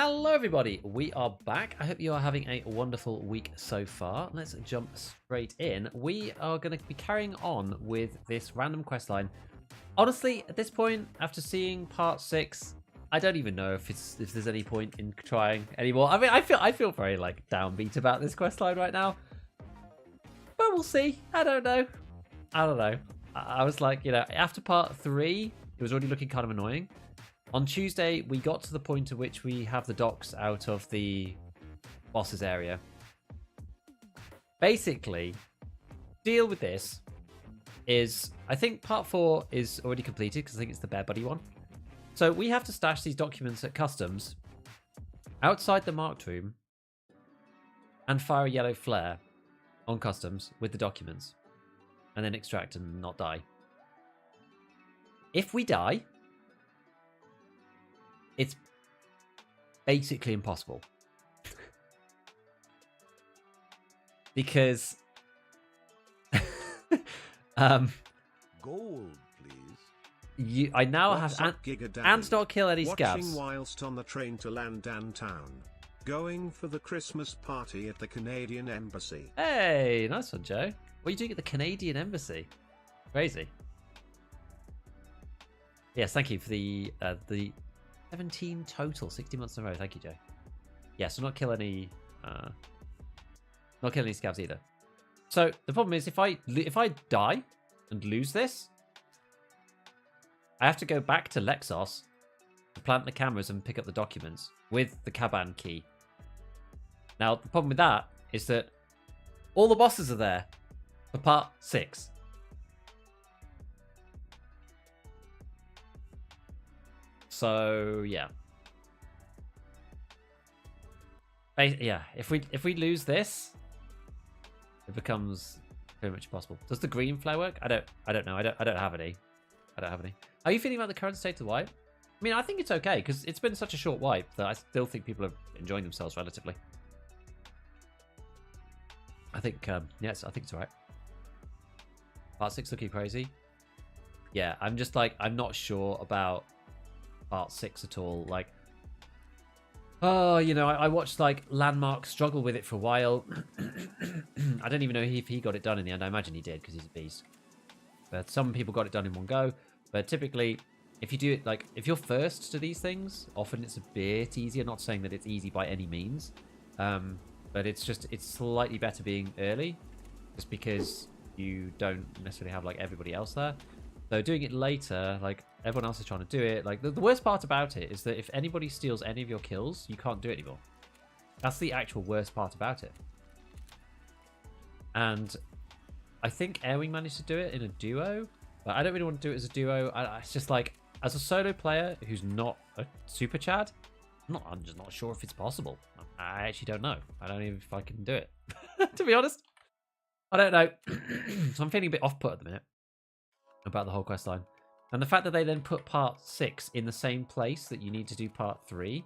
Hello everybody, we are back. I hope you are having a wonderful week so far. Let's jump straight in. We are going to be carrying on with this random quest line. Honestly, at this point, after seeing part 6, I don't even know if there's any point in trying anymore. I mean, I feel very like downbeat about this quest line right now. But we'll see. I don't know. I was like, after part 3, it was already looking kind of annoying. On Tuesday, we got to the point at which we have the docks out of the boss's area. Basically, deal with this is, I think part 4 is already completed because I think it's the Bear Buddy one. So we have to stash these documents at customs outside the marked room and fire a yellow flare on customs with the documents and then extract and not die. If we die, it's basically impossible. Because gold, please. I now have and not kill any scavs. Watching whilst on the train to Landan Town. Going for the Christmas party at the Canadian Embassy. Hey, nice one, Joe. What are you doing at the Canadian Embassy? Crazy. Yes, thank you for the 17 total, 60 months in a row. Thank you, Joe. Yeah, so not kill any scavs either. So the problem is if I die and lose this, I have to go back to Lexos to plant the cameras and pick up the documents with the Caban key. Now the problem with that is that all the bosses are there for part 6. So yeah, if we lose this, it becomes pretty much impossible. Does the green flare work? I don't know. I don't have any. How are you feeling about the current state of the wipe? I mean, I think it's okay because it's been such a short wipe that I still think people are enjoying themselves relatively. I think yes, I think it's alright. Part 6 looking crazy. Yeah, I'm just like I'm not sure about part 6 at all. Like, oh, I watched like Landmark struggle with it for a while. I don't even know if he got it done in the end. I imagine he did because he's a beast. But some people got it done in one go. But typically, if you do it like if you're first to these things, often it's a bit easier. Not saying that it's easy by any means, but it's slightly better being early, just because you don't necessarily have like everybody else there. So doing it later, like everyone else is trying to do it. Like the worst part about it is that if anybody steals any of your kills, you can't do it anymore. That's the actual worst part about it. And I think Airwing managed to do it in a duo, but I don't really want to do it as a duo. It's just like as a solo player who's not a super Chad, I'm just not sure if it's possible. I actually don't know. I don't even know if I can do it. To be honest, I don't know. So I'm feeling a bit off-put at the minute about the whole quest line. And the fact that they then put part 6 in the same place that you need to do part 3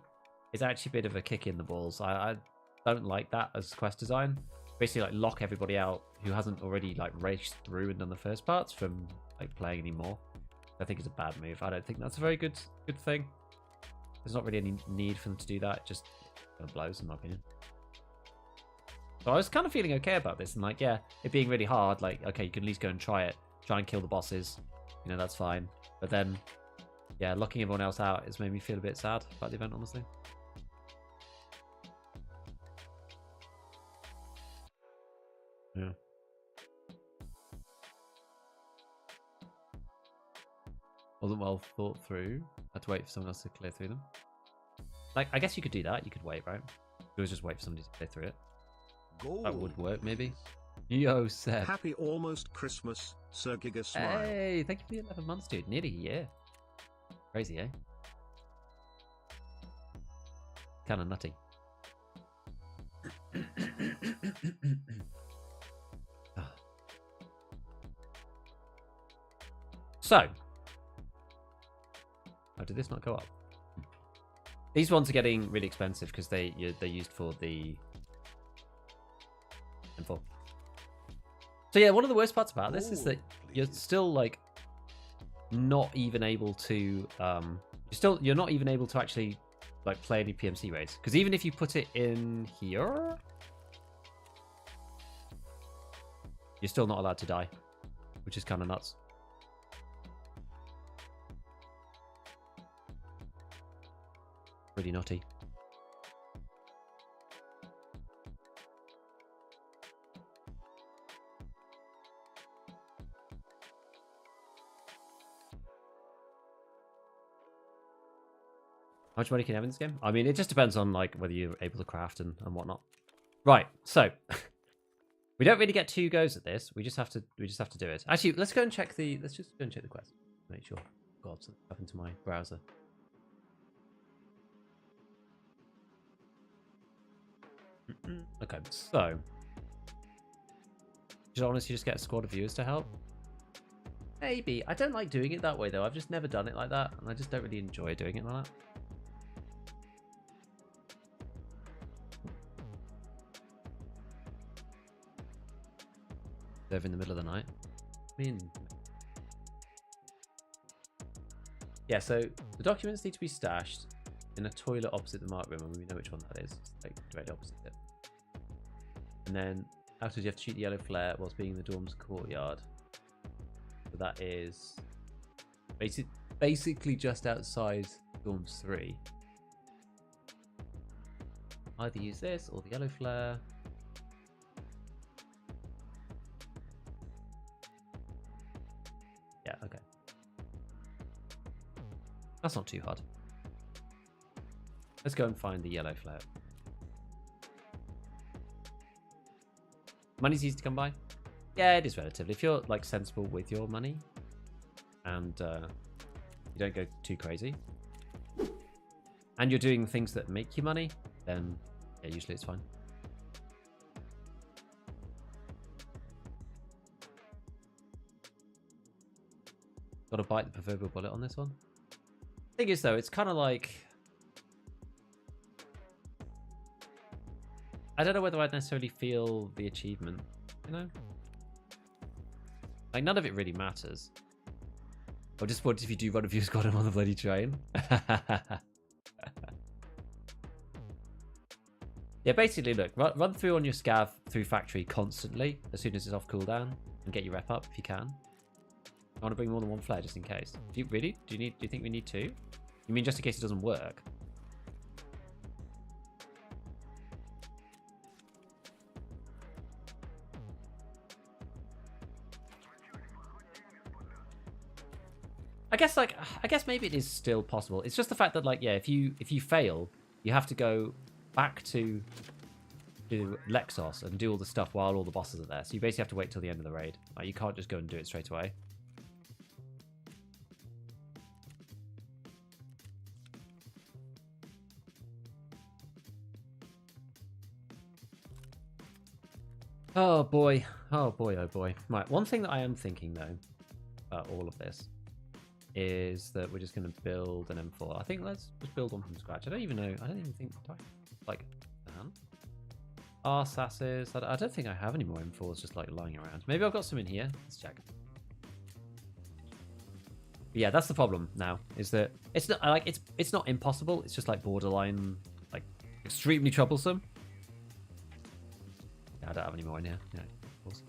is actually a bit of a kick in the balls. I don't like that as quest design. Basically like lock everybody out who hasn't already like raced through and done the first parts from like playing anymore. I think it's a bad move. I don't think that's a very good thing. There's not really any need for them to do that. It just blows in my opinion. So I was kind of feeling okay about this and like, yeah, it being really hard, like, okay, you can at least go and try it. Try and kill the bosses, that's fine. But then, yeah, locking everyone else out has made me feel a bit sad about the event, honestly. Yeah. Wasn't well thought through. Had to wait for someone else to clear through them. Like, I guess you could do that. You could wait, right? You could just wait for somebody to clear through it. Gold, that would work, maybe. Yo, Seb. Happy almost Christmas, Sir Giga Smile. Hey, thank you for the 11 months, dude. Nearly a year. Crazy, eh? Kind of nutty. So. Oh, did this not go up? These ones are getting really expensive because they're used for the M4. So yeah, one of the worst parts about this is that you're still like not even able to you're not even able to actually like play any PMC raids. Because even if you put it in here, you're still not allowed to die, which is kind of nuts. Pretty nutty. How much money can you have in this game? I mean, it just depends on like whether you're able to craft and whatnot. Right, so we don't really get 2 goes at this. We just have to do it. Actually, let's go and check the just go and check the quest. Make sure. God, something happened to my browser. Okay, so should I honestly just get a squad of viewers to help? Maybe. I don't like doing it that way though. I've just never done it like that, and I just don't really enjoy doing it like that. Over in the middle of the night. I mean, yeah. So the documents need to be stashed in a toilet opposite the marked room, and we know which one that is. It's like directly opposite it. And then afterwards, you have to shoot the yellow flare whilst being in the dorm's courtyard. So that is basically just outside dorms 3. Either use this or the yellow flare. Yeah, okay. That's not too hard. Let's go and find the yellow flare. Money's easy to come by. Yeah, it is relatively. If you're like sensible with your money and you don't go too crazy and you're doing things that make you money, then yeah, usually it's fine. Got to bite the proverbial bullet on this one. Thing is though, it's kind of like, I don't know whether I'd necessarily feel the achievement, you know? Like, none of it really matters. Or just what if you do run a view squad on the bloody train? Yeah, basically, look, run through on your scav through factory constantly as soon as it's off cooldown and get your rep up if you can. I want to bring more than 1 flare just in case. Do you really? Do you think we need 2? You mean just in case it doesn't work? I guess maybe it is still possible. It's just the fact that, like, yeah, if you fail, you have to go back to Lexos and do all the stuff while all the bosses are there. So you basically have to wait till the end of the raid. Like, you can't just go and do it straight away. Oh boy. Oh boy, oh boy. Right, one thing that I am thinking though about all of this is that we're just going to build an M4. I think let's just build one from scratch. I don't even think, like, R-Sasses. I don't think I have any more M4s just like lying around. Maybe I've got some in here. Let's check. But yeah, that's the problem now, is that it's not like it's not impossible. It's just like borderline, like extremely troublesome. Yeah, I don't have any more in here. Yeah, of course.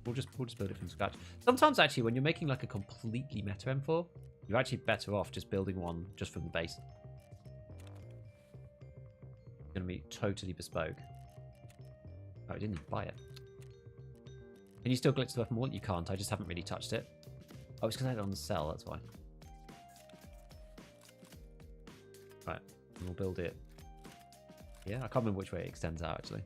We'll just build it from scratch. Sometimes actually, when you're making like a completely meta M4, you're actually better off just building one just from the base. It's gonna be totally bespoke. Oh, I didn't even buy it. Can you still glitch the weapon wall? You can't. I just haven't really touched it. Oh, it's because I had it on the cell. That's why. Right, and we'll build it. Yeah, I can't remember which way it extends out actually.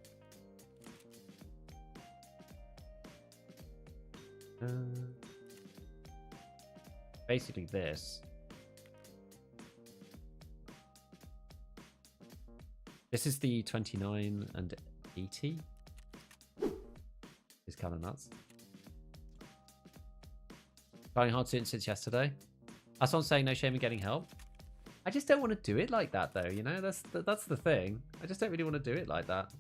Basically this. This is the 29 and 80. It's kind of nuts. Trying hard since yesterday. That's what I'm saying, no shame in getting help. I just don't want to do it like that though, you know? That's the thing. I just don't really want to do it like that.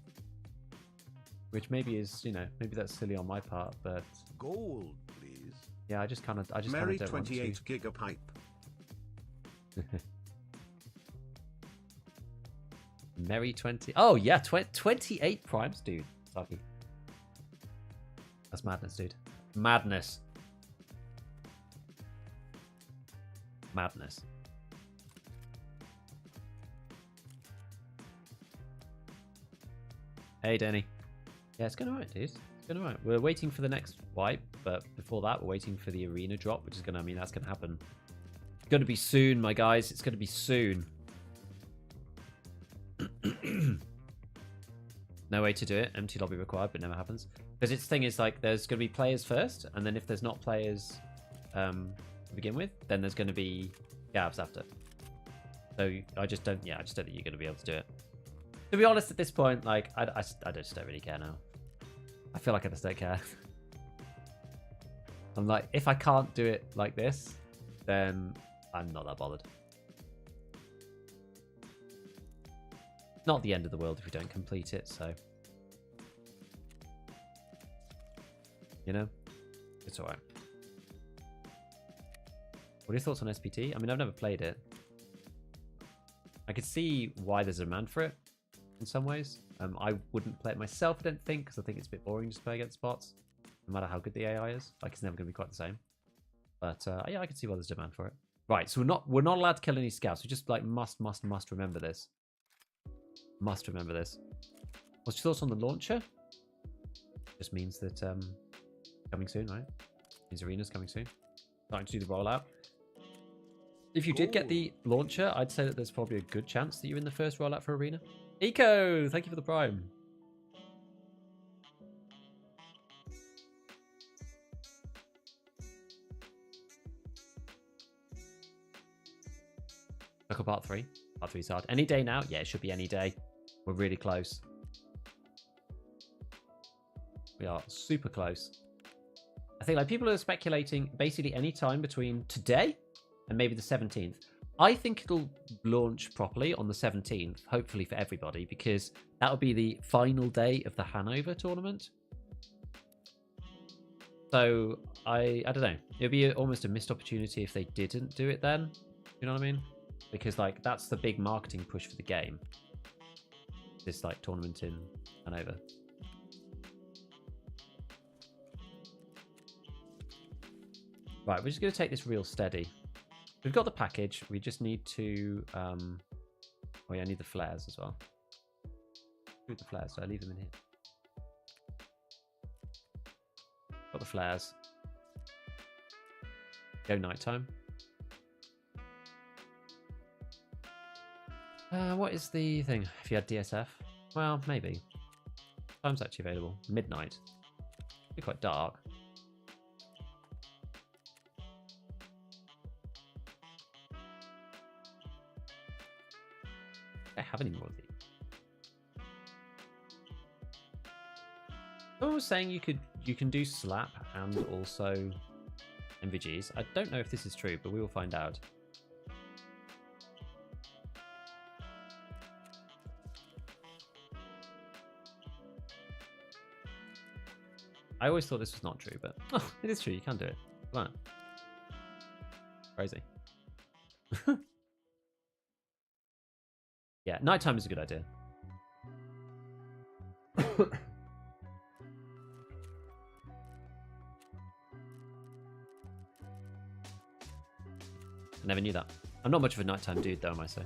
Which maybe is, you know, maybe that's silly on my part, but gold, please. Yeah, I just kind of don't Mary want to. 28 gigapipe. Merry 20. Oh, yeah, 28 primes, dude. Lucky. That's madness, dude. Madness. Madness. Hey, Danny. Yeah, it's going alright, dude. It's going alright. We're waiting for the next wipe, but before that, we're waiting for the arena drop, which is going to, I mean, that's going to happen. It's going to be soon, my guys. It's going to be soon. No way to do it. Empty lobby required, but never happens. Because its thing is like there's going to be players first, and then if there's not players to begin with, then there's going to be scavs after. So I just don't think you're going to be able to do it. To be honest, at this point, like I just don't really care now. I feel like I just don't care. I'm like, if I can't do it like this, then I'm not that bothered. Not the end of the world if we don't complete it, so you know, it's alright. What are your thoughts on SPT? I mean, I've never played it. I could see why there's a demand for it in some ways. I wouldn't play it myself, I don't think, because I think it's a bit boring just to play against bots, no matter how good the AI is. Like, it's never going to be quite the same. But yeah, I can see why there's demand for it. Right, so we're not allowed to kill any scouts. We just like must remember this. Must remember this. What's your thoughts on the launcher? Just means that coming soon, right? Means arena's coming soon. Starting to do the rollout. If you did get the launcher, I'd say that there's probably a good chance that you're in the first rollout for arena. Eco, thank you for the prime. Look at part 3. Part 3's hard. Any day now? Yeah, it should be any day. We're really close. We are super close. I think like people are speculating basically any time between today and maybe the 17th. I think it'll launch properly on the 17th, hopefully for everybody, because that'll be the final day of the Hanover tournament. So I don't know. It'd be almost a missed opportunity if they didn't do it then. You know what I mean? Because like that's the big marketing push for the game. This like tournament in Hanover. Right, we're just going to take this real steady. We've got the package. We just need to... oh yeah, I need the flares as well. Shoot the flares, so I leave them in here. Got the flares. Go nighttime. What is the thing? If you had DSF? Well, maybe. Time's actually available. Midnight. It'd be quite dark. I don't have any more of these. Someone was saying you can do slap and also MVGs. I don't know if this is true, but we will find out. I always thought this was not true, but oh, it is true. You can do it. Come on. Crazy. Yeah, nighttime is a good idea. I never knew that. I'm not much of a nighttime dude, though, I might say.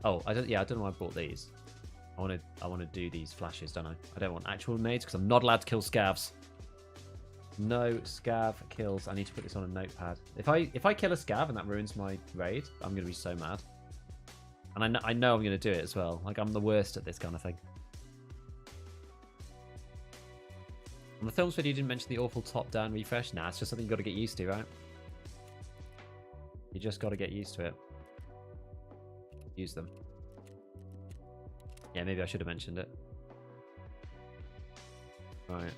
Oh, I don't know why I bought these. I want to do these flashes, don't I? I don't want actual nades because I'm not allowed to kill scavs. No scav kills. I need to put this on a notepad. If I kill a scav and that ruins my raid, I'm gonna be so mad. And I know I'm gonna do it as well. Like I'm the worst at this kind of thing. On the films video, you didn't mention the awful top-down refresh. Nah, it's just something you got to get used to, right? You just got to get used to it. Use them. Yeah, maybe I should have mentioned it. Right.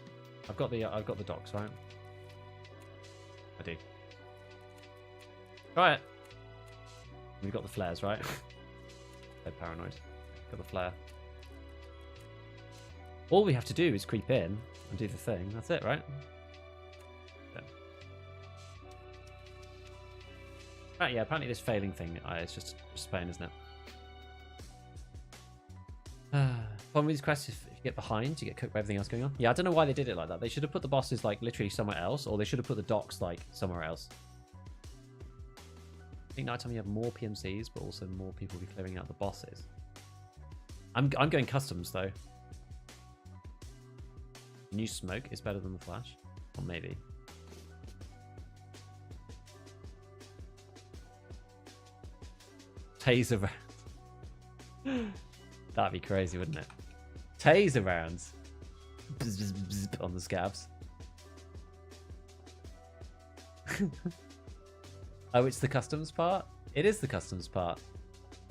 I've got the docs, right? I do. Right. We've got the flares, right? So paranoid. Got the flare. All we have to do is creep in and do the thing. That's it, right? Yeah. Yeah, apparently this failing thing, it's just Spain, isn't it? Problem with these quests, if you get behind, you get cooked by everything else going on. Yeah, I don't know why they did it like that. They should have put the bosses like literally somewhere else, or they should have put the docks like somewhere else. I think nighttime you have more PMCs, but also more people will be clearing out the bosses. I'm going customs though. New smoke is better than the flash, or maybe. Taser rounds. That'd be crazy, wouldn't it? Taser rounds. Bzz, bzz, bzz, on the scabs. Oh, it's the customs part? It is the customs part.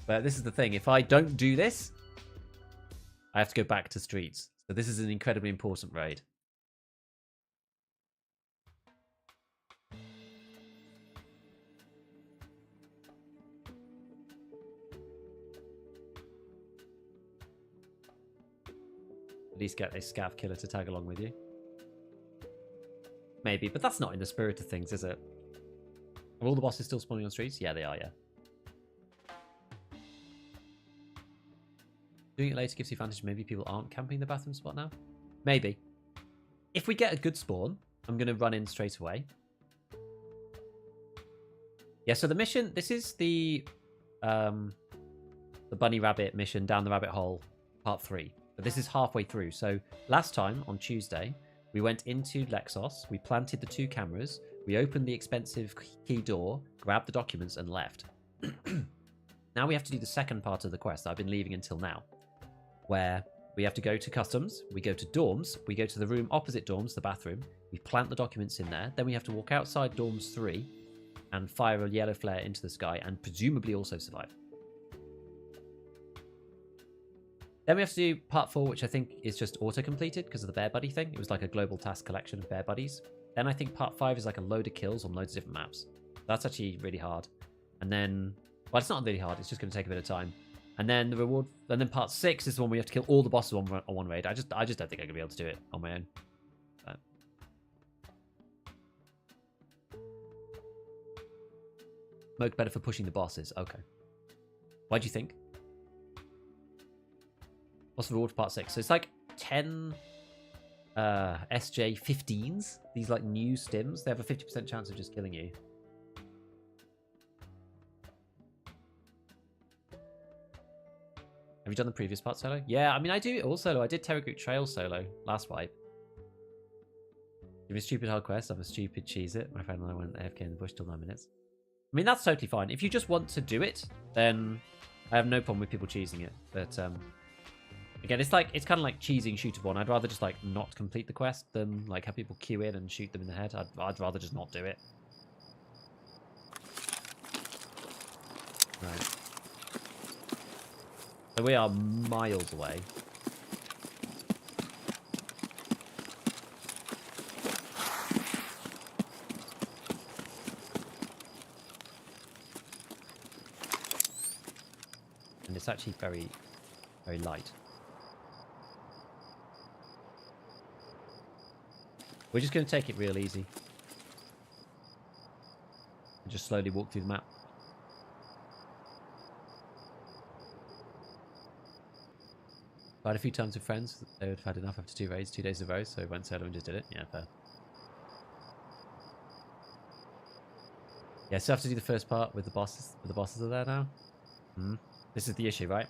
But this is the thing. If I don't do this, I have to go back to streets. So this is an incredibly important raid. At least get a scav killer to tag along with you. Maybe, but that's not in the spirit of things, is it? Are all the bosses still spawning on streets? Yeah, they are, yeah. Doing it later gives you advantage. Maybe people aren't camping the bathroom spot now? Maybe. If we get a good spawn, I'm going to run in straight away. Yeah, so the mission, this is the bunny rabbit mission down the rabbit hole, part 3. But this is halfway through. So last time, on Tuesday, we went into Lexos, we planted the 2 cameras, we opened the expensive key door, grabbed the documents, and left. Now we have to do the second part of the quest that I've been leaving until now, where we have to go to customs, we go to dorms, we go to the room opposite dorms, the bathroom, we plant the documents in there, then we have to walk outside dorms 3 and fire a yellow flare into the sky and presumably also survive. Then we have to do part 4, which I think is just auto-completed because of the bear buddy thing. It was like a global task collection of bear buddies. Then I think part 5 is like a load of kills on loads of different maps. That's actually really hard. And then, well, it's not really hard. It's just going to take a bit of time. And then the reward, and then part 6 is the one where you have to kill all the bosses on one raid. I just don't think I'm going to be able to do it on my own. But... Smoke better for pushing the bosses. Okay. What do you think? What's the reward for part 6? So it's like 10 SJ15s. These like new stims. They have a 50% chance of just killing you. Have you done the previous part solo? Yeah, I mean, I do it all solo. I did Terragoot Trail solo last wipe. Give me a stupid hard quest. I'm a stupid cheese it. My friend and I went AFK in the bush till 9 minutes. I mean, that's totally fine. If you just want to do it, then I have no problem with people cheesing it. But, again, it's kind of like cheesing shootable. I'd rather just like not complete the quest than like have people queue in and shoot them in the head. I'd rather just not do it. Right. So we are miles away. And it's actually very, very light. We're just going to take it real easy. And just slowly walk through the map. Tried a few times with friends. They would have had enough after 2 raids, 2 days of rows, so we went solo and just did it. Yeah, fair. Yeah, so I have to do the first part with the bosses. But the bosses are there now. This is the issue, right?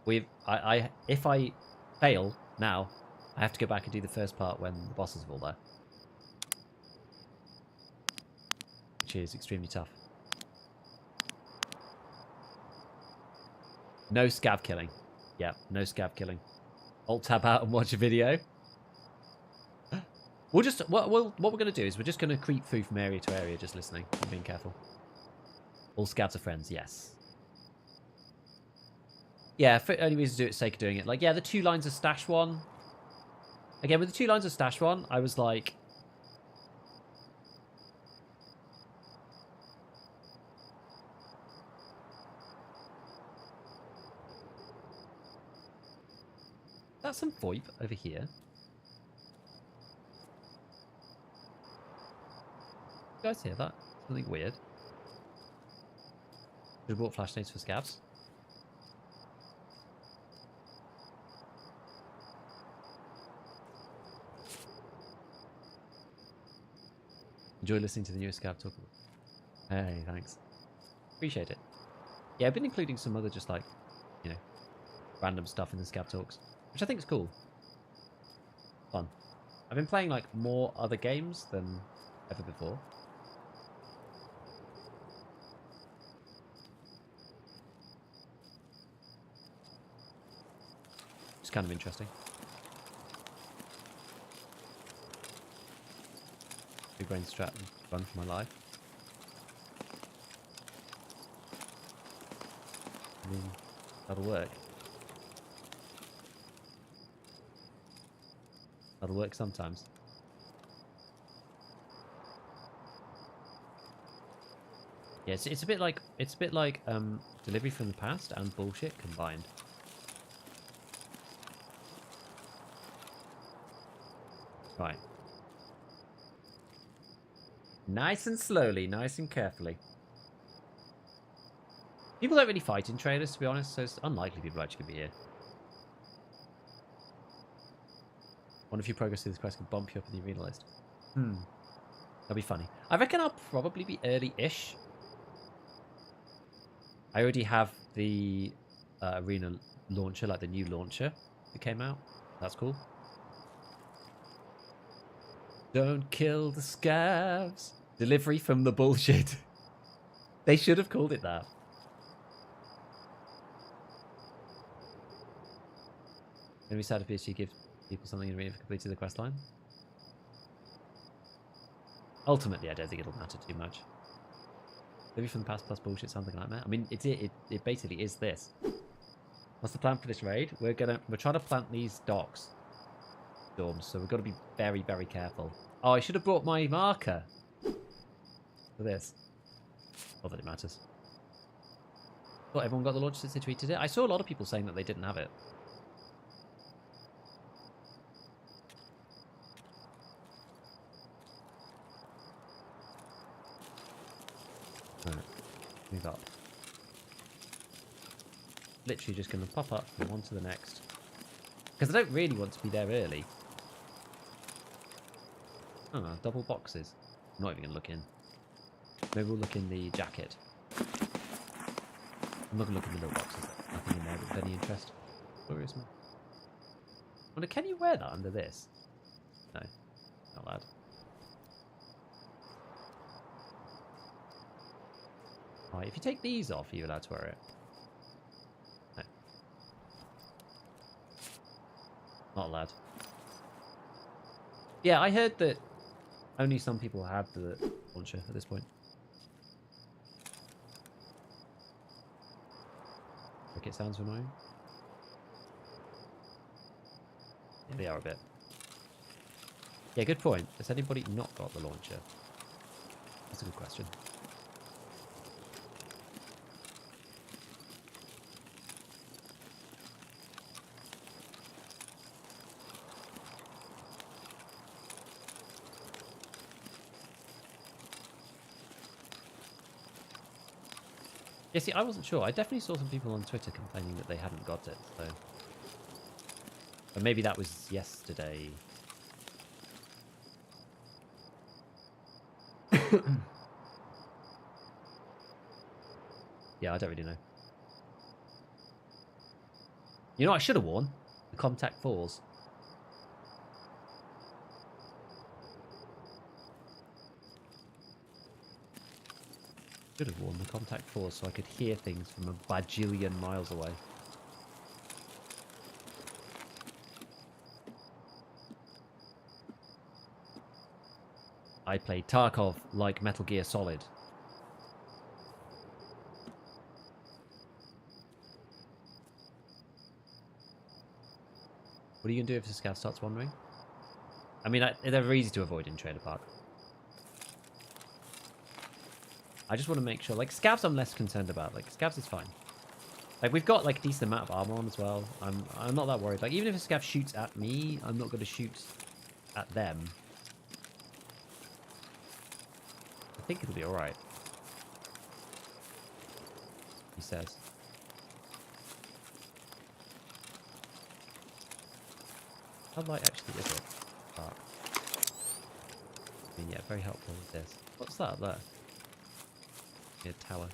If I fail now, I have to go back and do the first part when the bosses are all there. Which is extremely tough. No scav killing. Yeah, no scav killing. Alt tab out and watch a video. We'll just what we're going to do is we're just going to creep through from area to area, just listening and being careful. All scavs are friends, yes. Yeah, for only reason to do it, sake of doing it. Like, yeah, the 2 lines of stash one. Again, with the 2 lines of stash one, I was like, that's some VoIP over here. You guys hear that? Something weird. Should have bought flash nades for scavs. Enjoy listening to the newest ScavTalk. Hey, thanks. Appreciate it. Yeah, I've been including some other just like, you know, random stuff in the ScavTalks, which I think is cool. Fun. I've been playing like more other games than ever before. It's kind of interesting. Big brain strat and run for my life. I mean, that'll work. That'll work sometimes. Yeah, it's a bit like delivery from the past and bullshit combined. Right. Nice and slowly, nice and carefully. People don't really fight in trailers, to be honest, so it's unlikely people are actually going to be here. One of you progress through this quest can bump you up in the arena list. That'll be funny. I reckon I'll probably be early-ish. I already have the arena launcher, like the new launcher that came out. That's cool. Don't kill the scavs. Delivery from the bullshit. They should have called it that. Gonna be sad if PSG gives people something in arena for completing the quest line. Ultimately, I don't think it'll matter too much. Maybe from the past plus bullshit, something like that. I mean, it basically is this. What's the plan for this raid? We're trying to plant these docks dorms, so we've got to be very, very careful. Oh, I should have brought my marker for this. Not that it matters. Thought everyone got the launch since they tweeted it. I saw a lot of people saying that they didn't have it. Right, move up. Literally just going to pop up from one to the next. Because I don't really want to be there early. Oh, double boxes. I'm not even going to look in. Maybe we'll look in the jacket. I'm not going to look in the little boxes. Nothing in there of any interest. Worries me. I wonder, can you wear that under this? No, not allowed. Right, if you take these off, are you allowed to wear it? No. Not allowed. Yeah, I heard that only some people have the launcher at this point. Like it sounds annoying. Yeah, they are a bit. Yeah, good point. Has anybody not got the launcher? That's a good question. Yeah, see, I wasn't sure. I definitely saw some people on Twitter complaining that they hadn't got it, so... But maybe that was yesterday. Yeah, I don't really know. You know what I should have worn? The Contact 4s. Should have worn the Contact 4s so I could hear things from a bajillion miles away. I play Tarkov like Metal Gear Solid. What are you going to do if the scout starts wandering? I mean, they're easy to avoid in Trailer Park. I just want to make sure, like, scavs I'm less concerned about. Like, scavs is fine. Like, we've got, like, a decent amount of armor on as well. I'm not that worried. Like, even if a scav shoots at me, I'm not going to shoot at them. I think it'll be alright. he says. How light actually is it? Dark. I mean, yeah, very helpful with this. What's that up there? Yeah, tower.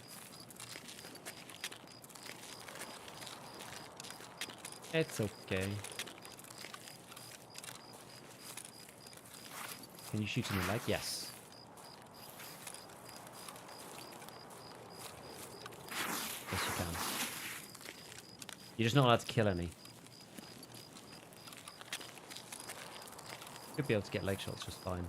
It's okay. Can you shoot in the leg? Yes. Yes, you can. You're just not allowed to kill any. Could be able to get leg shots just fine.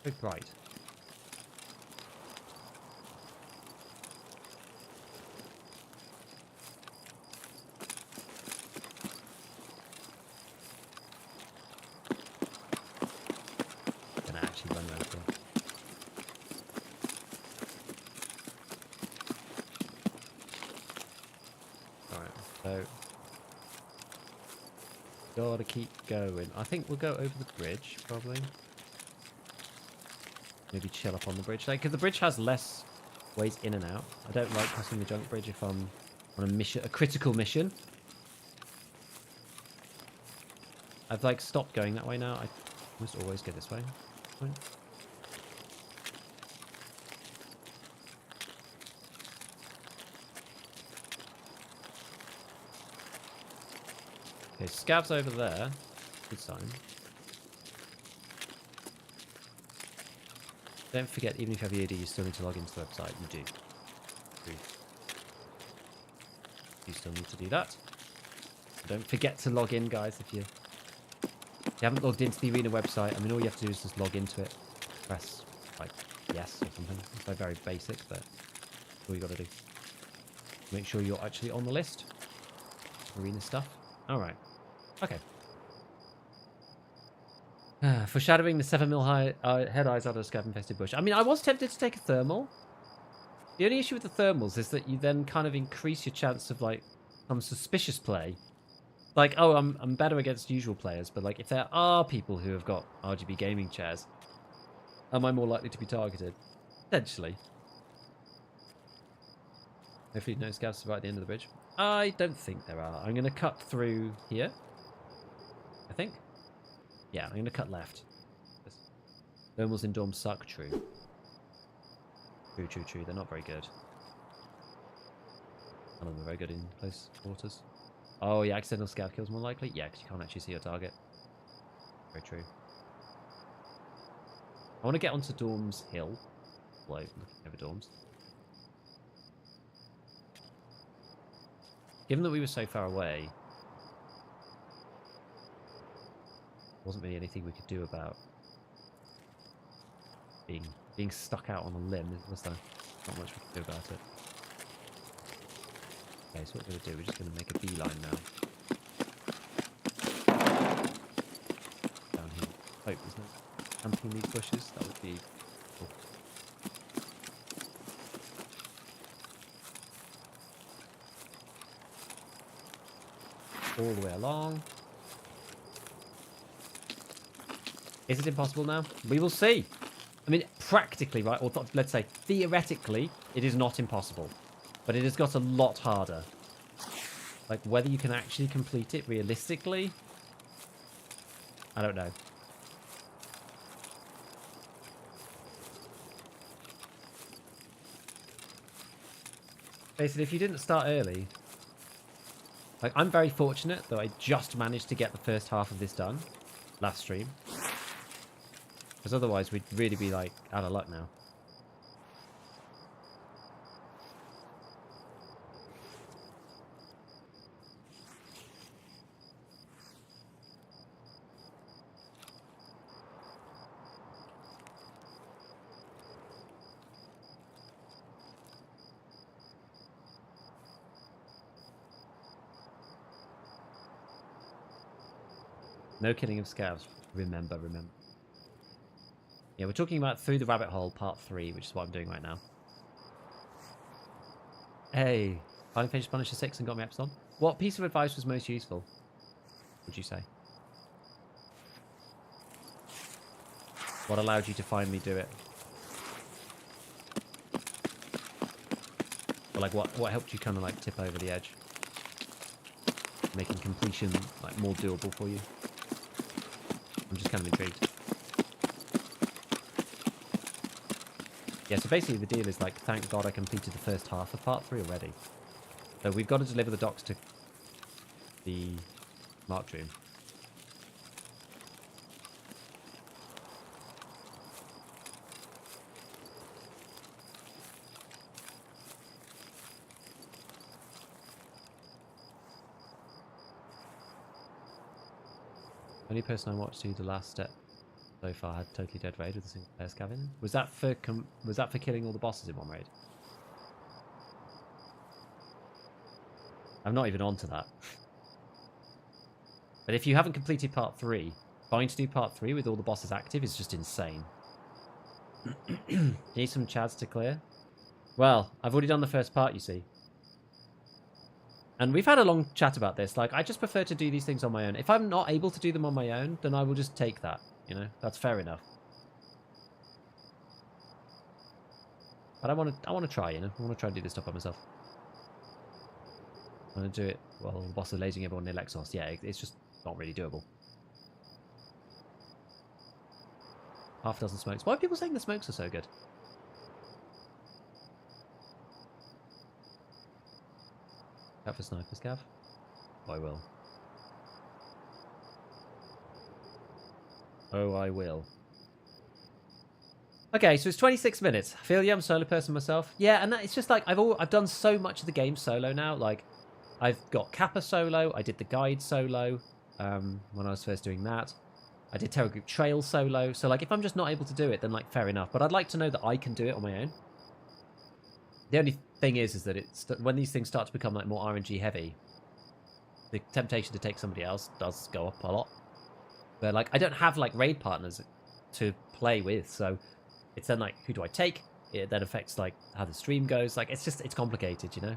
Very bright. Gonna actually run around here. Alright, so gotta keep going. I think we'll go over the bridge, probably. Maybe chill up on the bridge. Like, because the bridge has less ways in and out. I don't like crossing the junk bridge if I'm on a mission, a critical mission. I've like stopped going that way now. I must always go this way. Right. Okay, scav's over there. Good sign. Don't forget, even if you have EAD, you still need to log into the website. You do. You still need to do that. So don't forget to log in, guys, if you haven't logged into the Arena website. I mean, all you have to do is just log into it. Press, like, yes or something. It's like very basic, but that's all you got to do. Make sure you're actually on the list. Arena stuff. Alright. Okay. Foreshadowing the 7mm high head eyes out of a scav-infested bush. I mean, I was tempted to take a thermal. The only issue with the thermals is that you then kind of increase your chance of, like, some suspicious play. Like, oh, I'm better against usual players, but, like, if there are people who have got RGB gaming chairs, am I more likely to be targeted? Potentially. Hopefully no scavs right at the end of the bridge. I don't think there are. I'm going to cut through here. I think. Yeah, I'm going to cut left. Thermals in dorms suck, true. True. They're not very good. None of them are very good in close quarters. Oh, yeah, accidental scav kills more likely? Yeah, because you can't actually see your target. Very true. I want to get onto Dorms Hill. Like, looking over Dorms. Given that we were so far away, there wasn't really anything we could do about being stuck out on a limb, was there? Not much we could do about it. Okay, so what we're going to do, we're just going to make a beeline now. Down here. Hope, isn't it? Camping these bushes, that would be cool. All the way along. Is it impossible now? We will see. I mean, practically, right? Or let's say, theoretically, it is not impossible. But it has got a lot harder. Like, whether you can actually complete it realistically, I don't know. Basically, if you didn't start early... Like, I'm very fortunate that I just managed to get the first half of this done last stream. Because otherwise, we'd really be, like, out of luck now. No killing of scavs. Remember. Yeah, we're talking about Through the Rabbit Hole Part 3, which is what I'm doing right now. Hey, Finally finished Punisher 6 and got me Epsilon. What piece of advice was most useful, would you say? What allowed you to finally do it? Or like what helped you kind of like tip over the edge? Making completion like more doable for you? I'm just kind of intrigued. Yeah, so basically the deal is like, thank God I completed the first half of part 3 already. So we've got to deliver the docks to the Mark room. Only person I watched do the last step so far had totally dead raid with a single player scavenging. Was that for killing all the bosses in one raid? I'm not even on to that. But if you haven't completed part 3, trying to do part 3 with all the bosses active is just insane. Need some chads to clear? Well, I've already done the first part, you see. And we've had a long chat about this. Like, I just prefer to do these things on my own. If I'm not able to do them on my own, then I will just take that. You know, that's fair enough. But I want to try, you know. I want to try and do this stuff by myself. I want to do it while the boss is lasing everyone near Lexos. Yeah, it's just not really doable. Half a dozen smokes. Why are people saying the smokes are so good? Out for snipers, Gav? Oh, I will. Oh, I will. Okay, so it's 26 minutes. I feel I'm a solo person myself. Yeah, and it's just like I've done so much of the game solo now. Like, I've got Kappa solo. I did the guide solo when I was first doing that. I did Terror Group Trail solo. So, like, if I'm just not able to do it, then, like, fair enough. But I'd like to know that I can do it on my own. The only thing is that when these things start to become, like, more RNG heavy, the temptation to take somebody else does go up a lot. But, like, I don't have, like, raid partners to play with, so it's then, like, who do I take? It then affects, like, how the stream goes. Like, it's complicated, you know?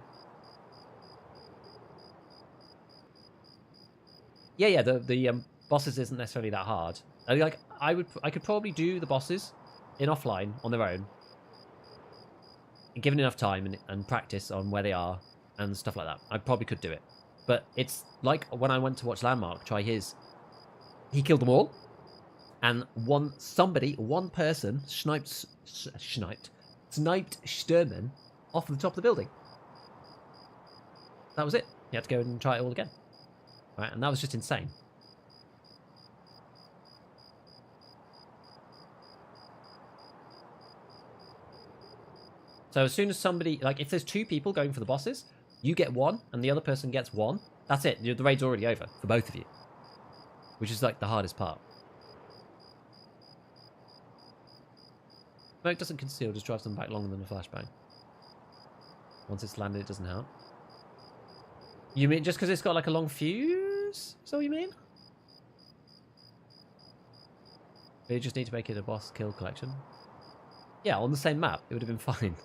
Yeah, the bosses isn't necessarily that hard. Like, I could probably do the bosses in offline on their own, given enough time and practice on where they are and stuff like that. I probably could do it. But it's like when I went to watch Landmark try his. He killed them all, and one person sniped Sturman off the top of the building. That was it. He had to go and try it all again. Right, and that was just insane. So as soon as somebody, like, if there's 2 people going for the bosses, you get 1, and the other person gets 1. That's it. The raid's already over for both of you. Which is, like, the hardest part. Smoke doesn't conceal, just drives them back longer than a flashbang. Once it's landed, it doesn't help. You mean just because it's got, like, a long fuse? Is that what you mean? You just need to make it a boss kill collection. Yeah, on the same map, it would have been fine.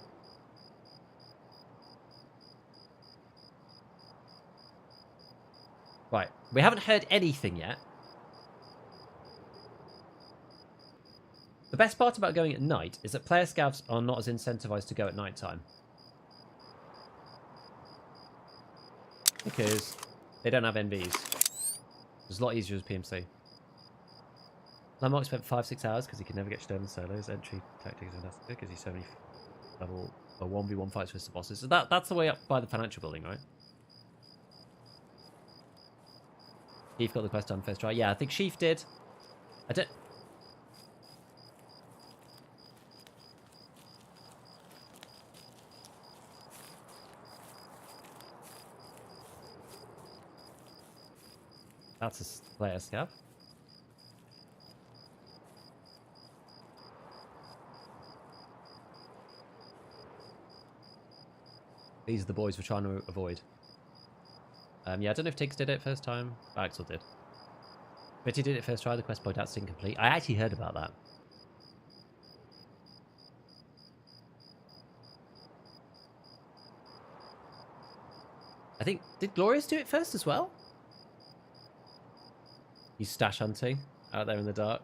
Right, we haven't heard anything yet. The best part about going at night is that player scavs are not as incentivized to go at night time. Because they don't have NVs. It's a lot easier as PMC. Landmark spent 5-6 hours because he could never get Sturman solo. His entry tactic is fantastic because he's so many level 1v1 fights with the bosses. So that's the way up by the financial building, right? Sheaf got the quest done first try. Yeah, I think Sheaf did. I don't... That's a player scav. These are the boys we're trying to avoid. Yeah, I don't know if Tiggs did it first time. Axel did. But he did it first try. The quest point out's incomplete. I actually heard about that. think, did Glorious do it first as well? He's stash hunting out there in the dark.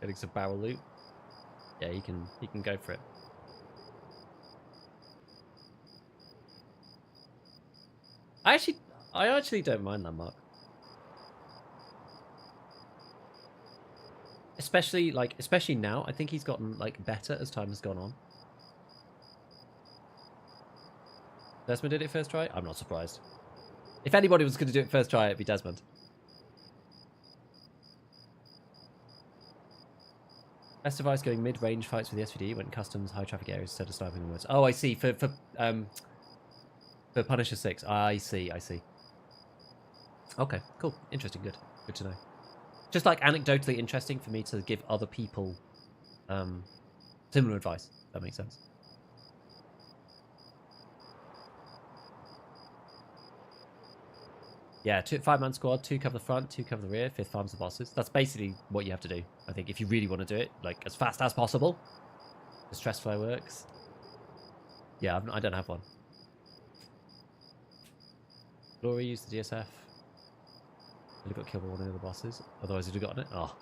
Getting some barrel loot. Yeah, he can go for it. I actually don't mind that, Mark. Especially now, I think he's gotten like better as time has gone on. Desmond did it first try? I'm not surprised. If anybody was going to do it first try, it'd be Desmond. Best advice going mid-range fights with the SVD when customs high traffic areas instead of sniping the woods. Oh, I see. For Punisher 6. I see. Okay, cool. Interesting. Good to know. Just like anecdotally interesting for me to give other people similar advice. If that makes sense. Yeah, 5-man squad, 2 cover the front, 2 cover the rear, 5th farms the bosses. That's basically what you have to do, I think, if you really want to do it, like, as fast as possible. The stress flow works. Yeah, I don't have one. Glory used the DSF. Really got killed by one of the bosses. Otherwise, he'd have gotten it. Oh.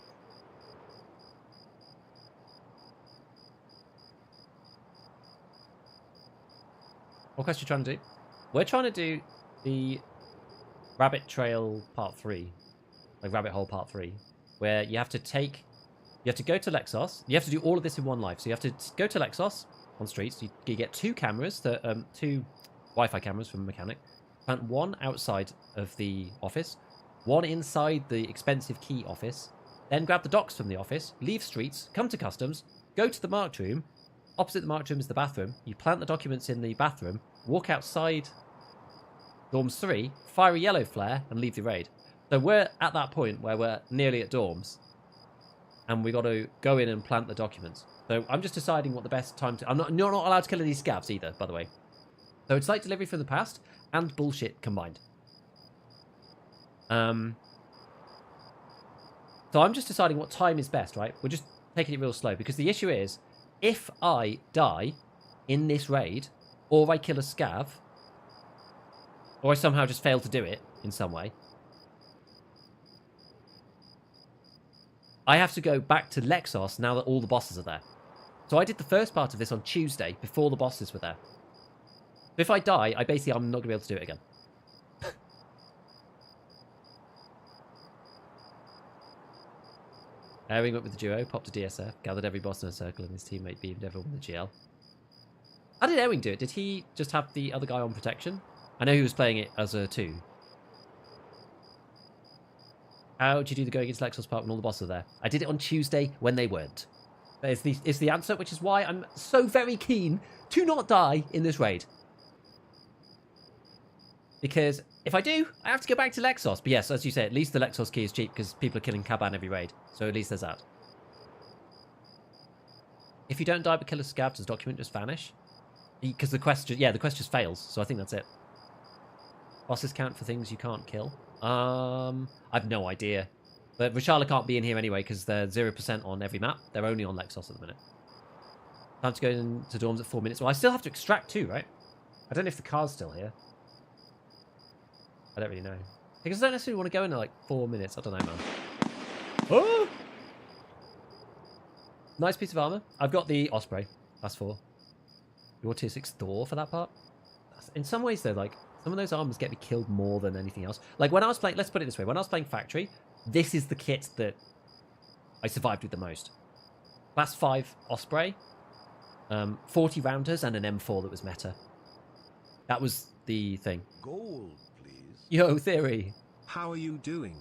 What quest are you trying to do? We're trying to do the Rabbit Trail Part 3. Like Rabbit Hole Part 3. Where you have to go to Lexos. You have to do all of this in one life. So you have to go to Lexos on streets. You get 2 cameras, 2 Wi-Fi cameras from a mechanic. Plant 1 outside of the office. 1 inside the expensive key office. Then grab the docks from the office. Leave streets. Come to customs. Go to the marked room. Opposite the marked room is the bathroom. You plant the documents in the bathroom. Walk outside Dorms 3. Fire a yellow flare and leave the raid. So we're at that point where we're nearly at Dorms. And we got to go in and plant the documents. So I'm just deciding what the best time to... You're not allowed to kill any scavs either, by the way. So it's like delivery from the past and bullshit combined. So I'm just deciding what time is best, right? We're just taking it real slow. Because the issue is, if I die in this raid, or I kill a scav, or I somehow just fail to do it in some way, I have to go back to Lexos now that all the bosses are there. So I did the first part of this on Tuesday, before the bosses were there. If I die, I'm not going to be able to do it again. Airing up with the duo, popped a DSF, gathered every boss in a circle, and his teammate beamed everyone with the GL. How did Airing do it? Did he just have the other guy on protection? I know he was playing it as a 2. How did you do the going into Lexos part when all the bosses are there? I did it on Tuesday when they weren't. It's the answer, which is why I'm so very keen to not die in this raid. Because if I do, I have to go back to Lexos. But yes, as you say, at least the Lexos key is cheap because people are killing Caban every raid. So at least there's that. If you don't die but kill a scav, does document just vanish? Because the quest just fails. So I think that's it. Bosses count for things you can't kill. I've no idea. But Rishala can't be in here anyway because they're 0% on every map. They're only on Lexos at the minute. Time to go into dorms at 4 minutes. Well, I still have to extract too, right? I don't know if the car's still here. I don't really know. Because I don't necessarily want to go in at like 4 minutes. I don't know, man. Oh! Nice piece of armor. I've got the Osprey. That's 4. Your tier 6 Thor for that part. In some ways, though, like, some of those armors get me killed more than anything else. Like, when I was playing... Let's put it this way. When I was playing Factory, this is the kit that I survived with the most. Class 5 Osprey. 40 rounders and an M4 that was meta. That was the thing. Gold. Yo, Theory. How are you doing?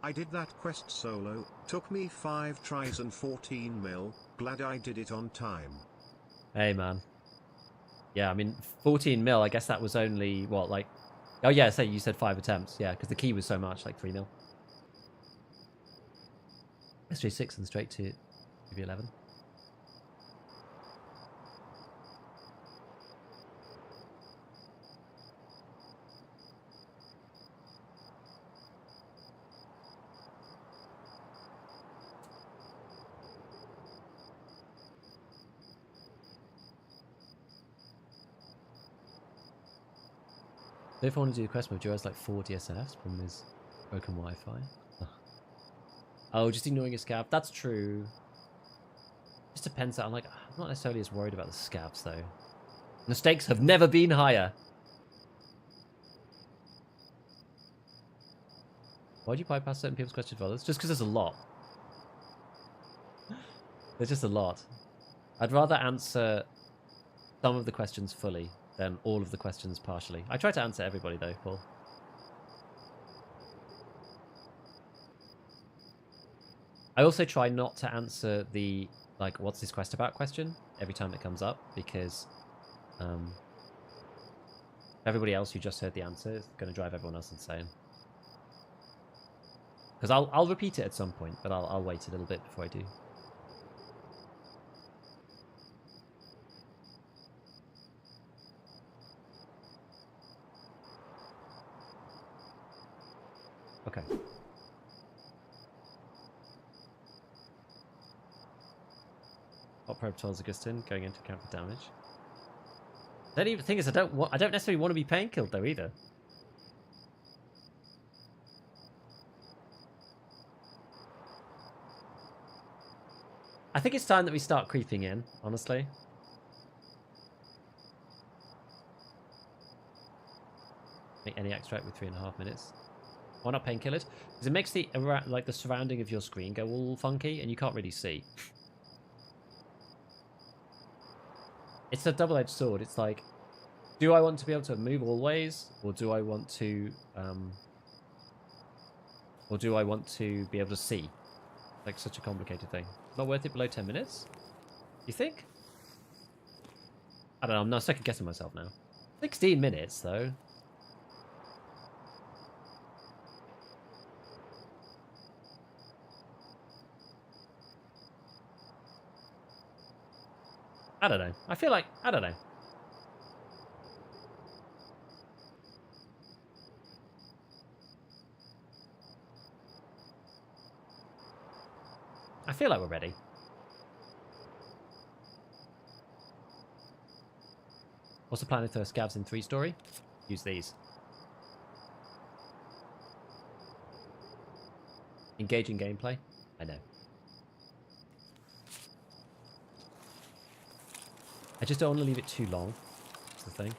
I did that quest solo, took me 5 tries and 14 mil, glad I did it on time. Hey, man. Yeah, I mean, 14 mil, I guess that was only, what, like... Oh, yeah, say you said 5 attempts. Yeah, because the key was so much, like 3 mil. SJ6 and straight to UV11. So if I want to do the quest mode, Joe has like 4 DSLFs. Problem is broken Wi-Fi. Oh, just ignoring a scav. That's true. Just depends. I'm not necessarily as worried about the scavs though. The stakes have never been higher. Why do you bypass certain people's questions for others? Just because there's a lot. There's just a lot. I'd rather answer some of the questions fully than all of the questions partially. I try to answer everybody though, Paul. I also try not to answer the, like, what's this quest about question every time it comes up, because everybody else who just heard the answer is going to drive everyone else insane. Because I'll repeat it at some point, but I'll wait a little bit before I do. Okay. Hot probe tells Augustin going into account for damage. The only thing is, I don't necessarily want to be pain killed though either. I think it's time that we start creeping in, honestly. Make any extract with 3.5 minutes. Why not painkiller it? Because it makes the surrounding of your screen go all funky, and you can't really see. It's a double-edged sword. It's like, do I want to be able to move always, or do I want to be able to see? Like, such a complicated thing. Not worth it below 10 minutes? You think? I don't know. I'm not second guessing myself now. 16 minutes though. I don't know. I feel like, I don't know. I feel like we're ready. What's the plan if there are scavs in 3-story? Use these. Engaging gameplay? I know. I just don't want to leave it too long. That's the thing.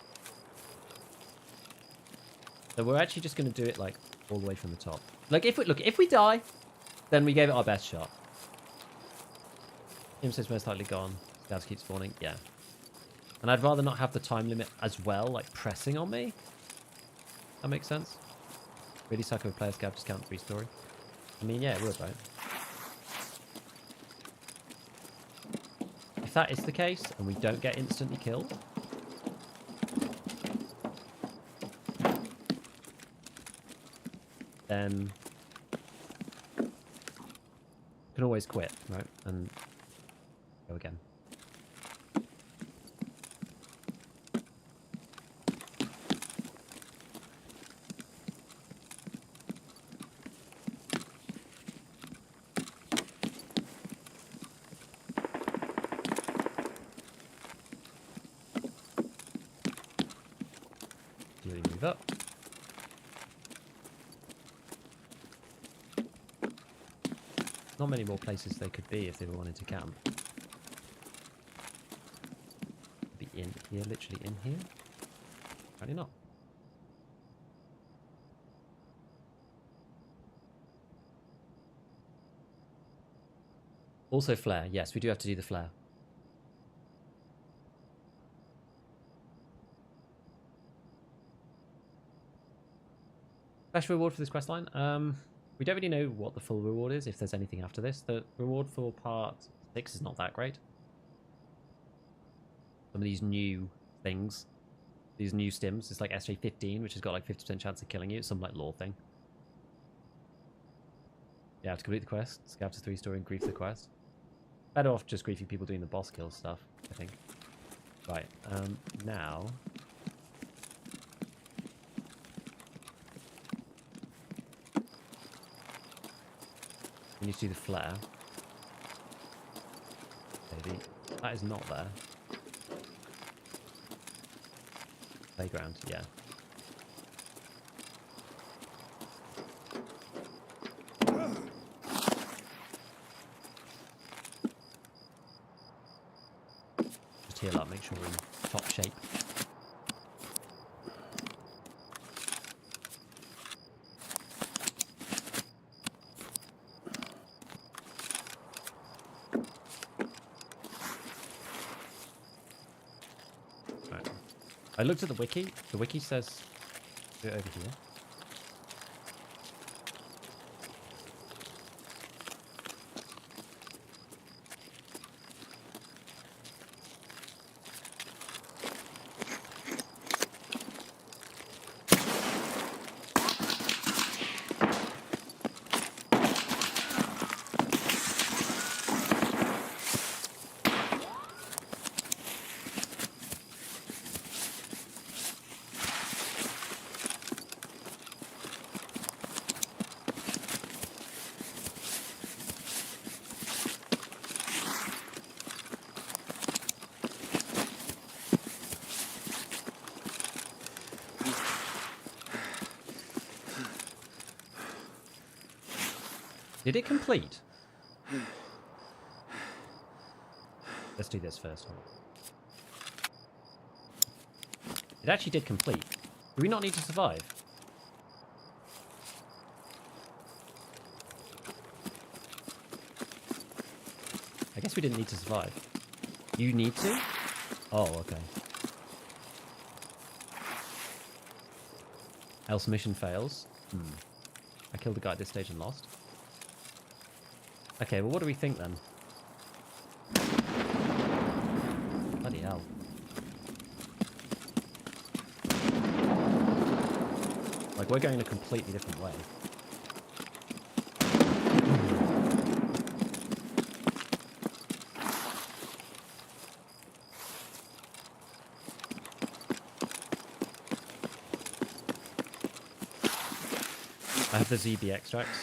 So we're actually just going to do it like all the way from the top. Like if we die, then we gave it our best shot. Him says most likely gone. Scavs keep spawning. Yeah. And I'd rather not have the time limit as well, like pressing on me. That makes sense. Really suck if a player scav discount 3-story. I mean, yeah, it would, right? If that is the case, and we don't get instantly killed, then you can always quit, right? And go again. Really move up. Not many more places they could be if they were wanting to camp. Be in here, literally in here? Apparently not. Also flare. Yes, we do have to do the flare. Special reward for this questline? We don't really know what the full reward is, if there's anything after this. The reward for part 6 is not that great. Some of these new things, these new stims, it's like SJ15, which has got like 50% chance of killing you. It's some like lore thing. Yeah, to complete the quest, scav to 3-story and grief the quest. Better off just griefing people doing the boss kill stuff, I think. Right, now... we need to do the flare. Maybe. That is not there. Playground, yeah. just heal up, make sure we're in top shape. Right. I looked at the wiki. The wiki says do it over here. Did it complete? Let's do this first. Hold on. It actually did complete. Do we not need to survive? I guess we didn't need to survive. You need to? Oh, okay. Else mission fails. I killed the guy at this stage and lost. Okay, well what do we think then? Bloody hell. Like, we're going in a completely different way. I have the ZB extracts.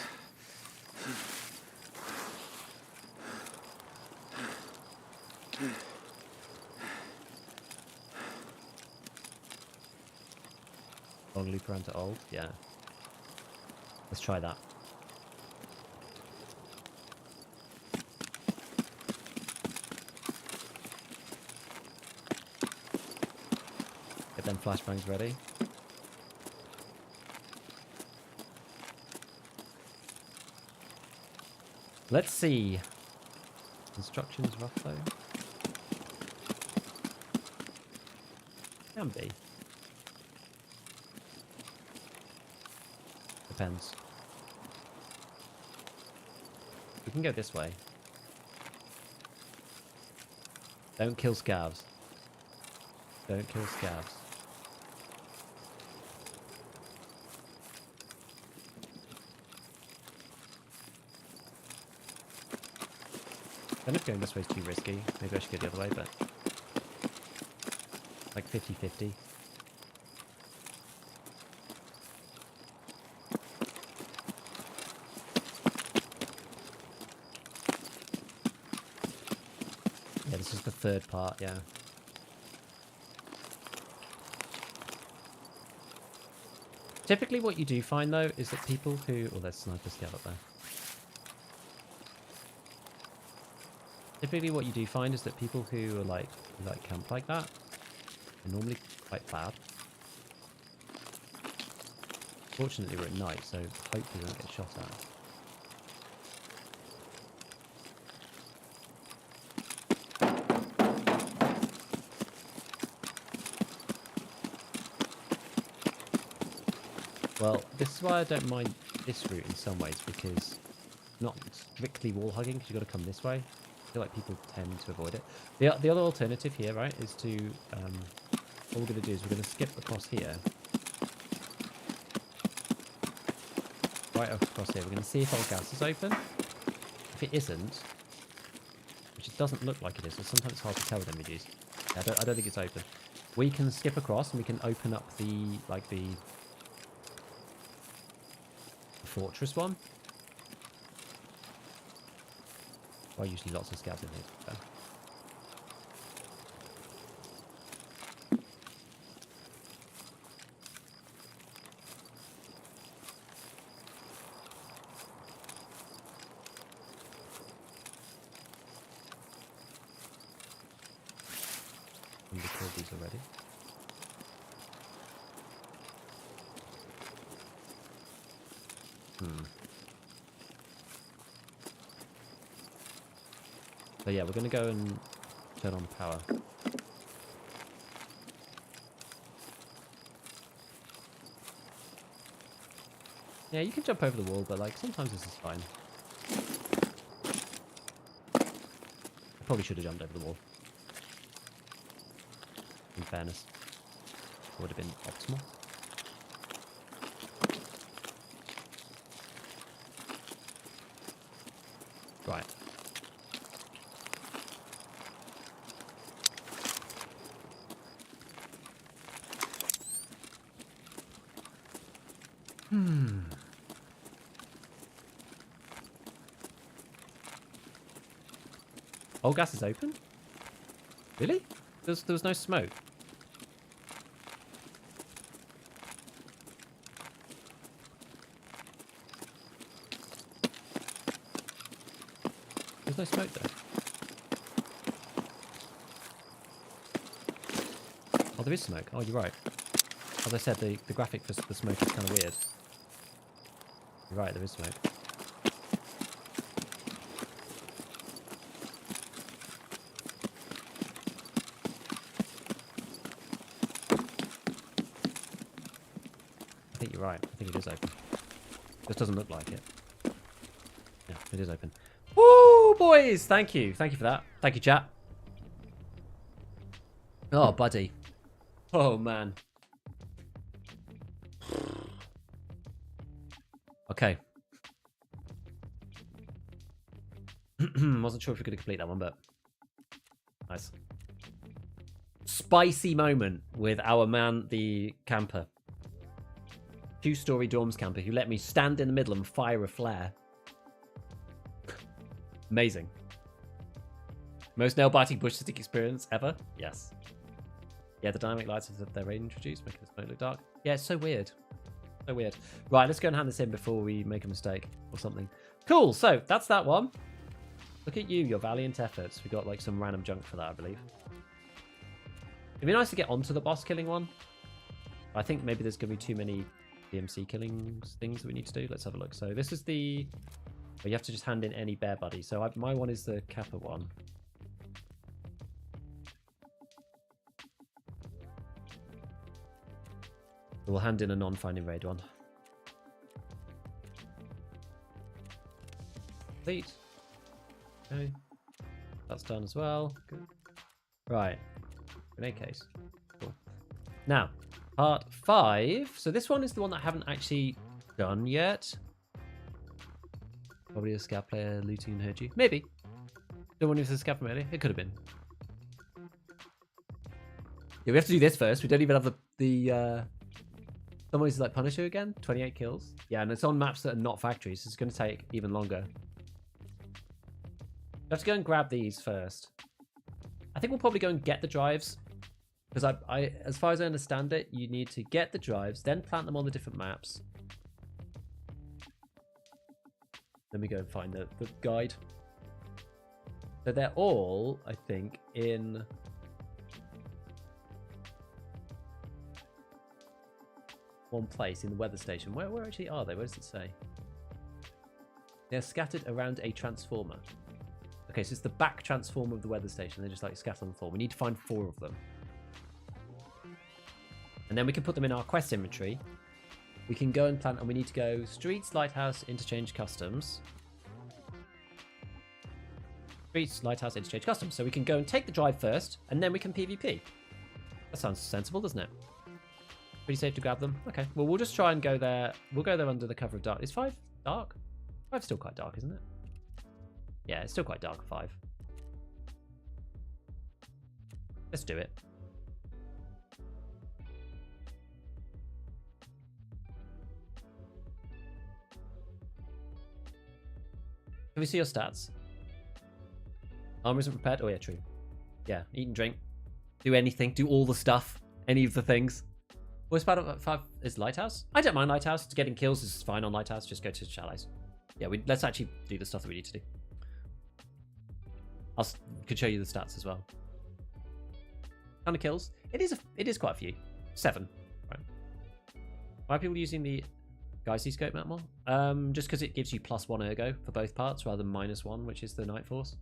Long loop around to old, yeah. Let's try that. Get them flashbangs ready. Let's see. Instructions rough though. Can be. Depends. We can go this way. Don't kill scavs. Don't kill scavs. I don't know if going this way is too risky. Maybe I should go the other way, but... like 50-50. Yeah, this is the third part, yeah. Typically what you do find, though, is that people who... oh, there's sniper scav up there. Typically what you do find is that people who are like camp like that are normally quite bad. Fortunately we're at night, so hopefully we won't get shot at. Well, this is why I don't mind this route in some ways, because not strictly wall hugging, because you've got to come this way. I feel like people tend to avoid it. The other alternative here, right, is to, what we're going to do is we're going to skip across here. Right across here. We're going to see if our gas is open. If it isn't, which it doesn't look like it is, so sometimes it's hard to tell with images. I don't think it's open. We can skip across and we can open up the, like the fortress one. Well, usually lots of scouts in here. So. Somebody killed these already. So yeah, we're going to go and turn on power. Yeah, you can jump over the wall, but like sometimes this is fine. I probably should have jumped over the wall. In fairness, it would have been optimal. Right. All gas is open? Really? There was no smoke. There's no smoke there. Oh, there is smoke. Oh, you're right. As I said, the graphic for the smoke is kind of weird. You're right, there is smoke. I think you're right. I think it is open. Just doesn't look like it. Yeah, it is open. Woo, boys! Thank you. Thank you for that. Thank you, chat. Oh, buddy. Oh, man. Okay. Wasn't sure if we could complete that one, but nice. Spicy moment with our man, the camper. 2-story dorms camper who let me stand in the middle and fire a flare. Amazing. Most nail-biting bush stick experience ever? Yes. Yeah, the dynamic lights that they're introduced, making the smoke look dark. Yeah, it's so weird. So weird. Right, let's go and hand this in before we make a mistake or something. Cool, so that's that one. Look at you, your valiant efforts. We got like some random junk for that, I believe. It'd be nice to get onto the boss killing one. I think maybe there's going to be too many DMC killing things that we need to do. Let's have a look. So this is the... Oh, you have to just hand in any bear buddy. So my one is the Kappa one. We'll hand in a non-finding raid one. Complete. Okay. That's done as well. Good. Right. Grenade case. Cool. Now, part 5. So this one is the one that I haven't actually done yet. Probably a scav player looting and heard you. Maybe. Don't want to use a scav from earlier. It could have been. Yeah, we have to do this first. We don't even have the someone is like Punisher again. 28 kills. Yeah, and it's on maps that are not factories. So it's going to take even longer. We have to go and grab these first. I think we'll probably go and get the drives. Because I, as far as I understand it, you need to get the drives, then plant them on the different maps. Then we go and find the guide. So they're all, I think, in... one place in the weather station. Where actually are they? Where does it say? They're scattered around a transformer. Okay, so it's the back transformer of the weather station. They're just like scattered on the floor. We need to find 4 of them. And then we can put them in our quest inventory. We can go and plant, and we need to go Streets, Lighthouse, Interchange, Customs. Streets, Lighthouse, Interchange, Customs. So we can go and take the drive first, and then we can PvP. That sounds sensible, doesn't it? Pretty safe to grab them. Okay, well, we'll just try and go there. We'll go there under the cover of dark. Is 5 dark? 5's still quite dark, isn't it? Yeah, it's still quite dark, 5. Let's do it. Can we see your stats? Armor isn't prepared? Oh yeah, true. Yeah, eat and drink. Do anything. Do all the stuff. Any of the things. What's about 5 is Lighthouse? I don't mind Lighthouse. Getting kills is fine on Lighthouse. Just go to Chalets. Yeah, let's actually do the stuff that we need to do. I could show you the stats as well. Ton of kills. It is quite a few. 7. Right. Why are people using the Geisty scope map more? Just because it gives you +1 ergo for both parts rather than -1, which is the Night Force.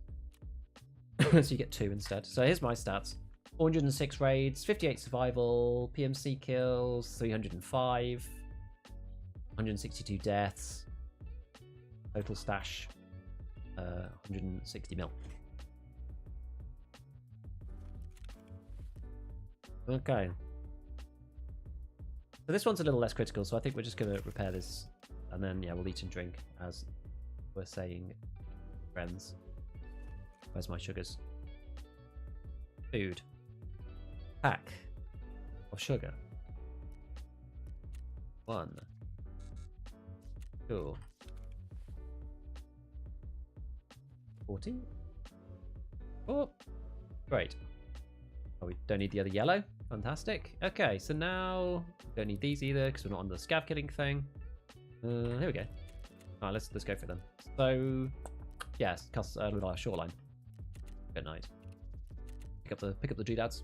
So you get 2 instead. So here's my stats. 406 raids, 58 survival, PMC kills, 305, 162 deaths, total stash, 160 mil. Okay. So this one's a little less critical, so I think we're just going to repair this, and then, yeah, we'll eat and drink, as we're saying, friends. Where's my sugars? Food. Pack of sugar. 1, 2, 40. Oh, great. Oh, we don't need the other yellow. Fantastic. Okay, so now we don't need these either because we're not on the scav killing thing. Here we go. All right, let's go for them. So, yes, Shoreline. Good night. Pick up the doodads.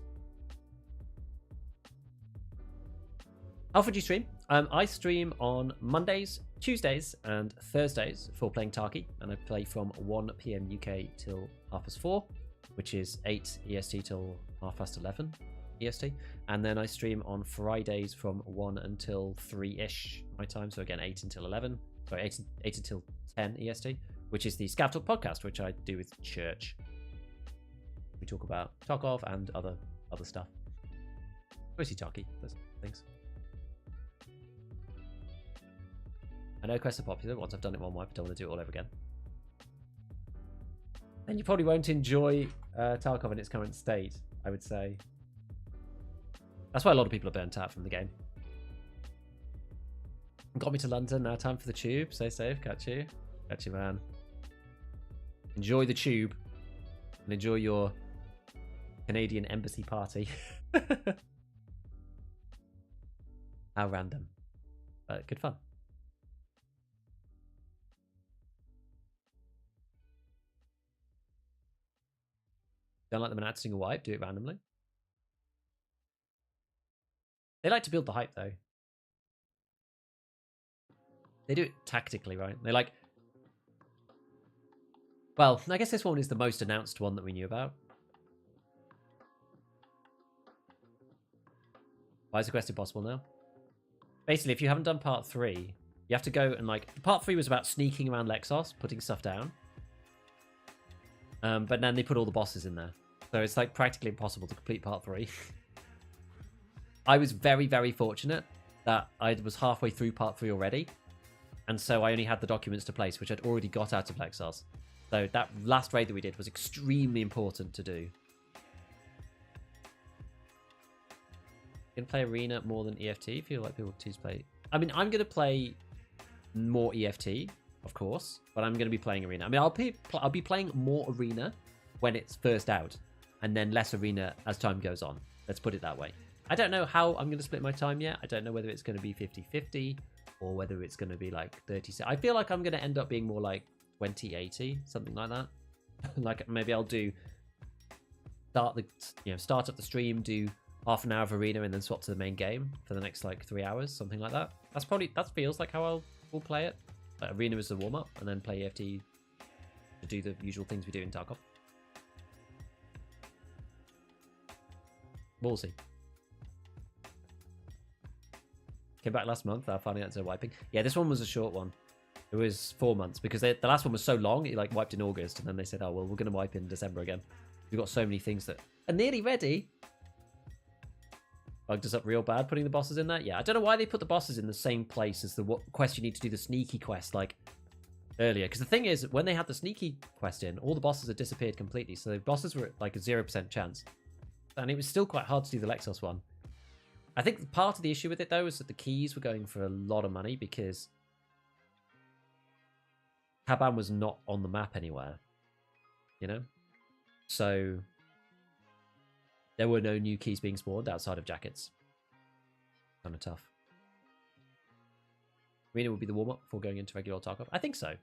How often do you stream? I stream on Mondays, Tuesdays, and Thursdays for playing Tarkov, and I play from 1 PM UK till 4:30, which is 8 EST till 11:30 EST, and then I stream on Fridays from 1 until 3-ish my time, so again 8 until 11, sorry, 8 until 10 EST, which is the ScavTalk podcast, which I do with Church. We talk about Tarkov and other stuff. Mostly Tarkov, those things. I know quests are popular. Once I've done it one wipe, I don't want to do it all over again. And you probably won't enjoy Tarkov in its current state, I would say. That's why a lot of people are burnt out from the game. Got me to London, now time for the tube. Stay safe, catch you. Catch you, man. Enjoy the tube. And enjoy your Canadian embassy party. How random. Good fun. Don't like them announcing a wipe, do it randomly. They like to build the hype, though. They do it tactically, right? They like... Well, I guess this one is the most announced one that we knew about. Why is the quest impossible now? Basically, if you haven't done part 3, you have to go and, like... Part 3 was about sneaking around Lexos, putting stuff down. But then they put all the bosses in there. So it's, like, practically impossible to complete part 3. I was very, very fortunate that I was halfway through part 3 already. And so I only had the documents to place, which I'd already got out of Lexos. So that last raid that we did was extremely important to do. Gonna play Arena more than EFT? Feel like people choose play... I mean, I'm gonna play more EFT, of course, but I'm gonna be playing Arena. I mean, I'll be playing more Arena when it's first out, and then less Arena as time goes on. Let's put it that way. I don't know how I'm gonna split my time yet. I don't know whether it's gonna be 50-50 or whether it's gonna be like 30. I feel like I'm gonna end up being more like 20-80, something like that. Like maybe I'll do start up the stream, do half an hour of Arena, and then swap to the main game for the next like 3 hours, something like that. That feels like how we'll play it. Like Arena is the warm up, and then play EFT to do the usual things we do in Tarkov. We'll see. Came back last month. Our final answer wiping. Yeah, this one was a short one. It was 4 months because the last one was so long. It like wiped in August, and then they said, "Oh well, we're going to wipe in December again." We've got so many things that are nearly ready. Bugged us up real bad putting the bosses in there. Yeah, I don't know why they put the bosses in the same place as the quest you need to do the sneaky quest like earlier. Because the thing is, when they had the sneaky quest in, all the bosses had disappeared completely. So the bosses were at like a 0% chance, and it was still quite hard to do the Lexos one. I think part of the issue with it, though, is that the keys were going for a lot of money because Kaban was not on the map anywhere, you know? So there were no new keys being spawned outside of jackets. Kind of tough. Arena will be the warm-up before going into regular Tarkov. I think so.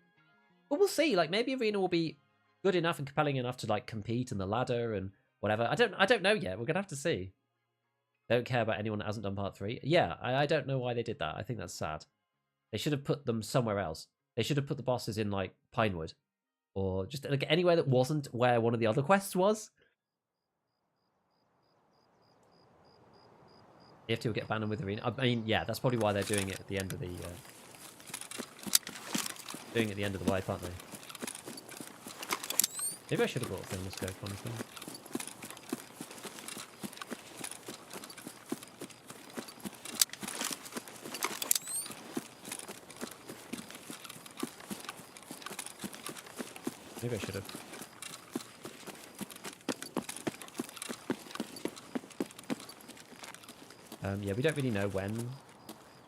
But we'll see. Like, maybe Arena will be good enough and compelling enough to, like, compete in the ladder and whatever. I don't know yet. We're gonna have to see. Don't care about anyone that hasn't done part 3. Yeah, I don't know why they did that. I think that's sad. They should have put them somewhere else. They should have put the bosses in like Pinewood, or just like anywhere that wasn't where one of the other quests was. EFT will get abandoned with Arena. I mean, yeah, that's probably why they're doing it at the end of the wipe, aren't they? Maybe I should have brought a thermoscope, honestly. Maybe I should have. Yeah, we don't really know when the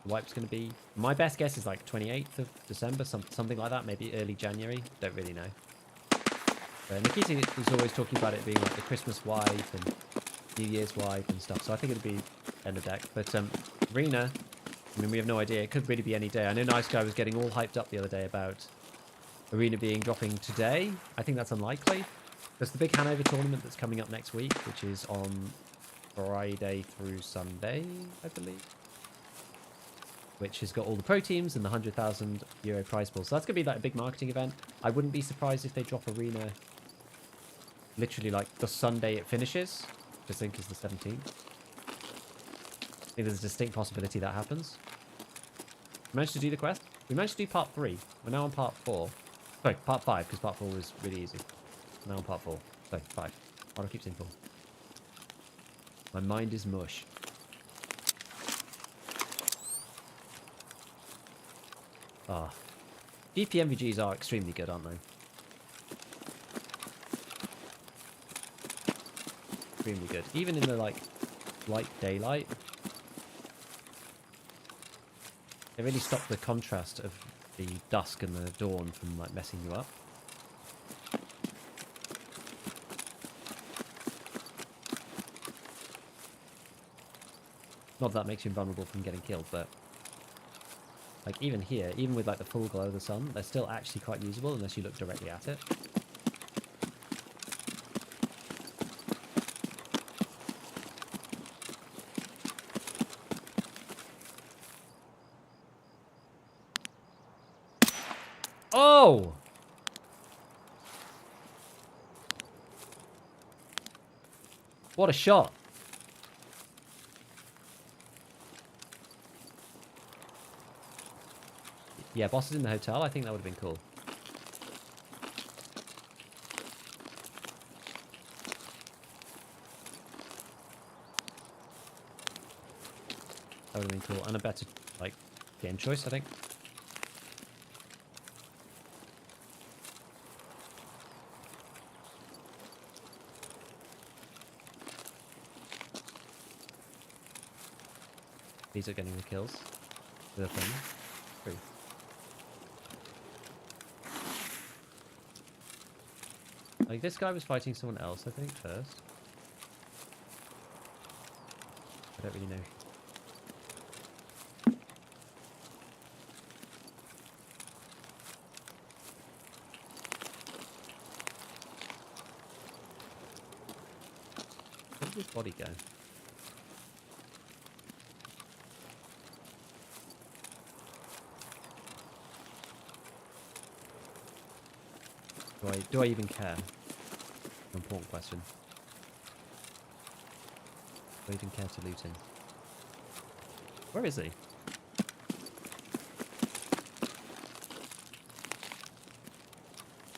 wipe's going to be. My best guess is like 28th of December, something like that. Maybe early January. Don't really know. Nikita is always talking about it being like the Christmas wipe and New Year's wipe and stuff. So I think it'll be end of deck. But Arena, I mean, we have no idea. It could really be any day. I know Nice Guy was getting all hyped up the other day about Arena dropping today. I think that's unlikely. There's the big Hanover tournament that's coming up next week, which is on Friday through Sunday, I believe. Which has got all the pro teams and the €100,000 prize pool. So that's going to be like a big marketing event. I wouldn't be surprised if they drop Arena literally like the Sunday it finishes, which I think is the 17th. I think there's a distinct possibility that happens. We managed to do the quest. We managed to do part 3. We're now on part 4. Sorry, part 5, because part 4 was really easy. Now on part 4. Sorry, 5. Why do I keep saying 4? My mind is mush. Ah. GPMVGs are extremely good, aren't they? Extremely good. Even in the, like, light daylight. They really stop the contrast of the dusk and the dawn from, like, messing you up. Not that makes you invulnerable from getting killed, but like even here, even with like the full glow of the sun, they're still actually quite usable unless you look directly at it. Oh! What a shot! Yeah, bosses in the hotel, I think that would have been cool. That would have been cool. And a better, like, game choice, I think. These are getting the kills. The thing. 3. Like, this guy was fighting someone else, I think, first. I don't really know. Where did his body go? Do I even care? Important question. Do I even care to loot him? Where is he?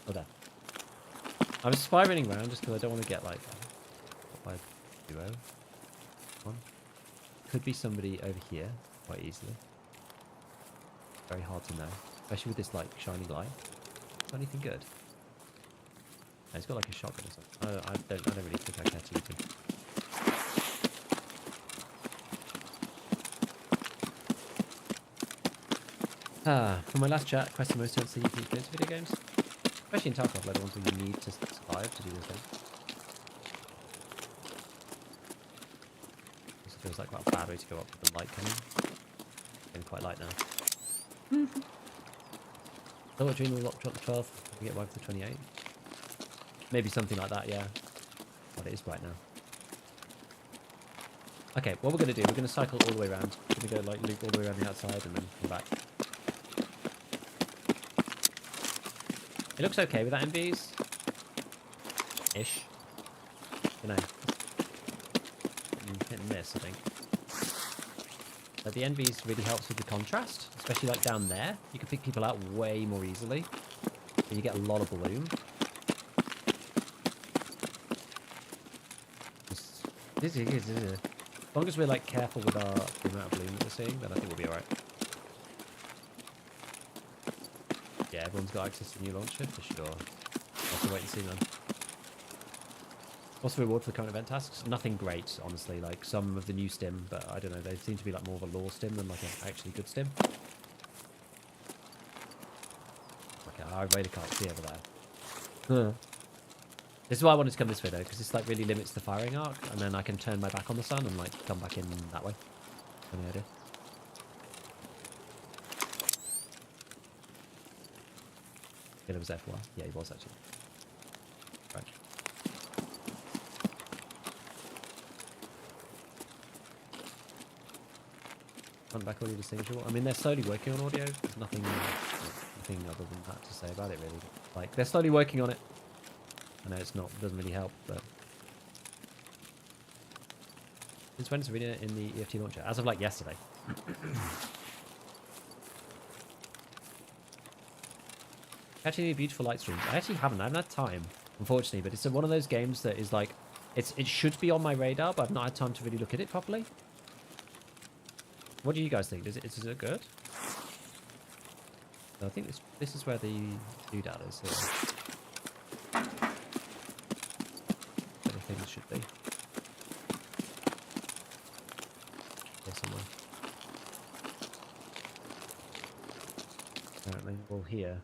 Oh, there. I was spiraling around just because I don't want to get like by duo. One. Could be somebody over here quite easily. Very hard to know, especially with this like shining light. Got anything good? Oh, he's got like a shotgun or something. I don't really think I care to loot him. For my last chat, question most times you can into video games, especially in Tarkov, like the ones where you need to survive to do this thing. This feels like quite a bad way to go up with the light coming. Getting quite light now. So what dream will drop the 12th? We get wiped the 28th. Maybe something like that, yeah. God, it is bright now. Okay, what we're going to do, we're going to cycle all the way around. We're going to go like loop all the way around the outside and then come back. It looks okay with that MVs. Ish. You know. Hit and miss, I think. But the NVs really helps with the contrast, especially like down there. You can pick people out way more easily. And you get a lot of bloom. As long as we're like careful with the amount of bloom that we're seeing, then I think we'll be alright. Yeah, everyone's got access to the new launcher for sure. We'll have to wait and see, man. What's the reward for the current event tasks? Nothing great, honestly. Like some of the new stim, but I don't know. They seem to be like more of a lore stim than like an actually good stim. Okay, I really can't see over there. This is why I wanted to come this way though, because this like really limits the firing arc, and then I can turn my back on the sun and like come back in that way. Any idea? Yeah, was there for a while. Yeah, he was actually. Right. Front back audio distinguishable. I mean, they're slowly working on audio. There's nothing other than that to say about it, really. Like, they're slowly working on it. I know it's not, doesn't really help, but... Since when is Arena in the EFT launcher? As of, like, yesterday. Catching any beautiful light streams? I actually haven't. I haven't had time, unfortunately, but it's one of those games that is, like... It should be on my radar, but I've not had time to really look at it properly. What do you guys think? Is it good? I think this is where the doodad is. Here. Where the things should be. Here somewhere. Apparently, well here.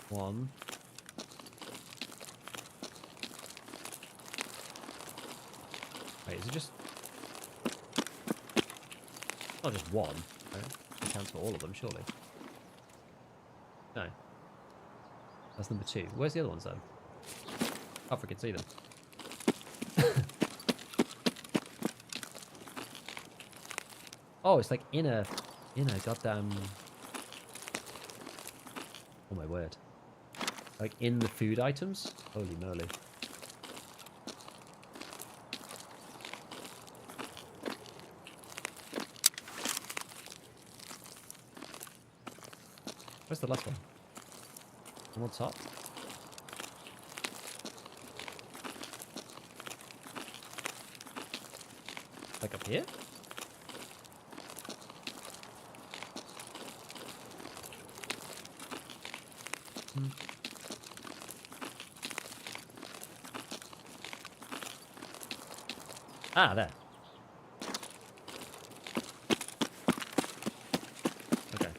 One. Wait, is it just... Not just one, right? It counts for all of them, surely. No. That's number 2. Where's the other ones, though? I freaking see them. Oh, it's like in a goddamn... Oh my word. Like in the food items? Holy moly. Where's the last one? On top? Like up here? Ah, there. Okay.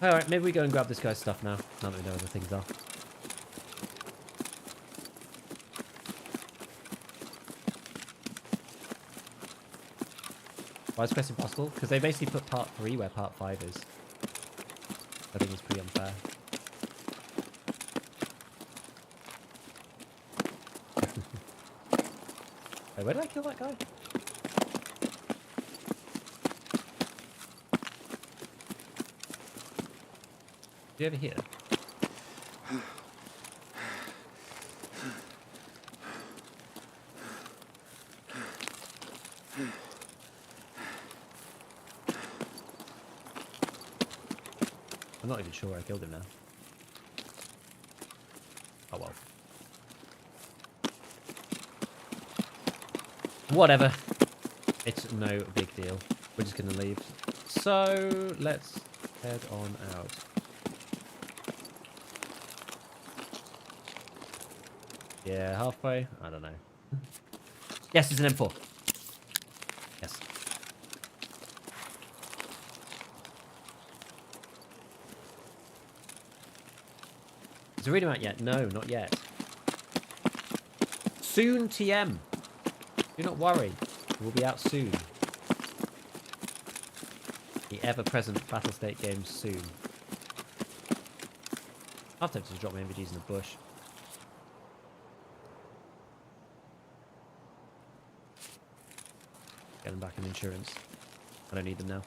Alright, maybe we go and grab this guy's stuff now that we know where the things are. Why is Quest impossible? Because they basically put part 3 where part 5 is. I think it's pretty unfair. Wait, where did I kill that guy? Is he over here? I'm not even sure where I killed him now. Oh well. Whatever. It's no big deal. We're just gonna leave. So let's head on out. Yeah, halfway? I don't know. Yes, it's an M4. Yes. Is the reading out yet? No, not yet. Soon, TM. Do not worry. It will be out soon. The ever-present Battle State games soon. I'm tempted to drop my MVGs in the bush. Get them back in insurance. I don't need them now.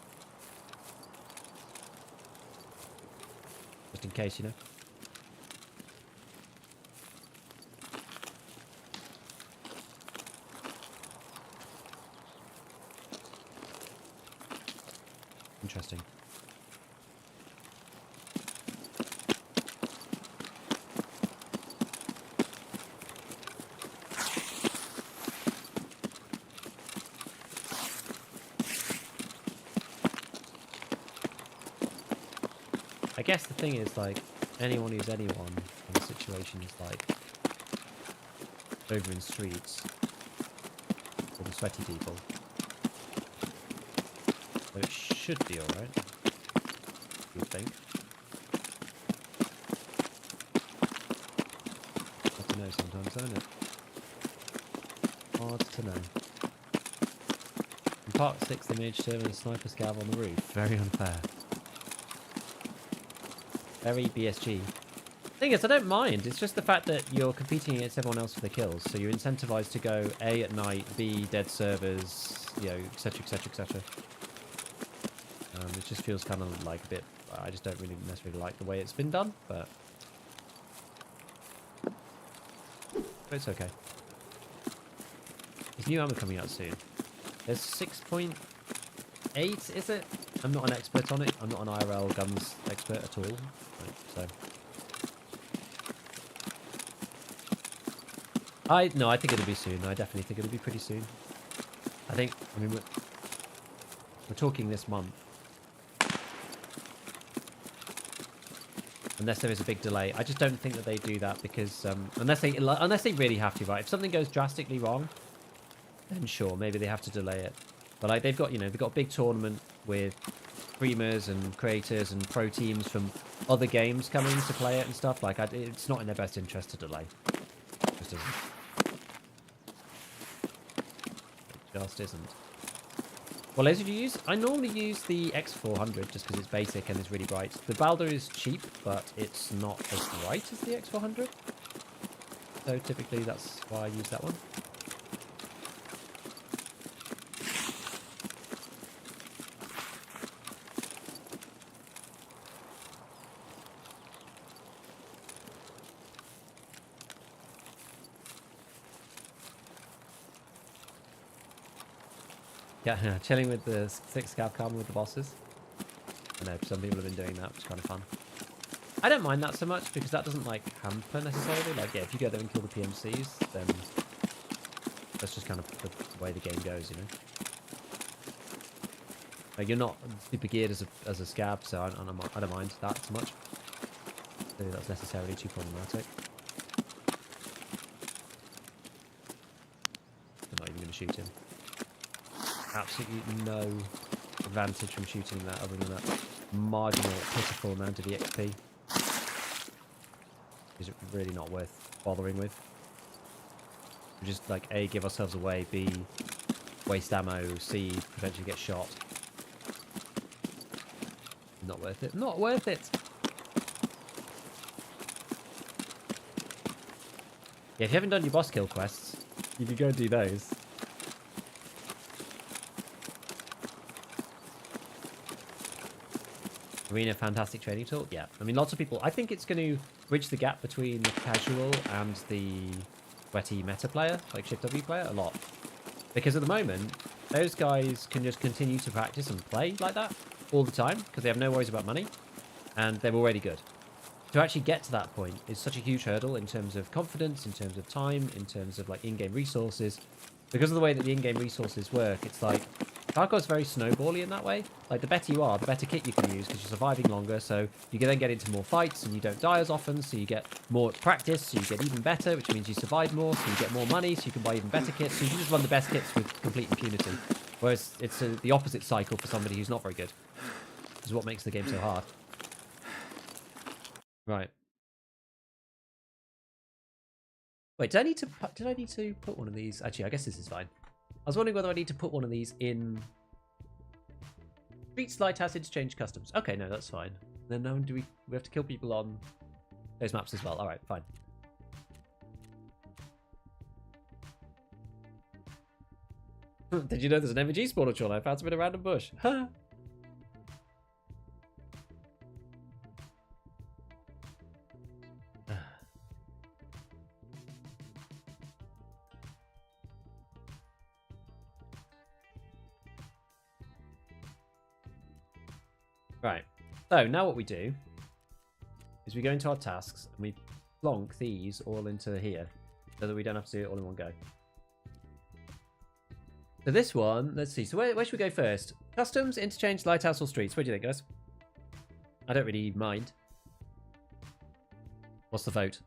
Just in case, you know. Interesting. I guess the thing is, like, anyone who's anyone in situations like over in streets, or the sweaty people, so it should be alright, you would think. Hard to know sometimes, isn't it? Hard to know. In Part 6 they managed to turn a sniper scav on the roof. Very unfair. Very BSG. Thing is, I don't mind. It's just the fact that you're competing against everyone else for the kills, so you're incentivized to go A at night, B dead servers, you know, etc, etc, etc. It just feels kind of like a bit. I just don't really necessarily like the way it's been done, but it's okay. There's new ammo coming out soon. There's 6.8, is it? I'm not an expert on it. I'm not an IRL guns expert at all. Right, so I think it'll be soon. I definitely think it'll be pretty soon. I mean, we're talking this month. Unless there is a big delay. I just don't think that they do that because unless they really have to, right? If something goes drastically wrong, then sure, maybe they have to delay it. But like they've got a big tournament with streamers and creators and pro teams from other games coming to play it and stuff. Like it's not in their best interest to delay. It just isn't. It just isn't. What laser do you use? I normally use the X400 just because it's basic and it's really bright. The Balder is cheap, but it's not as bright as the X400. So typically that's why I use that one. Yeah, chilling with the 6 scav carbon with the bosses. I know, some people have been doing that, which is kind of fun. I don't mind that so much, because that doesn't, like, hamper necessarily. Like, yeah, if you go there and kill the PMCs, then that's just kind of the way the game goes, you know? Like, you're not super geared as a scav, so I don't mind that so much. So that's necessarily too problematic. I'm not even going to shoot him. Absolutely no advantage from shooting that other than that marginal, pitiful amount of EXP. Is it really not worth bothering with? We just like A, give ourselves away, B, waste ammo, C, potentially get shot. Not worth it. Not worth it! Yeah, if you haven't done your boss kill quests, you can go and do those. Arena, fantastic training tool. Yeah, I mean, lots of people. I think it's going to bridge the gap between the casual and the sweaty meta player, like Shift W player, a lot. Because at the moment, those guys can just continue to practice and play like that all the time because they have no worries about money, and they're already good. To actually get to that point is such a huge hurdle in terms of confidence, in terms of time, in terms of like in-game resources. Because of the way that the in-game resources work, it's like Tarkov's very snowbally in that way. Like, the better you are, the better kit you can use because you're surviving longer, so you can then get into more fights and you don't die as often, so you get more practice, so you get even better, which means you survive more, so you get more money, so you can buy even better kits, so you can just run the best kits with complete impunity. Whereas it's the opposite cycle for somebody who's not very good. This is what makes the game so hard. Right. Wait, did I need to put one of these? Actually, I guess this is fine. I was wondering whether I need to put one of these in Streets, Lighthouse, Interchange, Customs. Okay, no, that's fine. Then do we have to kill people on those maps as well? All right, fine. Did you know there's an MVG spawn on Shoreline? I found some in a random bush. Huh. Right. So now what we do is we go into our tasks and we plonk these all into here so that we don't have to do it all in one go. So this one, let's see. So where should we go first? Customs, Interchange, Lighthouse, or Streets? What do you think, guys? I don't really mind. What's the vote?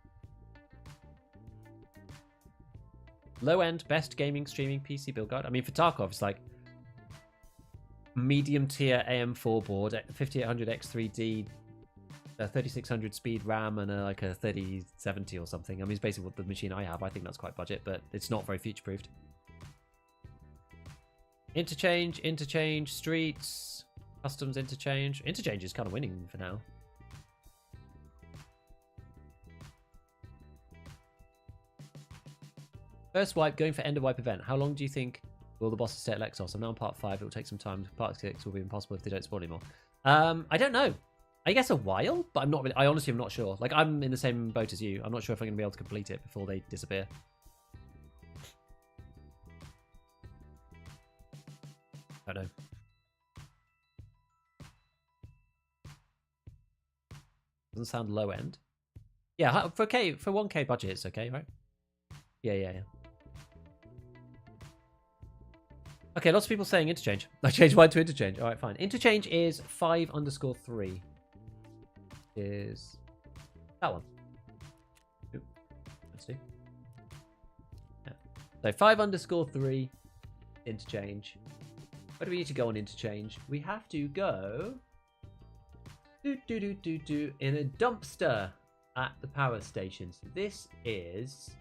Low end, best gaming, streaming, PC build guide. I mean, for Tarkov, it's like medium tier AM4 board, 5800 X3D, 3600 speed RAM, and like a 3070 or something. I mean, it's basically what the machine I have. I think that's quite budget, but it's not very future proofed. Interchange, Streets, Customs, Interchange. Interchange is kind of winning for now. First wipe, going for end of wipe event. How long do you think will the bosses stay at Lexos? I'm now on part 5. It will take some time. Part 6 will be impossible if they don't spawn anymore. I don't know. I guess a while, but I'm not really. I honestly am not sure. Like, I'm in the same boat as you. I'm not sure if I'm going to be able to complete it before they disappear. I don't know. Doesn't sound low end. Yeah, for 1K budget, it's okay, right? Yeah. Okay, lots of people saying Interchange. I changed mine to Interchange. All right, fine. Interchange is 5_3. Is that one? Ooh, let's see. Yeah. So 5_3 Interchange. Where do we need to go on Interchange? We have to go in a dumpster at the power station. So this is.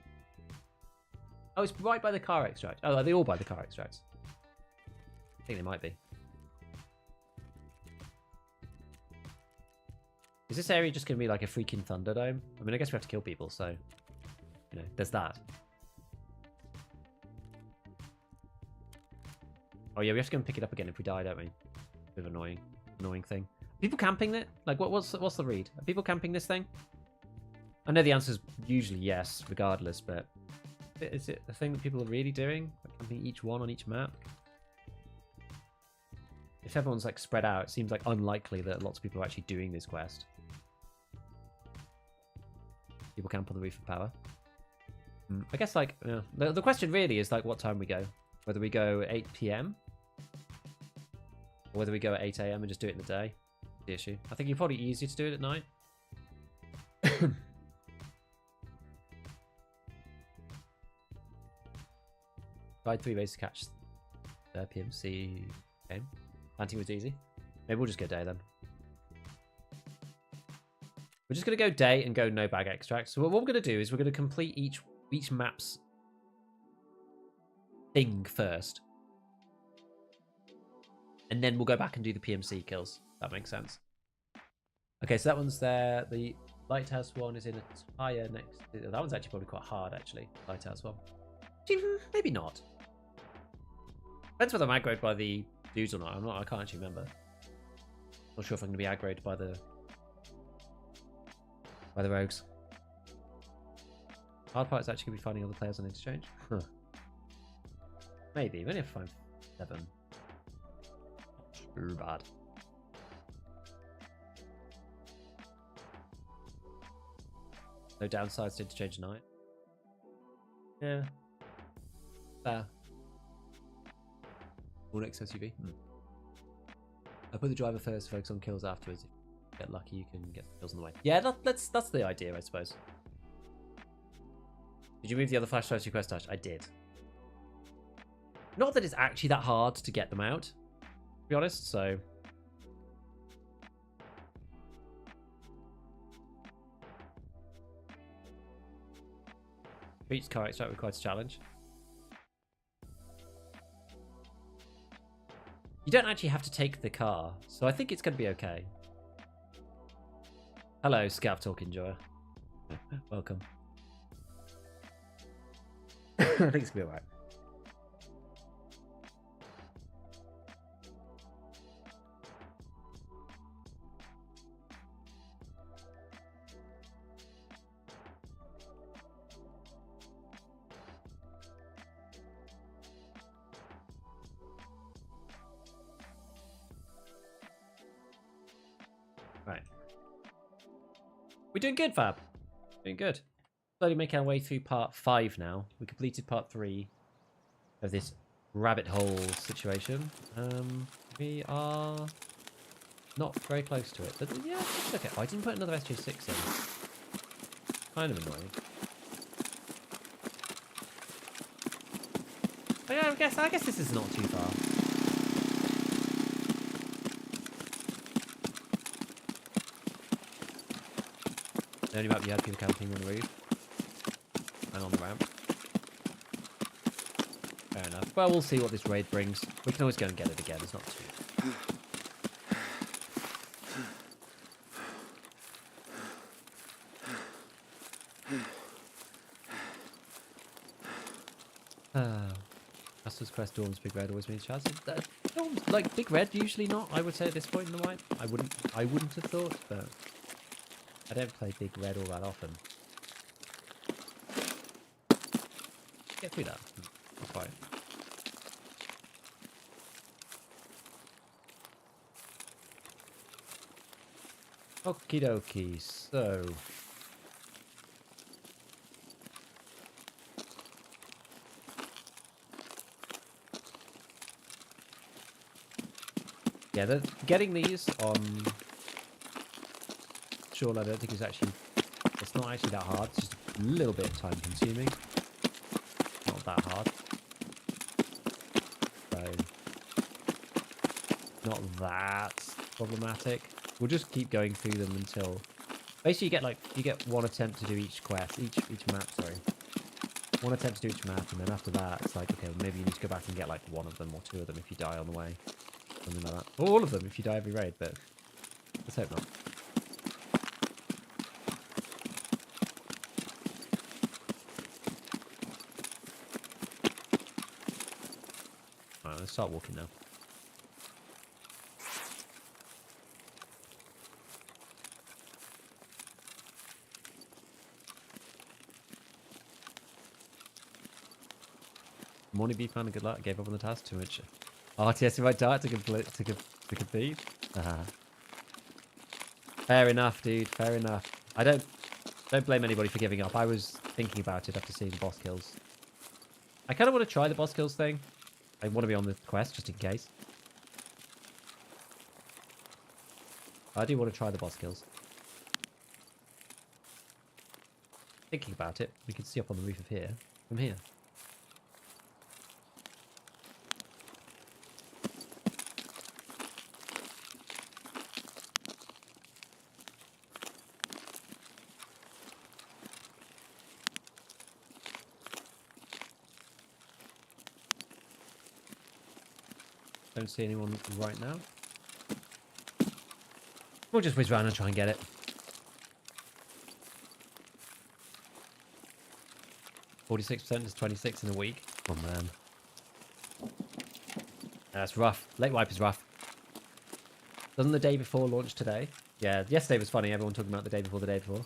Oh, it's right by the car extract. Oh, are they all by the car extracts? I think they might be. Is this area just going to be like a freaking Thunderdome? I mean, I guess we have to kill people, so, you know, there's that. Oh yeah, we have to go and pick it up again if we die, don't we? Bit of an annoying thing. Are people camping it? Like, what's the read? Are people camping this thing? I know the answer is usually yes, regardless, but is it a thing that people are really doing? Like camping each one on each map? If everyone's like spread out, it seems like unlikely that lots of people are actually doing this quest. People camp on the roof of power. I guess like the question really is like what time we go. Whether we go 8 PM or whether we go at 8 AM and just do it in the day. The issue. I think it's probably easier to do it at night. Tried 3 ways to catch the PMC game. Planting was easy. Maybe we'll just go day then. We're just going to go day and go no bag extract. So what we're going to do is we're going to complete each map's thing first. And then we'll go back and do the PMC kills. That makes sense. Okay, so that one's there. The Lighthouse one is in a tire next to... That one's actually probably quite hard, actually. Lighthouse one. Maybe not. Depends whether I'm aggroed by the dudes or not. I can't actually remember. Not sure if I'm going to be aggroed by the rogues. Hard part is actually going to be finding other players on Interchange. Huh. Maybe. We only have to find 7. Not too bad. No downsides to Interchange tonight. Yeah. Fair. Or next SUV. I put the driver first, focus on kills afterwards. If you get lucky, you can get kills on the way. Yeah, that's the idea, I suppose. Did you move the other flash drives to your quest dash? I did. Not that it's actually that hard to get them out, to be honest, so... Reach car extract requires a challenge. You don't actually have to take the car, so I think it's going to be okay. Hello, ScavTalk enjoyer. Welcome. I think it's going to be alright. Right. We're doing good, Fab. Doing good. Slowly making our way through part 5 now. We completed part 3 of this rabbit hole situation. We are not very close to it. But yeah, it's okay. Oh, I didn't put another SJ6 in. Kind of annoying. But yeah, I guess this is not too far. The only map you had people camping on the roof and on the ramp. Fair enough. Well, we'll see what this raid brings. We can always go and get it again. It's not too. Master's Quest Dawn's Big Red always means chances. Like Big Red, usually not. I would say at this point in the wipe, I wouldn't have thought, but I don't play Big Red all that often. Get through that. That's fine. Okie dokie. So. Yeah, getting these on Shoreline, I don't think it's not actually that hard. It's just a little bit time consuming. Not that hard. So, not that problematic. We'll just keep going through them until basically you get one attempt to do each quest, each map, sorry. One attempt to do each map, and then after that it's like, okay, well, maybe you need to go back and get like one of them or two of them if you die on the way. Something like that. Or all of them if you die every raid, but let's hope not. Alright, let's start walking now. Morning beef man, good luck. Gave up on the task too much. RTS in my dart to complete. Fair enough, dude. Fair enough. I don't blame anybody for giving up. I was thinking about it after seeing boss kills. I kind of want to try the boss kills thing. I want to be on the quest just in case. I do want to try the boss kills. Thinking about it, we can see up on the roof of here from here. Don't see anyone right now. We'll just whiz around and try and get it. %, is 26 in a week. Oh man. That's rough. Late wipe is rough. Doesn't the day before launch today? Yeah, yesterday was funny. Everyone talking about the day before the day before.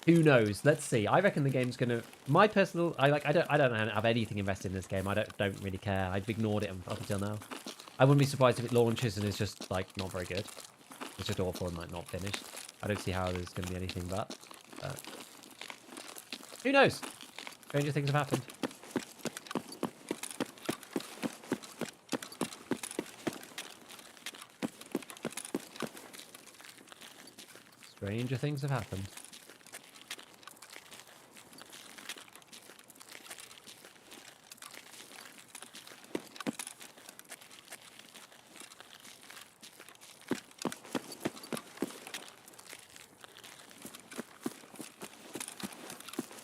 Who knows? Let's see. I reckon the game's gonna. My personal, I don't have anything invested in this game. I don't really care. I've ignored it up until now. I wouldn't be surprised if it launches and it's just like not very good. It's just awful and like not finished. I don't see how there's gonna be anything but. Who knows? Stranger things have happened. Stranger things have happened.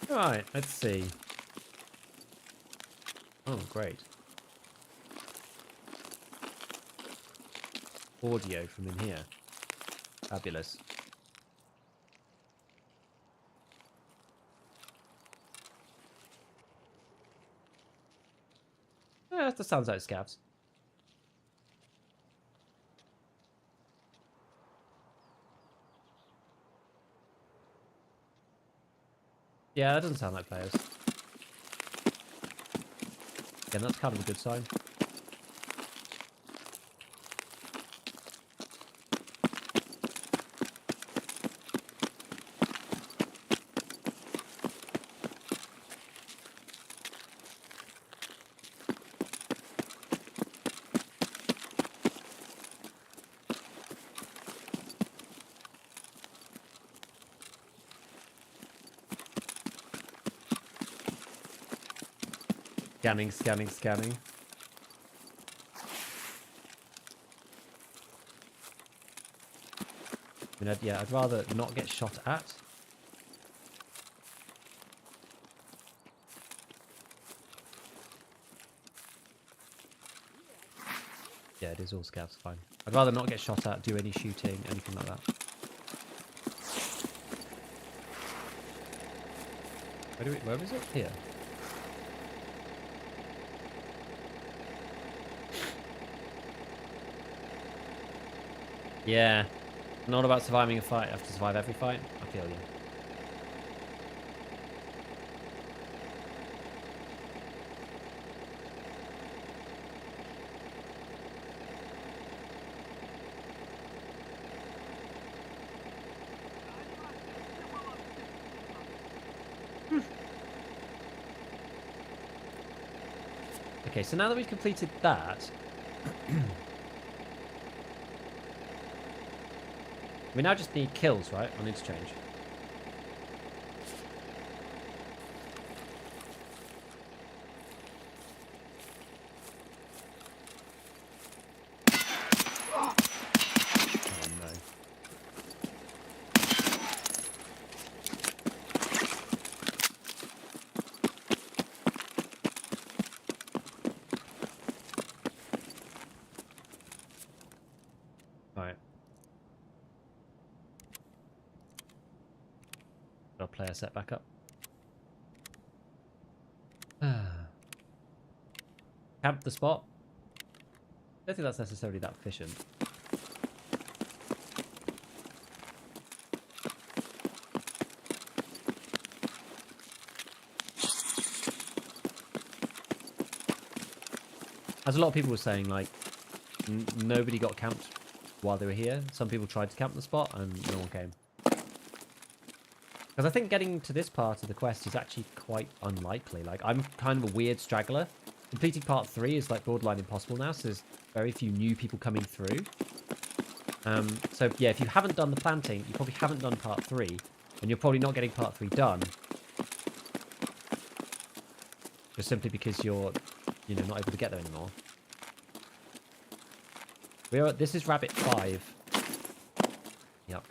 Right, let's see. Oh, great. Audio from in here. Fabulous. Yeah, that sounds like scavs. Yeah, that doesn't sound like players. Again, that's kind of a good sign. Scanning, scanning, scanning. I mean, I'd rather not get shot at. Yeah, it is all scavs, fine. I'd rather not get shot at, do any shooting, anything like that. Where was it? Here. Yeah. Not about surviving a fight. I have to survive every fight. I feel you. Okay, so now that we've completed that, we now just need kills, right, on Interchange. Oh no. Alright. Got a player set back up. Camp the spot. I don't think that's necessarily that efficient. As a lot of people were saying, like, nobody got camped while they were here. Some people tried to camp the spot and no one came. Because I think getting to this part of the quest is actually quite unlikely. Like, I'm kind of a weird straggler. Completing part 3 is like borderline impossible now, so there's very few new people coming through. So yeah, if you haven't done the planting, you probably haven't done part 3, and you're probably not getting part 3 done. Just simply because you're, you know, not able to get there anymore. This is rabbit 5. Yep.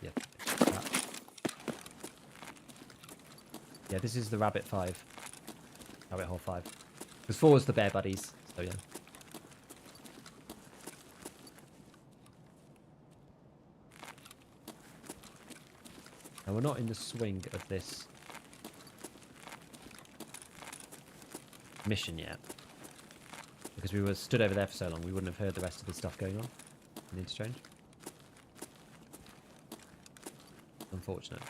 Yeah, this is the rabbit 5. Rabbit hole 5. Because 4 is the bear buddies, so yeah. And we're not in the swing of this mission yet. Because we were stood over there for so long, we wouldn't have heard the rest of the stuff going on in Interchange. Unfortunate.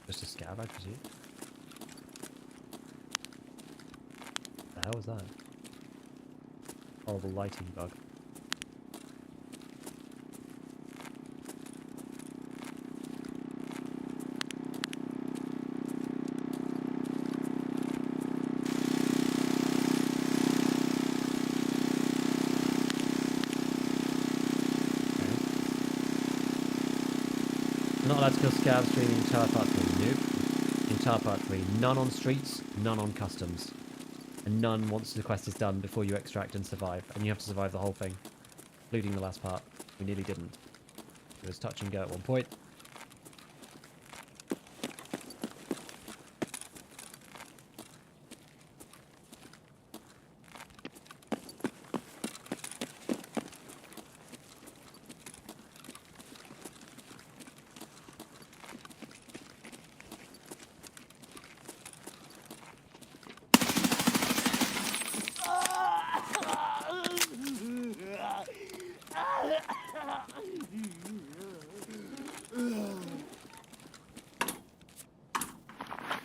Just a scav, I presume. The hell was that? Horrible lighting bug. Not allowed to kill scavs during the entire part 3. Nope. Entire part 3. None on streets, none on customs. And none once the quest is done before you extract and survive. And you have to survive the whole thing. Including the last part. We nearly didn't. It was touch and go at one point.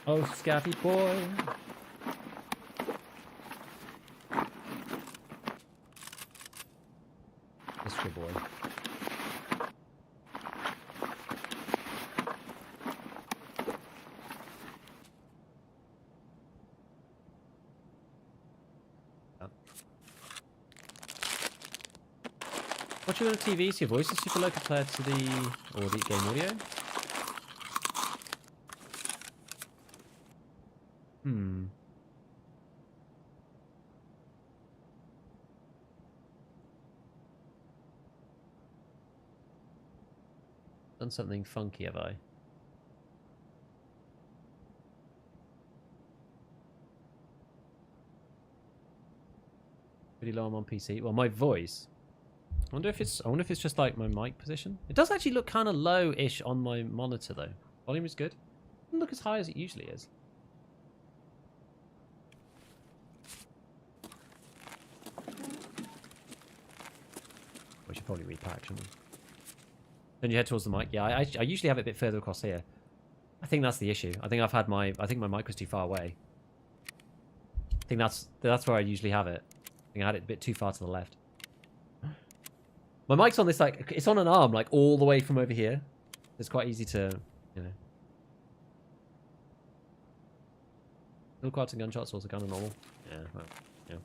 Oh, Scabby boy. Mr. boy. Watching on the TV, so your voice is super low compared to the game audio. Done something funky, have I? Pretty low on PC. Well, my voice. I wonder if it's just like my mic position. It does actually look kind of low-ish on my monitor though. Volume is good. It doesn't look as high as it usually is. We should probably repack, shouldn't we? Then you head towards the mic. Yeah, I usually have it a bit further across here. I think that's the issue. I think my mic was too far away. I think that's where I usually have it. I think I had it a bit too far to the left. My mic's on this, like, it's on an arm, like, all the way from over here. It's quite easy to, you know. Little quads and gunshots also kind of normal. Yeah, well, yeah.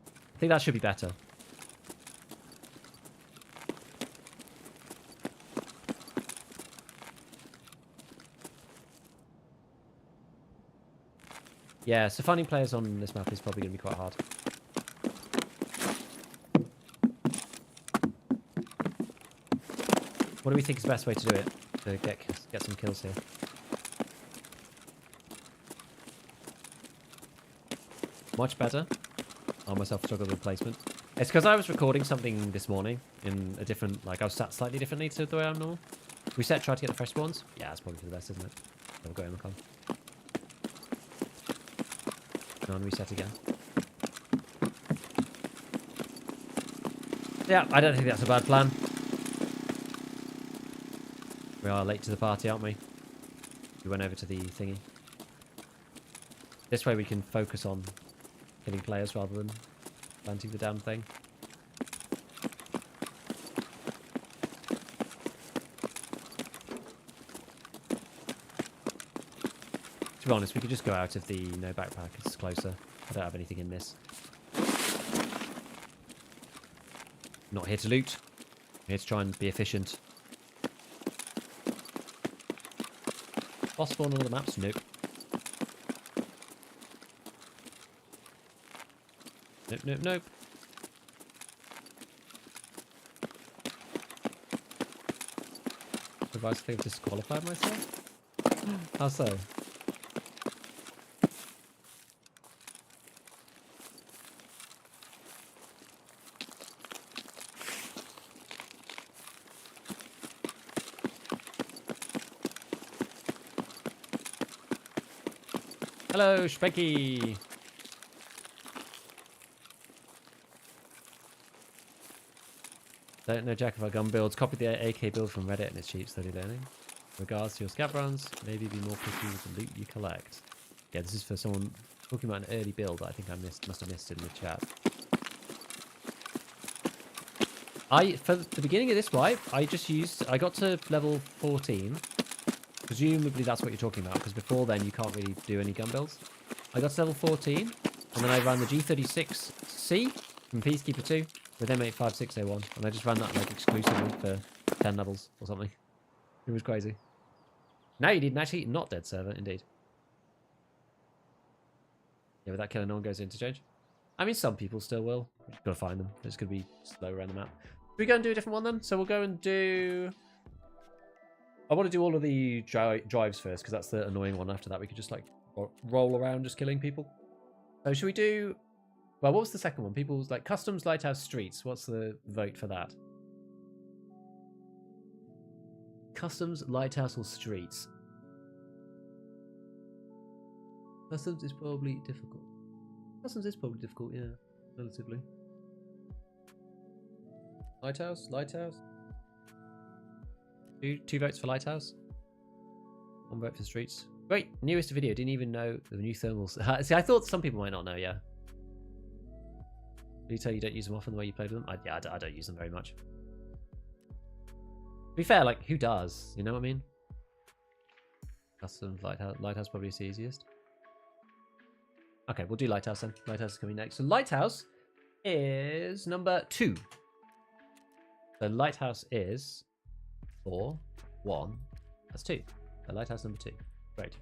I think that should be better. Yeah, so finding players on this map is probably going to be quite hard. What do we think is the best way to do it? To get some kills here. Much better. I myself struggled with placement. It's because I was recording something this morning in a different, like I was sat slightly differently to the way I'm normal. Reset, try to get the fresh spawns. Yeah, that's probably for the best, isn't it? We'll go in the con. No, and reset again. Yeah, I don't think that's a bad plan. We are late to the party, aren't we? We went over to the thingy. This way we can focus on killing players rather than planting the damn thing. To be honest, we could just go out of the no backpack. It's closer. I don't have anything in this. Not here to loot. I'm here to try and be efficient. Boss spawn on all the maps? Nope. Nope, nope, nope. Have I still disqualified myself? How so? Hello, Specky! Don't know jack of our gun builds. Copy the AK build from Reddit and it's cheap, slowly learning. Regards to your scav runs, maybe be more picky with the loot you collect. Yeah, this is for someone talking about an early build that I think I must have missed in the chat. For the beginning of this wipe, I got to level 14. Presumably that's what you're talking about, because before then you can't really do any gun builds. I got to level 14, and then I ran the G36C from Peacekeeper 2 with M85601, and I just ran that like exclusively for 10 levels or something. It was crazy. Now you didn't actually, not dead server, indeed. Yeah, with that killer, no one goes Interchange. I mean, some people still will. Just gotta find them. It's gonna be slow around the map. Should we go and do a different one then? So we'll go and do... I want to do all of the drives first, because that's the annoying one. After that, we could just like roll around just killing people. So should we do... Well, what was the second one? People's like customs, Lighthouse, streets. What's the vote for that? Customs, Lighthouse, or streets? Customs is probably difficult. Customs is probably difficult, yeah. Relatively. Lighthouse? Lighthouse? Two votes for Lighthouse. One vote for streets. Great, newest video. Didn't even know the new thermals. See, I thought some people might not know, yeah. Did you tell you don't use them often the way you played with them? Yeah, I don't use them very much. To be fair, like, who does? You know what I mean? Custom, Lighthouse probably is the easiest. Okay, we'll do Lighthouse then. Lighthouse is coming next. So Lighthouse is number 2. So Lighthouse is 4, 1. That's 2. So Lighthouse number 2. Great.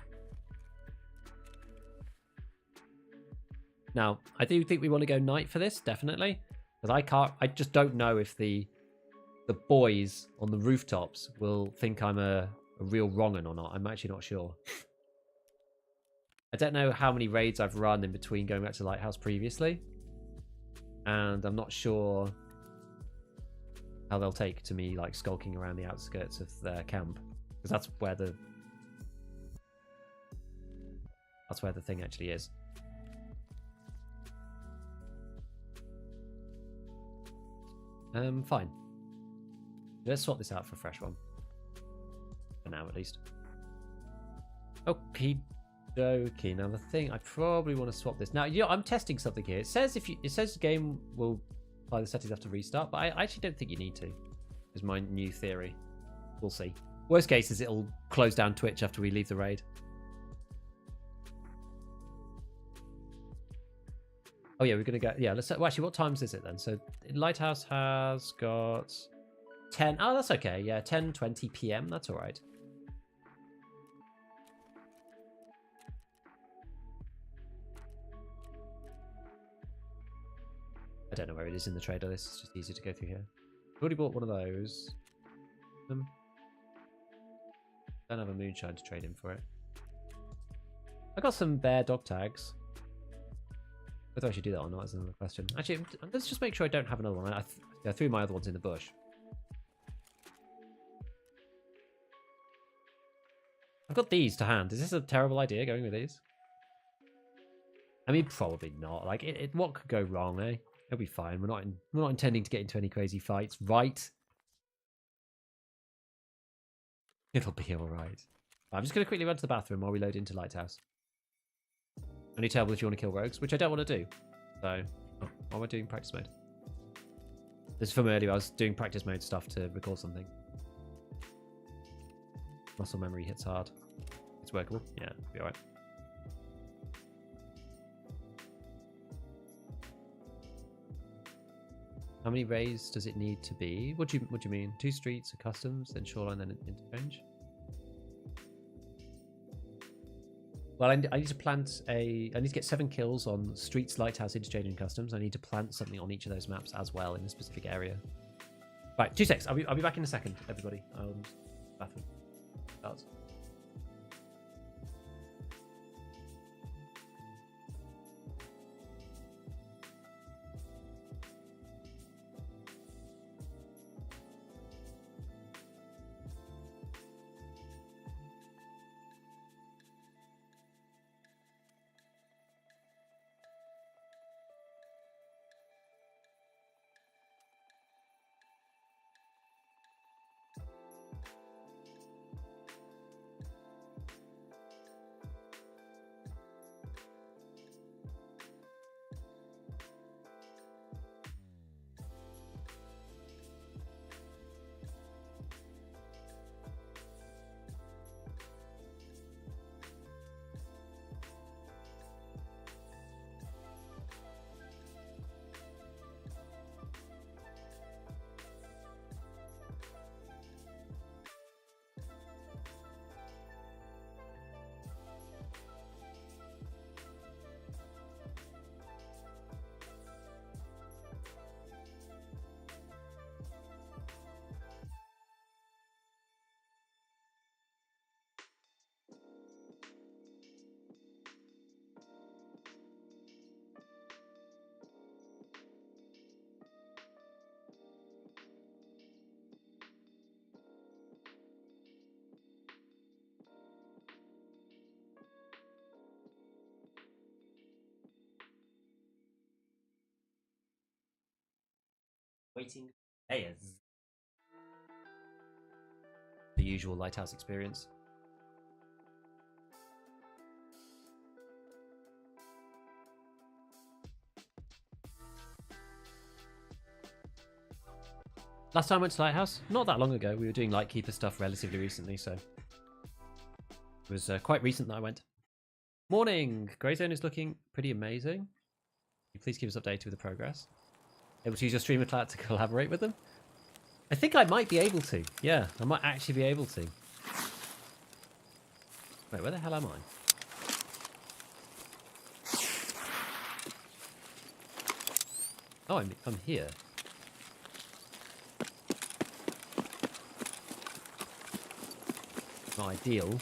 Now, I do think we want to go night for this, definitely. Because I just don't know if the boys on the rooftops will think I'm a real wrong'un or not. I'm actually not sure. I don't know how many raids I've run in between going back to Lighthouse previously. And I'm not sure how they'll take to me like skulking around the outskirts of their camp. Because that's where the thing actually is. Fine. Let's swap this out for a fresh one. For now, at least. Okay, okay. Now the thing, I probably want to swap this. Now, I'm testing something here. It says the game will apply the settings after restart, but I actually don't think you need to. Is my new theory. We'll see. Worst case is it'll close down Twitch after we leave the raid. Oh yeah, we're gonna go. Yeah, well, actually, what times is it then? So Lighthouse has got 10. Oh, that's okay. Yeah, 10:20 p.m. That's all right. I don't know where it is in the trader list. It's just easy to go through here. I've already bought one of those. Don't have a moonshine to trade in for it. I got some bear dog tags. Whether I should do that or not is another question. Actually, let's just make sure I don't have another one. I threw my other ones in the bush. I've got these to hand. Is this a terrible idea, going with these? I mean, probably not. Like, what could go wrong, eh? It'll be fine. We're not intending to get into any crazy fights, right? It'll be all right. I'm just going to quickly run to the bathroom while we load into Lighthouse. Only terrible if you want to kill rogues, which I don't want to do. So, why am I doing practice mode? This is from earlier. I was doing practice mode stuff to record something. Muscle memory hits hard. It's workable. Yeah, it'll be alright. How many rays does it need to be? What do you mean? 2 streets, a customs, then shoreline, then interchange? Well, I need to plant I need to get 7 kills on streets, lighthouse, interchange, and customs. I need to plant something on each of those maps as well in a specific area. Right, 2 secs. I'll be back in a second, everybody. Bathroom starts. Waiting players. The usual Lighthouse experience. Last time I went to Lighthouse, not that long ago. We were doing Lightkeeper stuff relatively recently, so it was quite recent that I went. Morning! Greyzone is looking pretty amazing. Please keep us updated with the progress. Able to use your streamer cloud to collaborate with them? I think I might be able to. Yeah, I might actually be able to. Wait, where the hell am I? Oh, I'm here. Not ideal.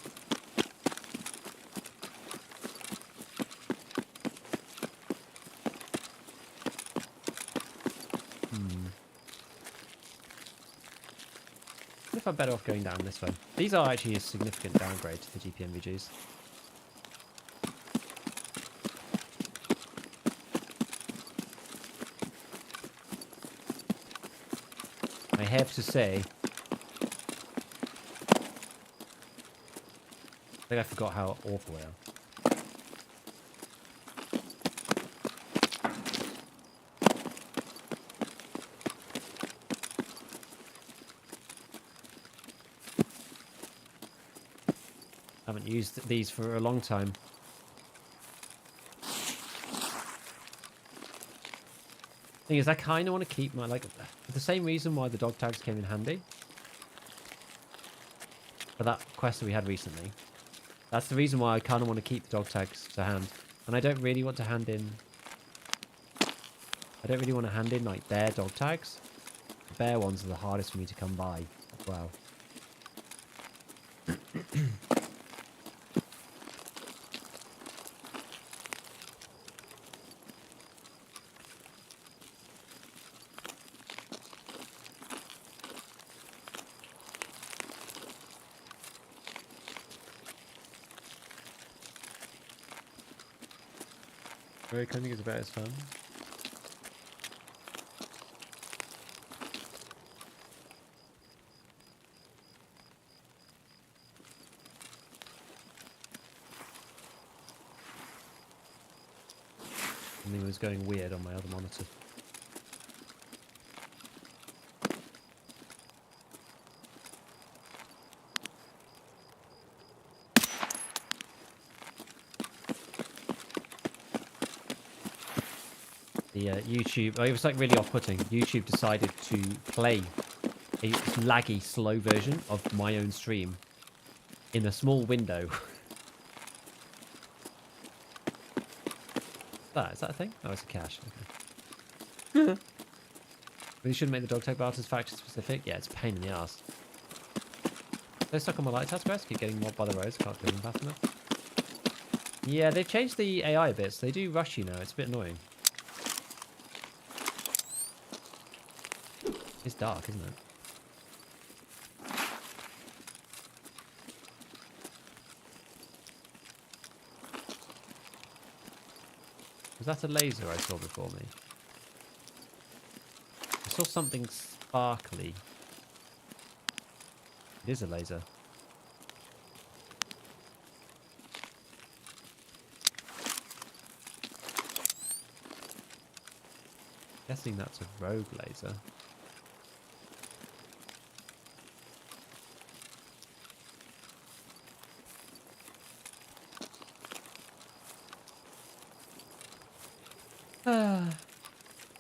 I wonder if I'm better off going down this way. These are actually a significant downgrade to the GPMVGs. I have to say, I think I forgot how awful they are. Haven't used these for a long time. Thing is, I kind of want to keep my, like, for the same reason why the dog tags came in handy. For that quest that we had recently. That's the reason why I kind of want to keep the dog tags to hand. And I don't really want to hand in... I don't really want to hand in, like, bear dog tags. The bear ones are the hardest for me to come by as well. Very cunning is about as fun. Something was going weird on my other monitor. The YouTube, it was like really off-putting. YouTube decided to play a laggy, slow version of my own stream in a small window. Is that a thing? Oh, it's a cache. Okay. Really shouldn't make the dog tag battles faction specific. Yeah, it's a pain in the ass. They're stuck on my Lighthouse quest. Keep getting mobbed by the roads. Can't clear them fast enough. Yeah, they've changed the AI a bit, so they do rush you now. It's a bit annoying. It's dark, isn't it? Was that a laser I saw before me? I saw something sparkly. It is a laser. Guessing that's a rogue laser.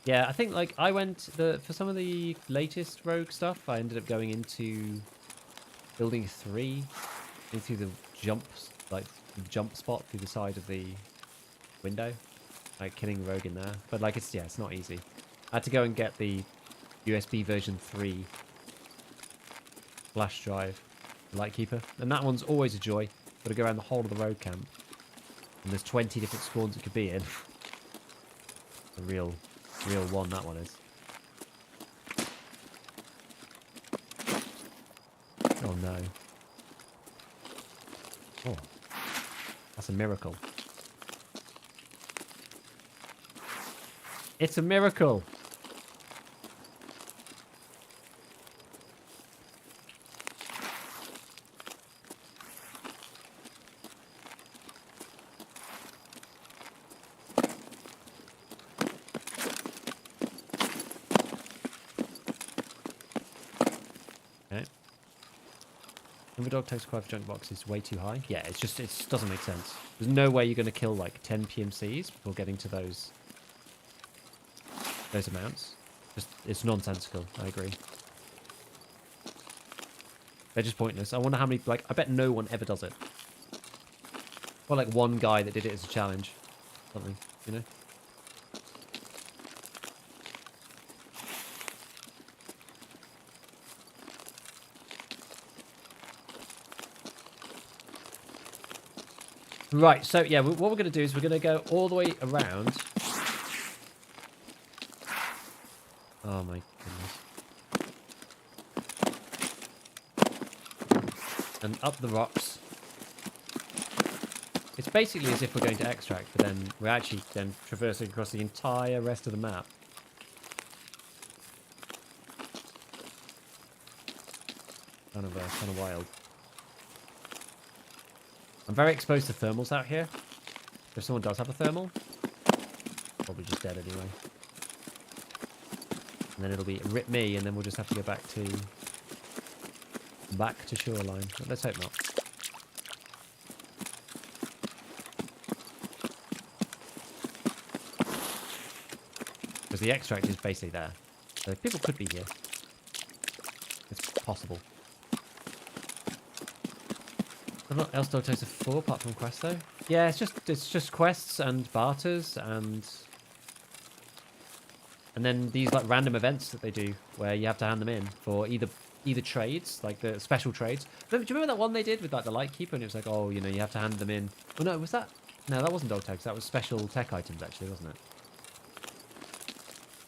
Yeah, I think like I went for some of the latest rogue stuff. I ended up going into building 3 into the jump spot through the side of the window, like killing rogue in there. But like it's not easy. I had to go and get the USB version 3 flash drive, Lightkeeper, and that one's always a joy. Got to go around the whole of the rogue camp, and there's 20 different spawns it could be in. A real one, that one is. Oh no. Oh. That's a miracle. It's a miracle! Dog takes required for junk box is way too high. Yeah, it just doesn't make sense. There's no way you're going to kill like 10 PMCs before getting to those amounts. Just it's nonsensical. I agree. They're just pointless. I wonder how many, like, I bet no one ever does it. Or like one guy that did it as a challenge. Something, you know? Right, so yeah, what we're going to do is we're going to go all the way around. Oh my goodness. And up the rocks. It's basically as if we're going to extract, but then we're actually then traversing across the entire rest of the map. Kind of wild. I'm very exposed to thermals out here. If someone does have a thermal, probably just dead anyway. And then it'll be rip me, and then we'll just have to go back to Shoreline. But let's hope not. Because the extract is basically there. So people could be here. It's possible. What else do I taste for apart from quests though? Yeah, it's just quests and barters and then these like random events that they do where you have to hand them in for either trades, like the special trades. Do you remember that one they did with like the Lightkeeper, and it was like, oh, you know, you have to hand them in. Oh no, was that? No, that wasn't dog tags. That was special tech items actually, wasn't it?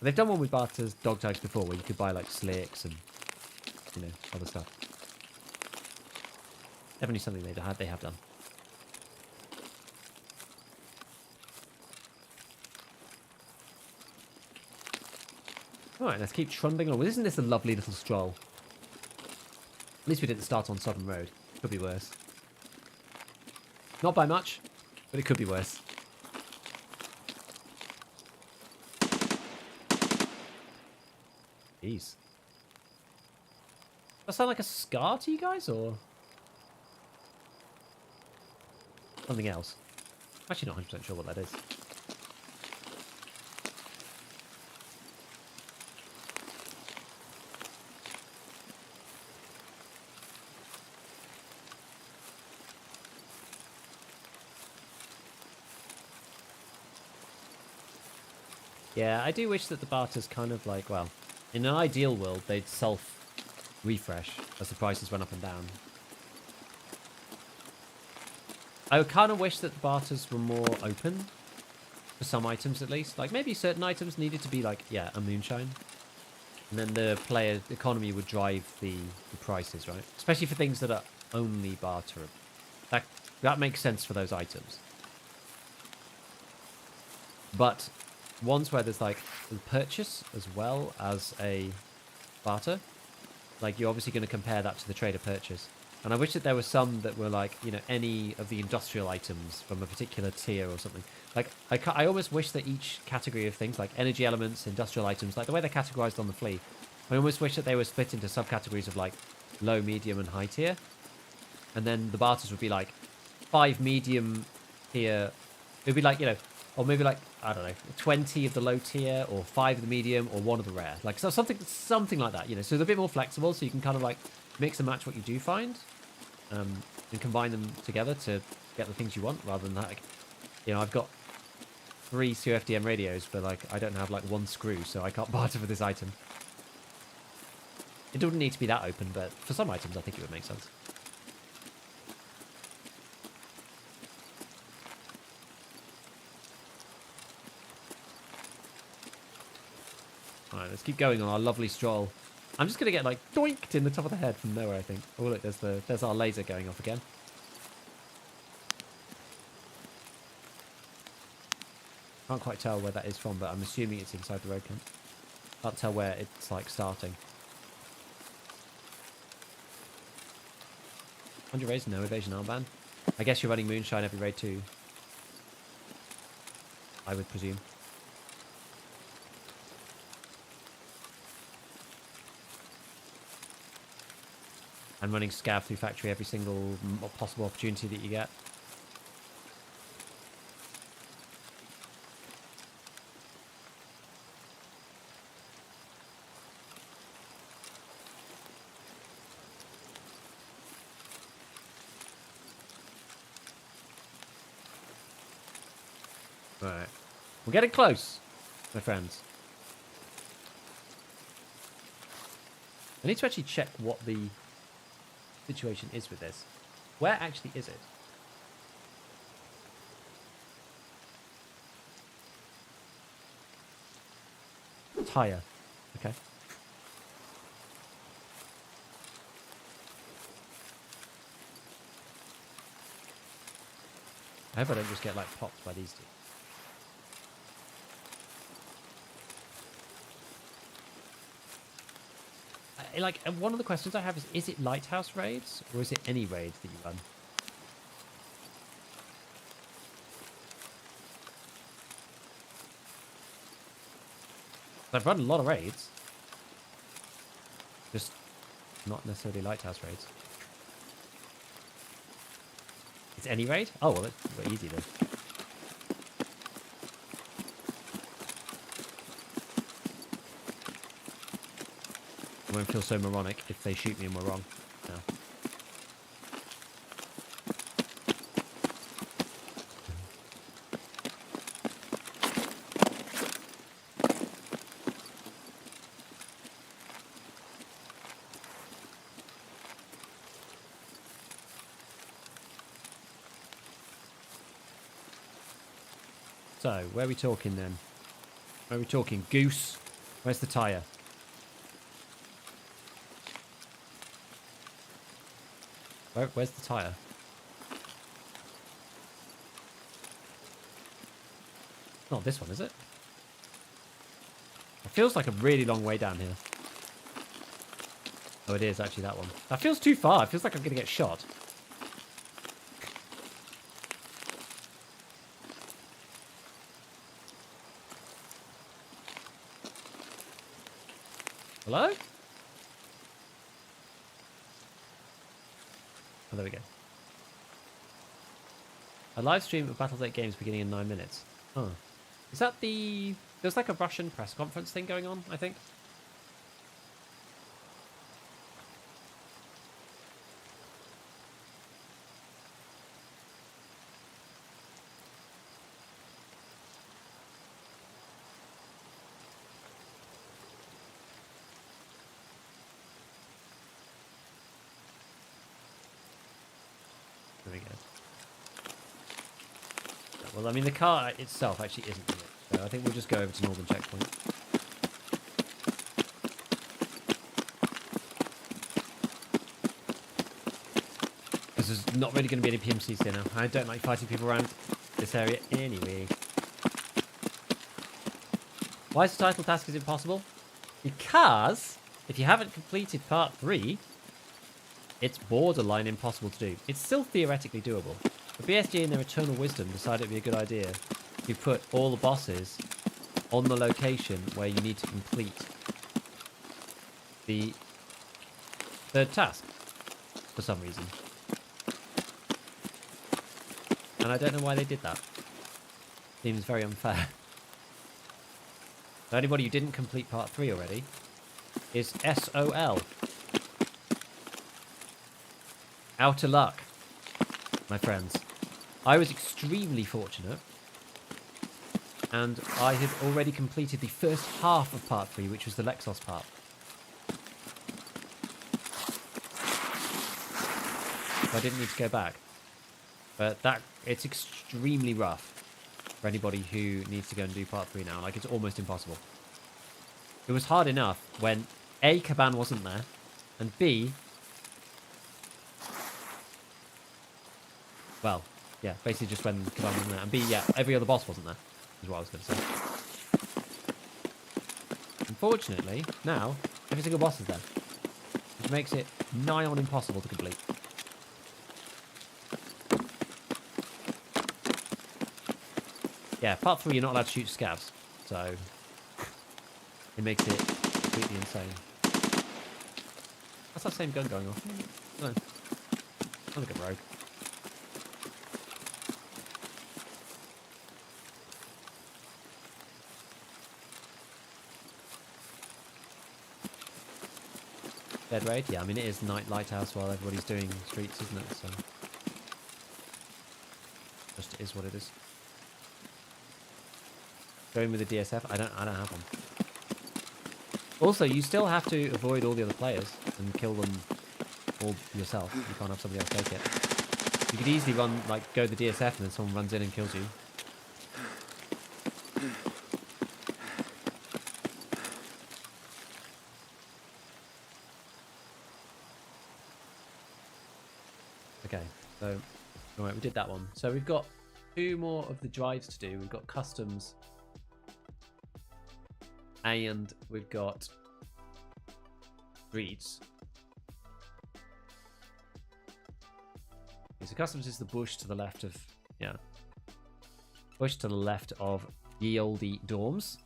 They've done one with barters, dog tags before, where you could buy like slicks and you know other stuff. Definitely something they have done. Alright, let's keep trundling on. Well, isn't this a lovely little stroll? At least we didn't start on Southern Road. Could be worse. Not by much, but it could be worse. Jeez. Does that sound like a scar to you guys, or something else? I'm actually not 100% sure what that is. Yeah, I do wish that the barters kind of like, well, in an ideal world, they'd self-refresh as the prices went up and down. I kind of wish that the barters were more open for some items at least. Like maybe certain items needed to be like, yeah, a moonshine. And then the player economy would drive the prices, right? Especially for things that are only barterable. That makes sense for those items. But ones where there's like a purchase as well as a barter, like you're obviously going to compare that to the trader purchase. And I wish that there were some that were like, you know, any of the industrial items from a particular tier or something. Like I almost wish that each category of things, like energy elements, industrial items, like the way they're categorized on the Flea, I almost wish that they were split into subcategories of like low, medium, and high tier. And then the barters would be like 5 medium tier. It would be like, you know, or maybe like, I don't know, 20 of the low tier, or 5 of the medium, or 1 of the rare. Like, so something like that, you know. So they're a bit more flexible, so you can kind of like mix and match what you do find, and combine them together to get the things you want, rather than like, you know, I've got 3 CFDM radios, but like I don't have like 1 screw, so I can't barter for this item. It doesn't need to be that open, but for some items I think it would make sense. Alright, let's keep going on our lovely stroll. I'm just going to get, like, doinked in the top of the head from nowhere, I think. Oh, look, there's our laser going off again. Can't quite tell where that is from, but I'm assuming it's inside the road camp. Can't tell where it's, like, starting. 100 raids? No evasion armband. I guess you're running Moonshine every raid too. I would presume. And running Scav through factory every single possible opportunity that you get. Right. We're getting close, my friends. I need to actually check what the situation is with this. Where actually is it? Tire. Okay. I hope I don't just get like popped by these two. Like, one of the questions I have is it Lighthouse raids or is it any raids that you run? I've run a lot of raids, just not necessarily Lighthouse raids. It's any raid? Oh, well, that's very easy then. I won't feel so moronic if they shoot me and we're wrong. No. So, where are we talking then? Where are we talking? Goose? Where's the tyre? Where's the tyre? Not this one, is it? It feels like a really long way down here. Oh, it is actually that one. That feels too far. It feels like I'm going to get shot. Hello? Oh, there we go. A live stream of Battle.net games beginning in 9 minutes. Huh. Is that the... There's like a Russian press conference thing going on, I think. There we go. Well, I mean, the car itself actually isn't in it, so I think we'll just go over to Northern Checkpoint. Because there's not really going to be any PMCs here now. I don't like fighting people around this area anyway. Why is the title task is impossible? Because if you haven't completed part 3, it's borderline impossible to do. It's still theoretically doable. But BSG in their eternal wisdom decided it'd be a good idea to put all the bosses on the location where you need to complete the third task for some reason. And I don't know why they did that. Seems very unfair. So anybody who didn't complete part 3 already is SOL. Out of luck, my friends. I was extremely fortunate, and I had already completed the first half of part 3, which was the Lexos part. So I didn't need to go back. But it's extremely rough for anybody who needs to go and do part 3 now. Like, it's almost impossible. It was hard enough when A, Caban wasn't there, and B, well, yeah, basically just when Caban wasn't there. And B, yeah, every other boss wasn't there, is what I was going to say. Unfortunately, now, every single boss is there. Which makes it nigh on impossible to complete. Yeah, part 3 you're not allowed to shoot scavs, so it makes it completely insane. What's that same gun going off? No. Sounds like a rogue. Dead raid? Yeah, I mean it is night Lighthouse while everybody's doing streets, isn't it? So just it is what it is. Going with the DSF. I don't have one. Also, you still have to avoid all the other players and kill them all yourself. You can't have somebody else take it. You could easily run, like, go the DSF and then someone runs in and kills you. Okay, so, alright, we did that one. So we've got 2 more of the drives to do. We've got customs. And we've got streets. Okay, so customs is the bush to the left of, yeah. Bush to the left of ye olde dorms.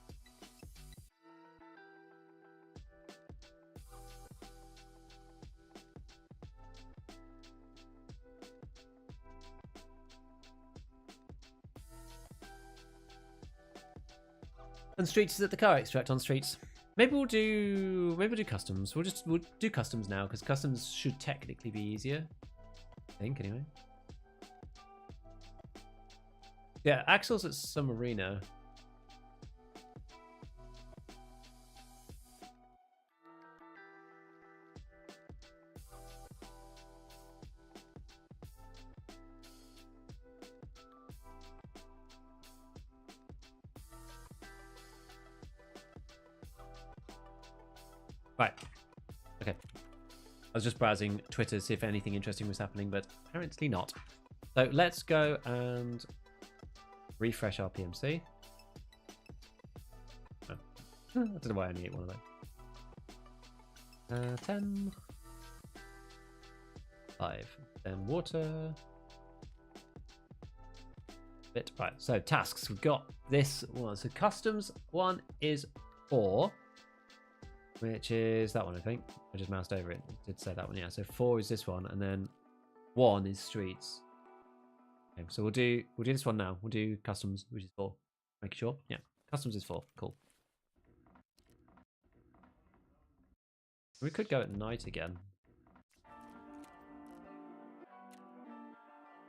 And streets is at the car extract on streets. Maybe we'll do customs. We'll do customs now because customs should technically be easier. I think anyway. Yeah, Axel's at some arena. Right. Okay. I was just browsing Twitter to see if anything interesting was happening, but apparently not. So let's go and refresh our PMC. Oh. I don't know why I only ate one of those. 10. 5. Then water. Bit. Right. So tasks. We've got this one. So customs one is 4. Which is that one, I think. I just moused over it. It did say that one, yeah. So 4 is this one, and then 1 is streets. Okay, so we'll do this one now. We'll do customs, which is 4. Make sure. Yeah. Customs is 4. Cool. We could go at night again.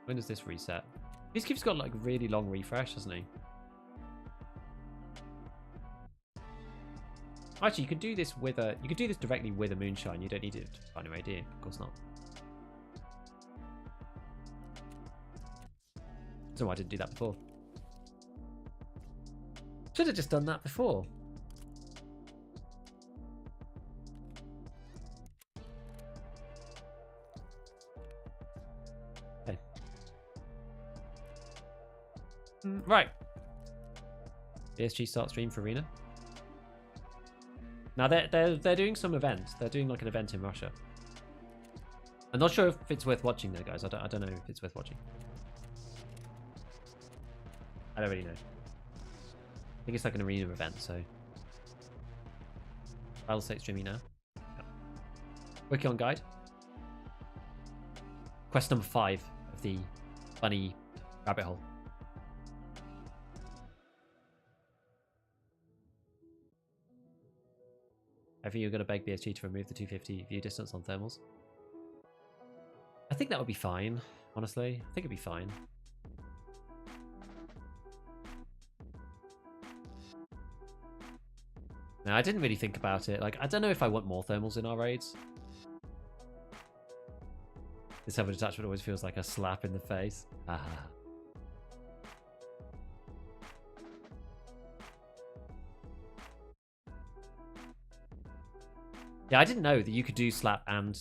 When does this reset? Peacekeeper's got like really long refresh, hasn't he? Actually, you could do this with a. You could do this directly with a moonshine. You don't need it to binary ID. Of course not. So why I didn't do that before? Should have just done that before. Okay. Right. BSG start stream for Arena. Now they're doing some event. They're doing like an event in Russia. I'm not sure if it's worth watching though, guys. I don't know if it's worth watching. I don't really know. I think it's like an arena event, so I'll say streaming now. Yeah. Working on guide. Quest number 5 of the bunny rabbit hole. I think you're going to beg BSG to remove the 250 view distance on thermals. I think that would be fine, honestly. I think it'd be fine. Now, I didn't really think about it. Like, I don't know if I want more thermals in our raids. This type of detachment always feels like a slap in the face. Ah. Yeah, I didn't know that you could do slap and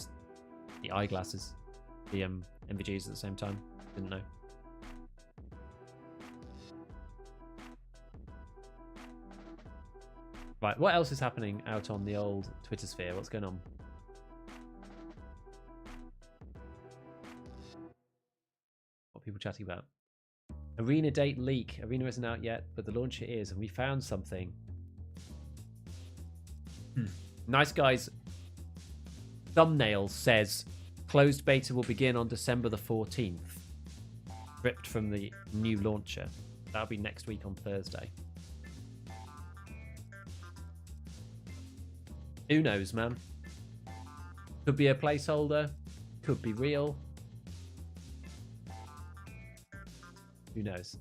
the eyeglasses, the MVGs at the same time. Didn't know. Right, what else is happening out on the old Twitter sphere? What's going on? What are people chatting about? Arena date leak. Arena isn't out yet, but the launcher is, and we found something. Nice Guy's thumbnail says closed beta will begin on December the 14th. Ripped from the new launcher. That'll be next week on Thursday. Who knows, man? Could be a placeholder. Could be real. Who knows?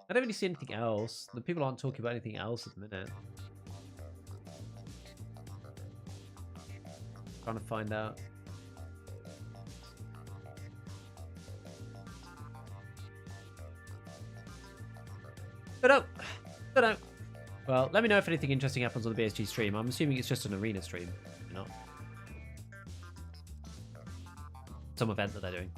I don't really see anything else. The people aren't talking about anything else at the minute. Trying to find out. Don't know. Well, let me know if anything interesting happens on the BSG stream. I'm assuming it's just an arena stream, not some event that they're doing.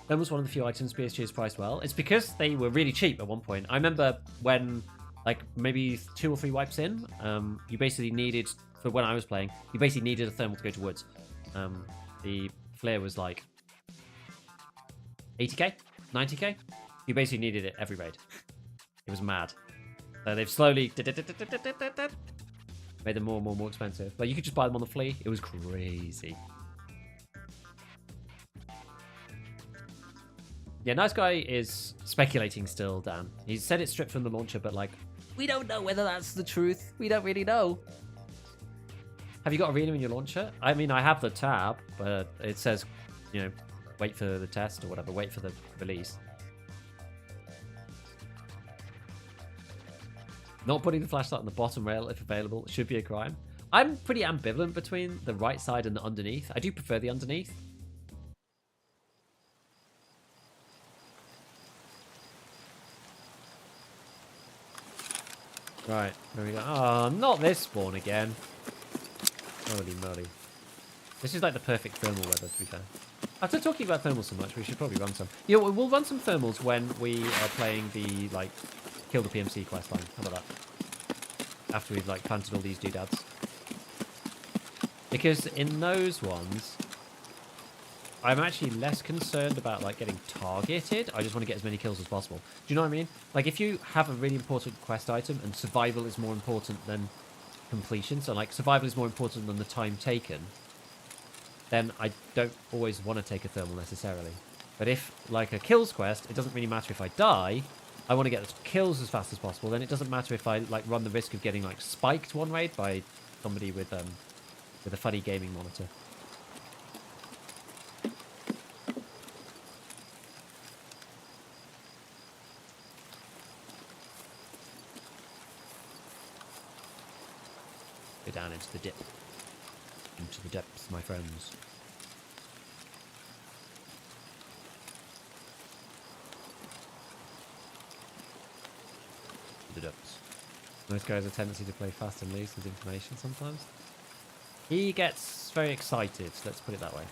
That was one of the few items BSG has priced well. It's because they were really cheap at one point. I remember when, like, maybe 2 or 3 wipes in, you basically needed, for when I was playing, you basically needed a thermal to go to woods. The flare was like 80k, 90k. You basically needed it every raid. It was mad. So they've slowly made them more and more expensive. Like, you could just buy them on the flea. It was crazy. Yeah, Nice Guy is speculating still, Dan. He said it's stripped from the launcher, but, like, we don't know whether that's the truth. We don't really know. Have you got Arena in your launcher? I mean, I have the tab, but it says, you know, wait for the test or whatever. Wait for the release. Not putting the flashlight on the bottom rail, if available, should be a crime. I'm pretty ambivalent between the right side and the underneath. I do prefer the underneath. Right, there we go. Oh, not this spawn again. Holy moly. This is like the perfect thermal weather, to be fair. After talking about thermals so much, we should probably run some. Yeah, we'll run some thermals when we are playing the, like, kill the PMC quest line. How about that? After we've, like, planted all these doodads. Because in those ones, I'm actually less concerned about, like, getting targeted. I just want to get as many kills as possible. Do you know what I mean? Like, if you have a really important quest item and survival is more important than completion, so, like, survival is more important than the time taken, then I don't always want to take a thermal necessarily. But if, like, a kills quest, it doesn't really matter if I die. I want to get the kills as fast as possible. Then it doesn't matter if I, like, run the risk of getting, like, spiked one raid by somebody with a funny gaming monitor. Go down into the dip. Into the depths, my friends. The depths. Most guys have a tendency to play fast and loose with information sometimes. He gets very excited, let's put it that way.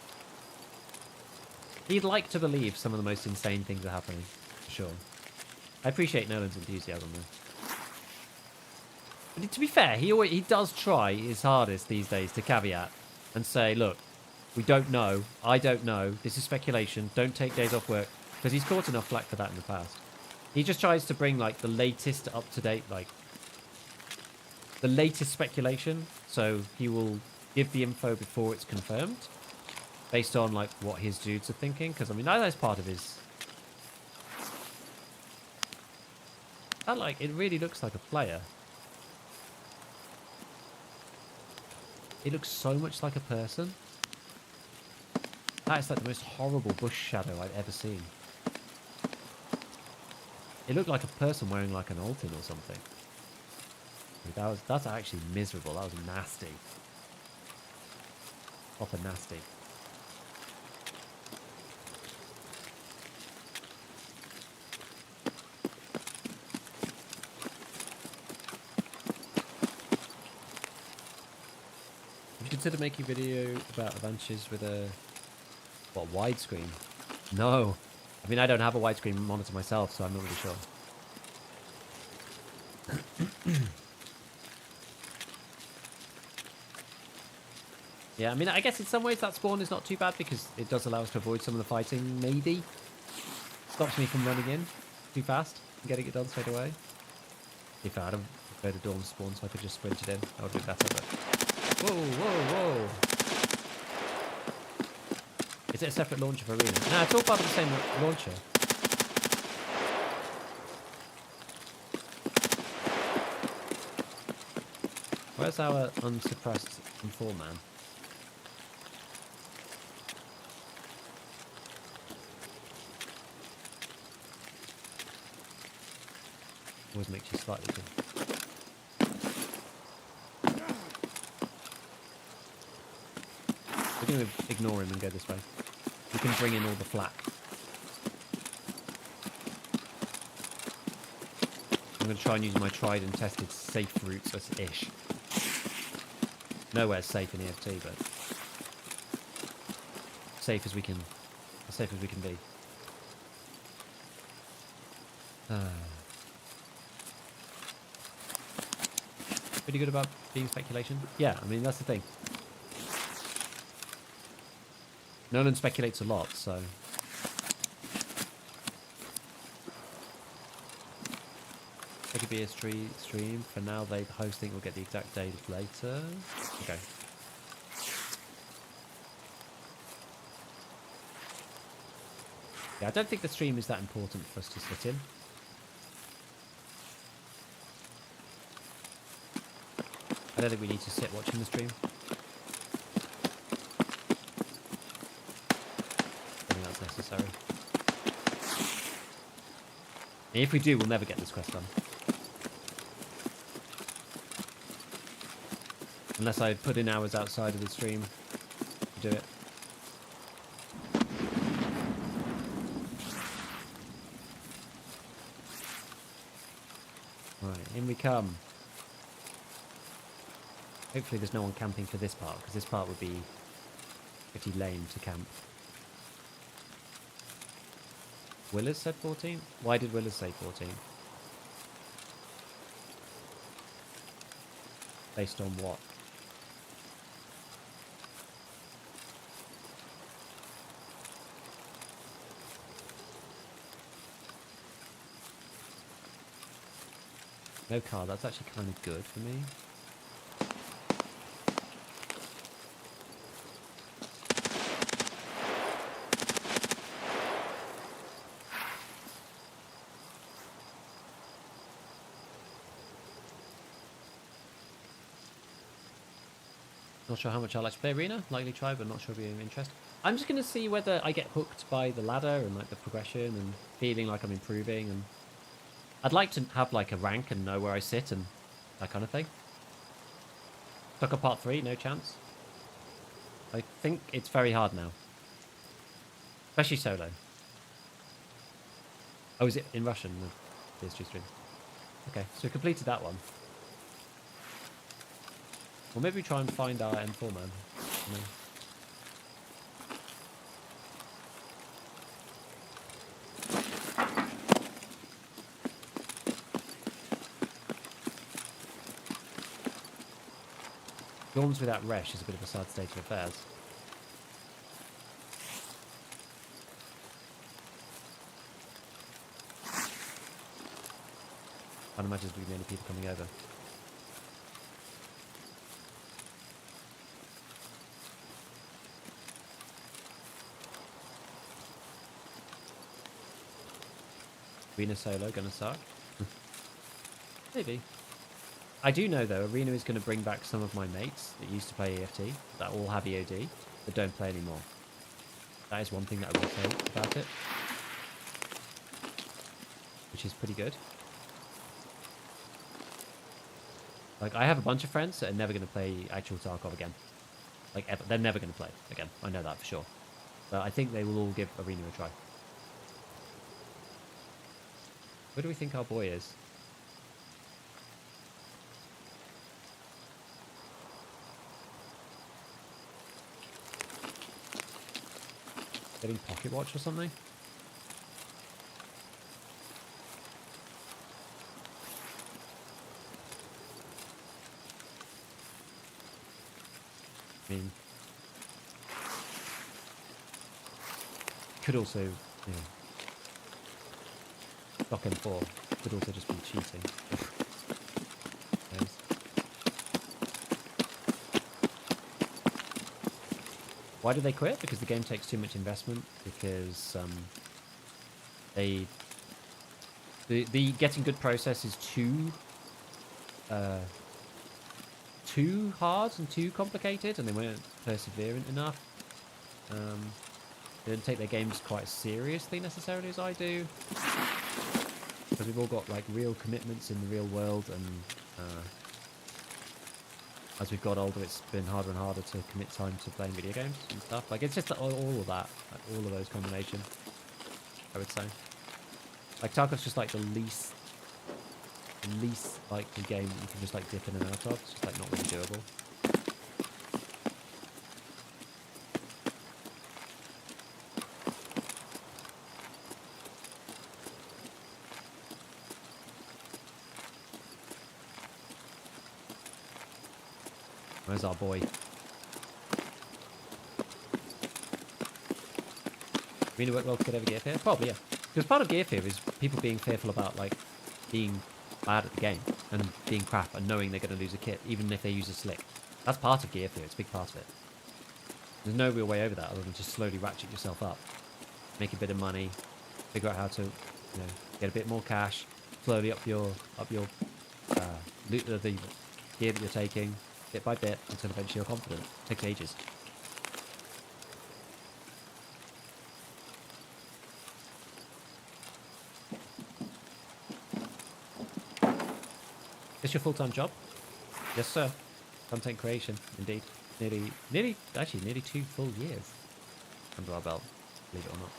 He'd like to believe some of the most insane things are happening, for sure. I appreciate Nolan's enthusiasm though. But to be fair, he does try his hardest these days to caveat and say, look, we don't know, I don't know, this is speculation, don't take days off work, because he's caught enough flack for that in the past. He just tries to bring, like, the latest up-to-date, like, the latest speculation, so he will give the info before it's confirmed, based on, like, what his dudes are thinking, because, I mean, that's part of his... That, like, it really looks like a player. It looks so much like a person. That is like the most horrible bush shadow I've ever seen. It looked like a person wearing like an Alton or something. That's actually miserable. That was nasty. Proper nasty. Consider making a video about adventures with a widescreen? No, I mean I don't have a widescreen monitor myself, so I'm not really sure. Yeah, I mean I guess in some ways that spawn is not too bad because it does allow us to avoid some of the fighting. Maybe stops me from running in too fast and getting it done straight away. If I had a better dorm spawn, so I could just sprint it in, that would be better. But whoa, whoa, whoa. Is it a separate launcher for Arena? No, it's all part of the same launcher. Where's our unsuppressed M4 man? Always makes you slightly good. We're going to ignore him and go this way. We can bring in all the flak. I'm going to try and use my tried and tested safe routes as ish. Nowhere's safe in EFT, but safe as we can be. Pretty good about being speculation. Yeah, I mean that's the thing. Nolan speculates a lot, so. It could be a stream. For now, the host think we'll get the exact date later. Okay. Yeah, I don't think the stream is that important for us to sit in. I don't think we need to sit watching the stream. I think that's necessary. And if we do, we'll never get this quest done. Unless I put in hours outside of the stream to do it. Right, in we come. Hopefully there's no one camping for this part, because this part would be pretty lame to camp. Willers said 14? Why did Willers say 14? Based on what? No car, that's actually kind of good for me. Not sure how much I like to play Arena. Likely try, but not sure if I'm interested. I'm just going to see whether I get hooked by the ladder and like the progression and feeling like I'm improving. And I'd like to have like a rank and know where I sit and that kind of thing. Stuck on part 3, no chance. I think it's very hard now. Especially solo. Oh, is it in Russian, the PS2 stream? Okay, so we completed that one. Or maybe try and find our M4 man. Dorms without Resh is a bit of a sad state of affairs. Can't imagine there's going to be many people coming over. Arena solo gonna suck? Maybe. I do know though, Arena is going to bring back some of my mates that used to play EFT, that all have EOD, that don't play anymore. That is one thing that I will say about it. Which is pretty good. Like, I have a bunch of friends that are never going to play actual Tarkov again. Like, ever. They're never going to play again. I know that for sure. But I think they will all give Arena a try. Where do we think our boy is? Getting pocket watch or something? I mean, could also, you know, Stock M4 could also just be cheating. Why did they quit? Because the game takes too much investment. Because the getting good process is too hard and too complicated, and they weren't perseverant enough. They didn't take their games quite as seriously necessarily as I do. Because we've all got like real commitments in the real world, and as we've got older, it's been harder and harder to commit time to playing video games and stuff. Like, it's just all of that, like, all of those combination, I would say. Like, Tarkov's just like the least like the game that you can just like dip in and out of. It's just like not really doable. Where's our boy? Really work well to get over gear fear? Probably, yeah. Because part of gear fear is people being fearful about like being bad at the game and being crap and knowing they're going to lose a kit, even if they use a slick. That's part of gear fear. It's a big part of it. There's no real way over that other than just slowly ratchet yourself up, make a bit of money, figure out how to, get a bit more cash, slowly up your loot the gear that you're taking, bit by bit, until eventually you're confident. It takes ages. It's your full-time job? Yes, sir. Content creation, indeed. Nearly 2 full years under our belt, believe it or not.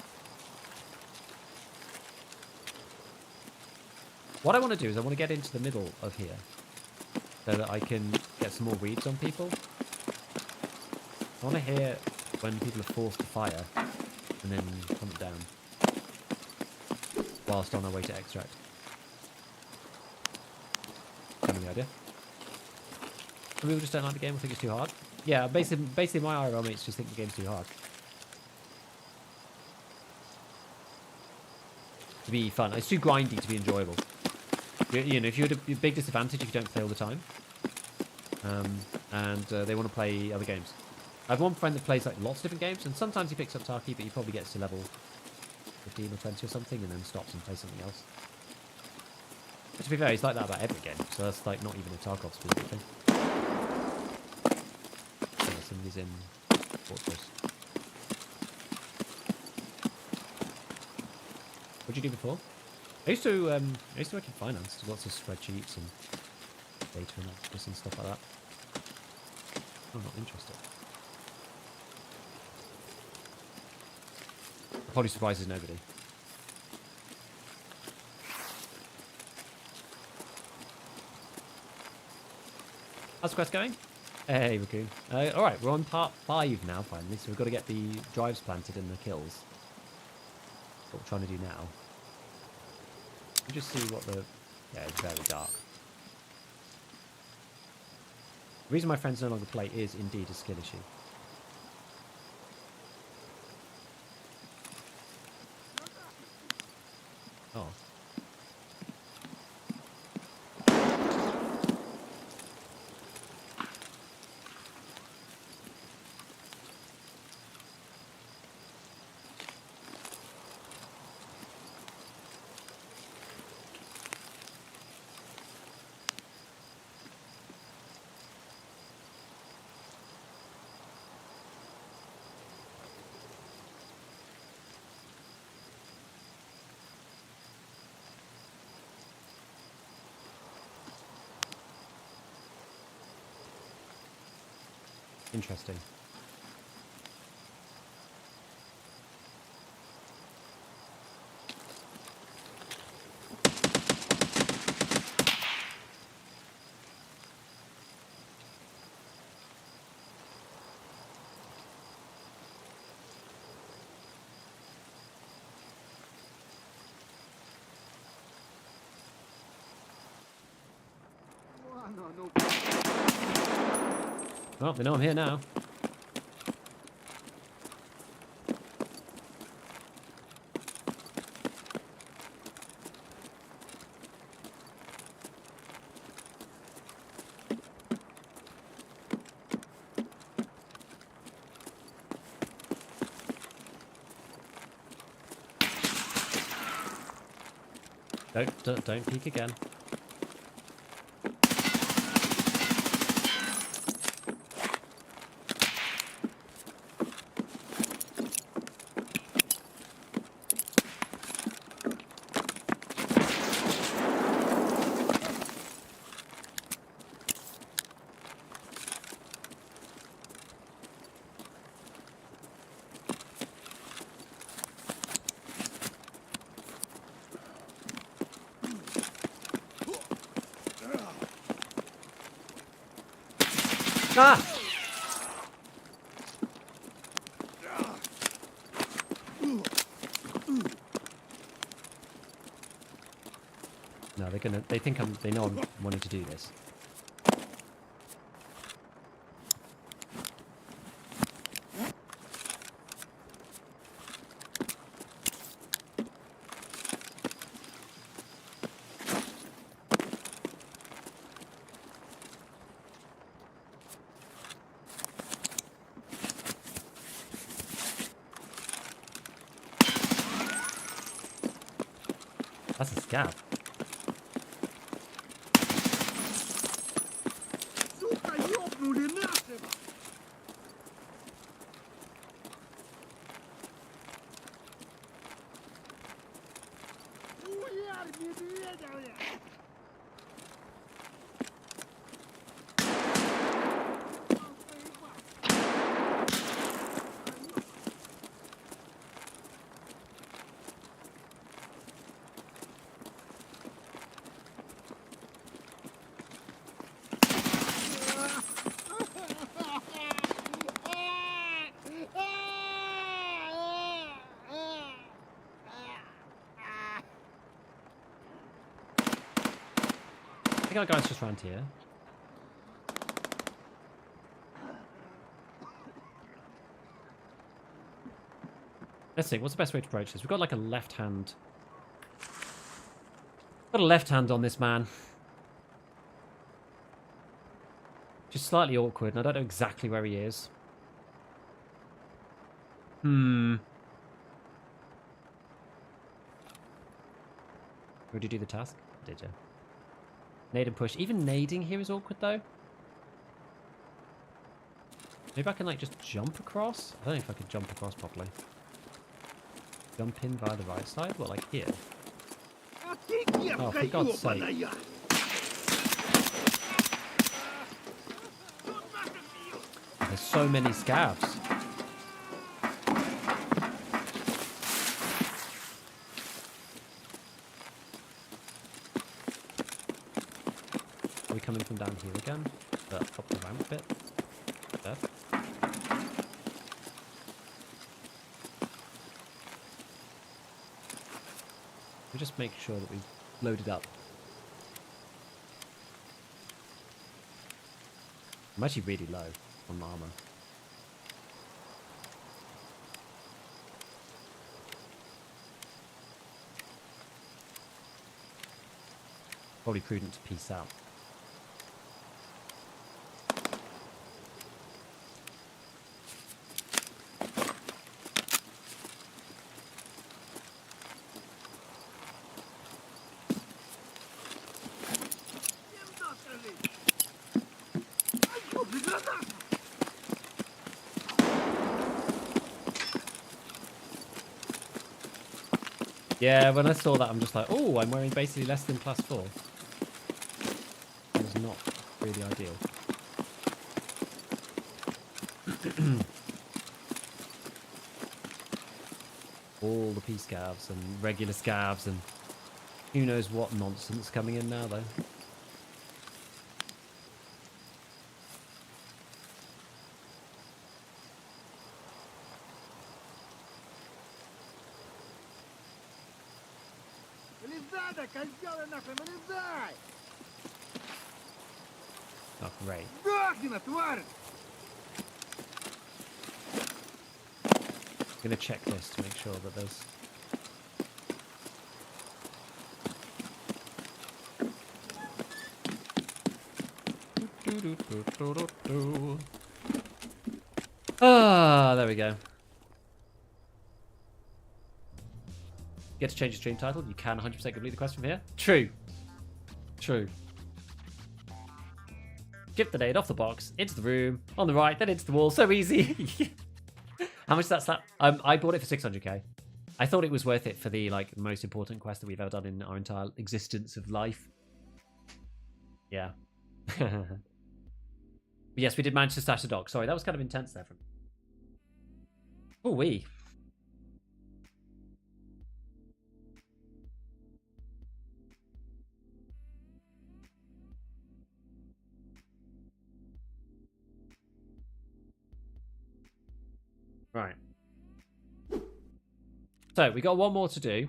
What I want to do is I want to get into the middle of here so that I can get some more reads on people. I want to hear when people are forced to fire and then hunt down whilst on our way to extract. Kind of the idea. Some people just don't like the game or think it's too hard. Yeah, basically my IRL mates just think the game's too hard. To be fun. It's too grindy to be enjoyable. If you're at a big disadvantage if you don't play all the time. And they want to play other games. I have one friend that plays like lots of different games, and sometimes he picks up Tarkov, but he probably gets to level 15 or 20 or something, and then stops and plays something else. But to be fair, he's like that about every game, so that's like not even a Tarkov specific thing. Yeah, somebody's in Fortress. What did you do before? I used to work in finance, lots of spreadsheets and data analysis and stuff like that. I'm not interested. Probably surprises nobody. How's the quest going? Hey, Raccoon. Alright, we're on part 5 now, finally, so we've got to get the drives planted in the kills. That's what we're trying to do now. Let me just see what the... Yeah, it's very dark. The reason my friends no longer play is indeed a skill issue. Oh. Interesting. Well, they know I'm here now. Don't peek again. Ah! No, they think they know I'm wanting to do this. That's a scav. I think our guy's just around here. Let's see, what's the best way to approach this? We've got like a left hand. Got a left hand on this man. Just slightly awkward, and I don't know exactly where he is. Would you do the task? Did you? Nade and push. Even nading here is awkward though. Maybe I can like just jump across? I don't know if I could jump across properly. Jump in via the right side? What, like here? Oh, for God's sake. There's so many scavs. Are we coming from down here again? Up the ramp bit? There. We just make sure that we load it up. I'm actually really low on armor. Probably prudent to peace out. Yeah, when I saw that, I'm just like, oh, I'm wearing basically less than +4. That was not really ideal. All the peace scavs and regular scavs and who knows what nonsense coming in now, though. Oh, great. I'm going to check this to make sure that there's... Ah, there we go. Get to change your stream title. You can 100% complete the quest from here. True. True. Skip the nade off the box, into the room, on the right, then into the wall. So easy. How much that's that? I bought it for 600k. I thought it was worth it for the like most important quest that we've ever done in our entire existence of life. Yeah. But yes, we did manage to stash the dog. Sorry, that was kind of intense there. Oh, we. Right. So we got one more to do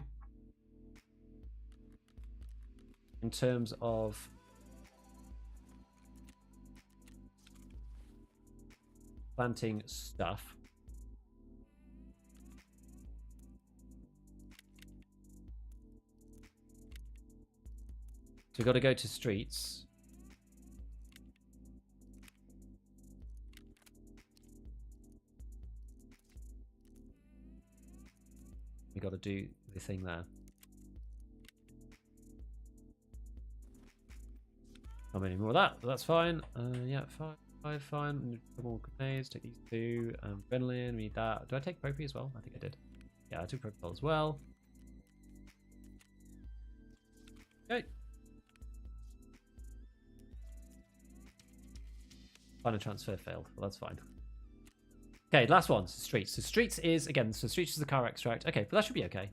in terms of planting stuff. So we've got to go to streets. We got to do the thing there. How many more of that? That's fine. Yeah, fine. More grenades. Take these two. Adrenaline. We need that. Do I take propy as well? I think I did. Yeah, I took propy as well. Okay. Final transfer failed. Well, that's fine. Okay, last one. So streets. So streets is again. So streets is the car extract. Okay, but that should be okay.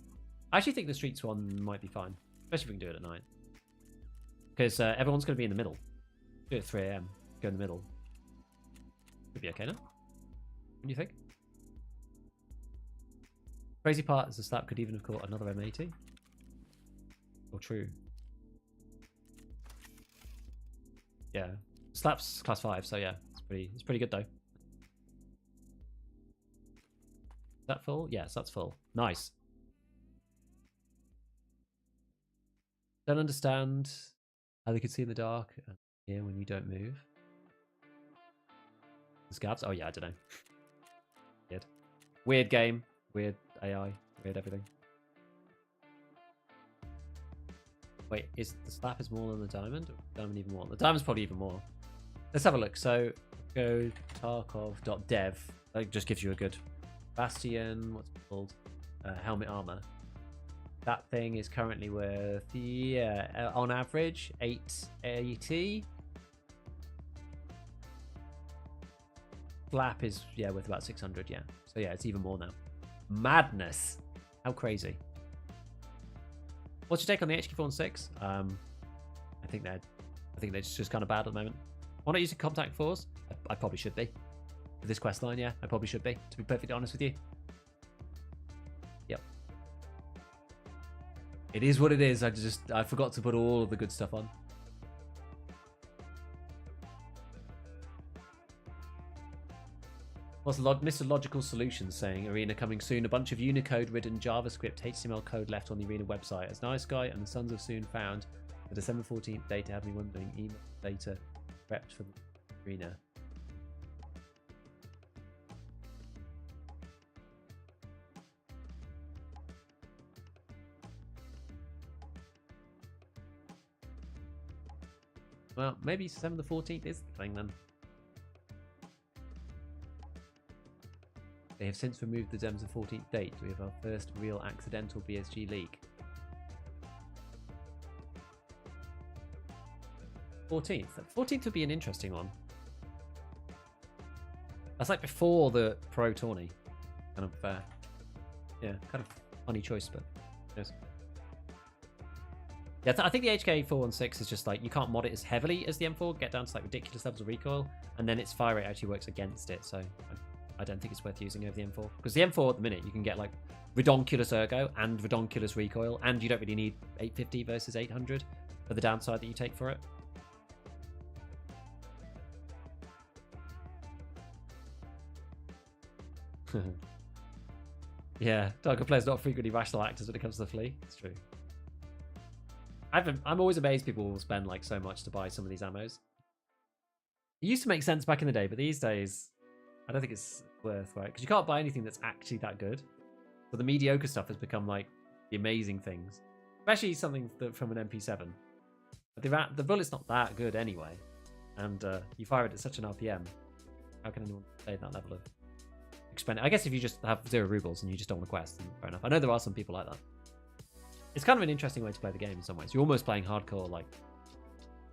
I actually think the streets one might be fine, especially if we can do it at night, because everyone's going to be in the middle. Do it at 3 AM. Go in the middle. Should be okay now. What do you think? Crazy part is the slap could even have caught another M80. Or true. Yeah, slap's class 5, so yeah, it's pretty good though. Is that full? Yes, that's full. Nice. Don't understand how they can see in the dark and hear when you don't move. The scavs? Oh yeah, I don't know. Weird. Weird game. Weird AI. Weird everything. Wait, is the slap is more than the diamond? Or diamond even more? The diamond's probably even more. Let's have a look. So go Tarkov.dev. That just gives you a good bastion. What's it called? Helmet armor. That thing is currently worth, yeah, on average 880. Flap is, yeah, worth about 600. Yeah, so yeah, it's even more now. Madness! How crazy! What's your take on the HK4 and 6? I think they're just kind of bad at the moment. Why not using contact 4s? I probably should be. For this quest line, yeah, I probably should be, to be perfectly honest with you. Yep. It is what it is. I forgot to put all of the good stuff on. What's Mr. Logical Solutions saying? Arena coming soon. A bunch of Unicode-ridden JavaScript HTML code left on the Arena website. As Nice Guy and the Sons of Soon found, the December 14th data had me wondering email data prepped for the Arena. Well, maybe December the 14th is the thing then. They have since removed the December 14th date. We have our first real accidental BSG leak. 14th. 14th would be an interesting one. That's like before the Pro Tourney. Kind of, yeah, kind of funny choice, but yes. Yeah, I think the HK4 and 6 is just like, you can't mod it as heavily as the M4, get down to like ridiculous levels of recoil, and then its fire rate actually works against it, so I don't think it's worth using over the M4. Because the M4 at the minute, you can get like redonkulous ergo and redonkulous recoil, and you don't really need 850 versus 800 for the downside that you take for it. Yeah, Tarkov players not frequently rational actors when it comes to the flea. It's true. I'm always amazed people will spend like so much to buy some of these ammos. It used to make sense back in the day, but these days, I don't think it's worth, right? Because you can't buy anything that's actually that good. So the mediocre stuff has become like the amazing things. Especially something from an MP7. But the bullet's not that good anyway. And you fire it at such an RPM. How can anyone play that level of expenditure? I guess if you just have 0 rubles and you just don't want to quest, then fair enough. I know there are some people like that. It's kind of an interesting way to play the game in some ways. You're almost playing hardcore, like,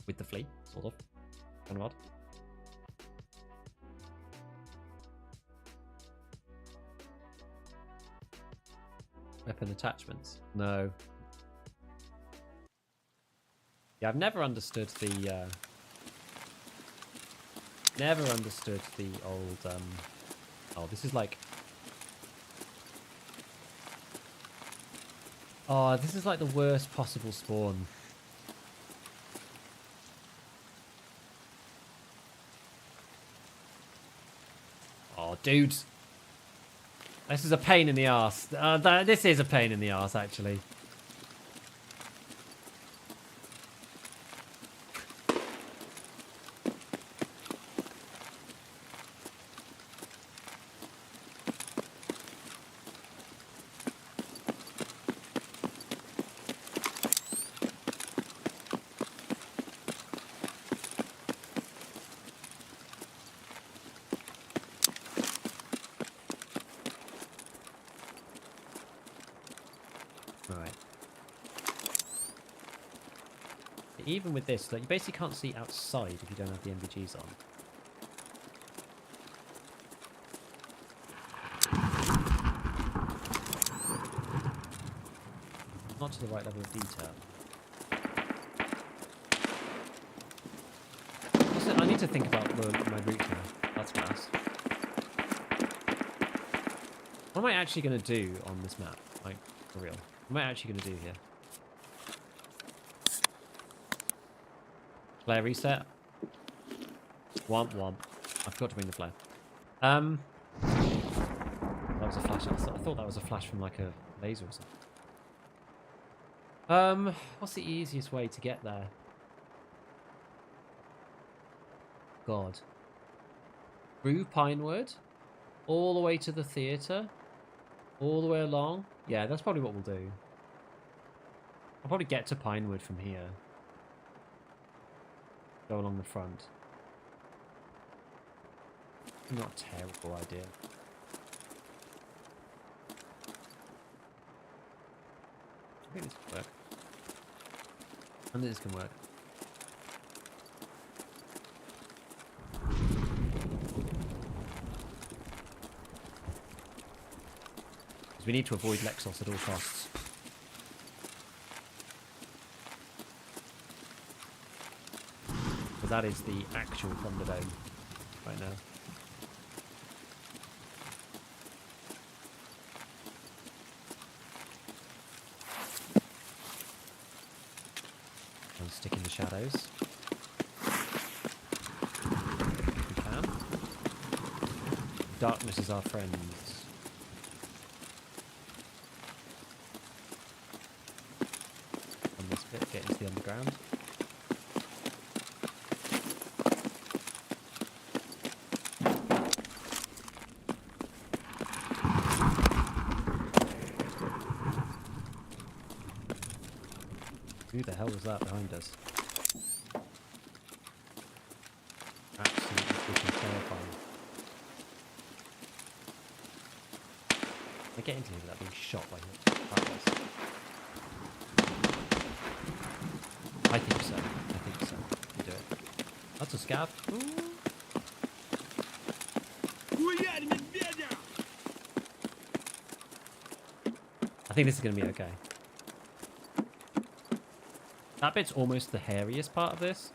with the flea, sort of. Kind of odd. Weapon attachments? No. Yeah, I've never understood the, old, oh, this is like Oh, this is like the worst possible spawn. Oh, dude. This is a pain in the arse. This is a pain in the arse, actually. Right. Even with this, like, you basically can't see outside if you don't have the NVGs on. Not to the right level of detail. Also, I need to think about my route now. That's mass. What am I actually going to do on this map? Like, for real. What am I actually going to do here? Flare reset. Womp womp. I forgot to bring the flare. That was a flash. I thought that was a flash from like a laser or something. What's the easiest way to get there? God. Through Pinewood, all the way to the theatre, all the way along. Yeah, that's probably what we'll do. I'll probably get to Pinewood from here. Go along the front. Not a terrible idea. I think this can work. I think this can work. Because we need to avoid Lexos at all costs. Because that is the actual Thunderdome right now. And stick in the shadows. If we can. Darkness is our friend. On this bit, get into the underground. Who the hell was that behind us? Absolutely freaking terrifying. I get into here without being shot by this. I think so. I think so. You do it. That's a scav. Ooh. I think this is going to be okay. That bit's almost the hairiest part of this.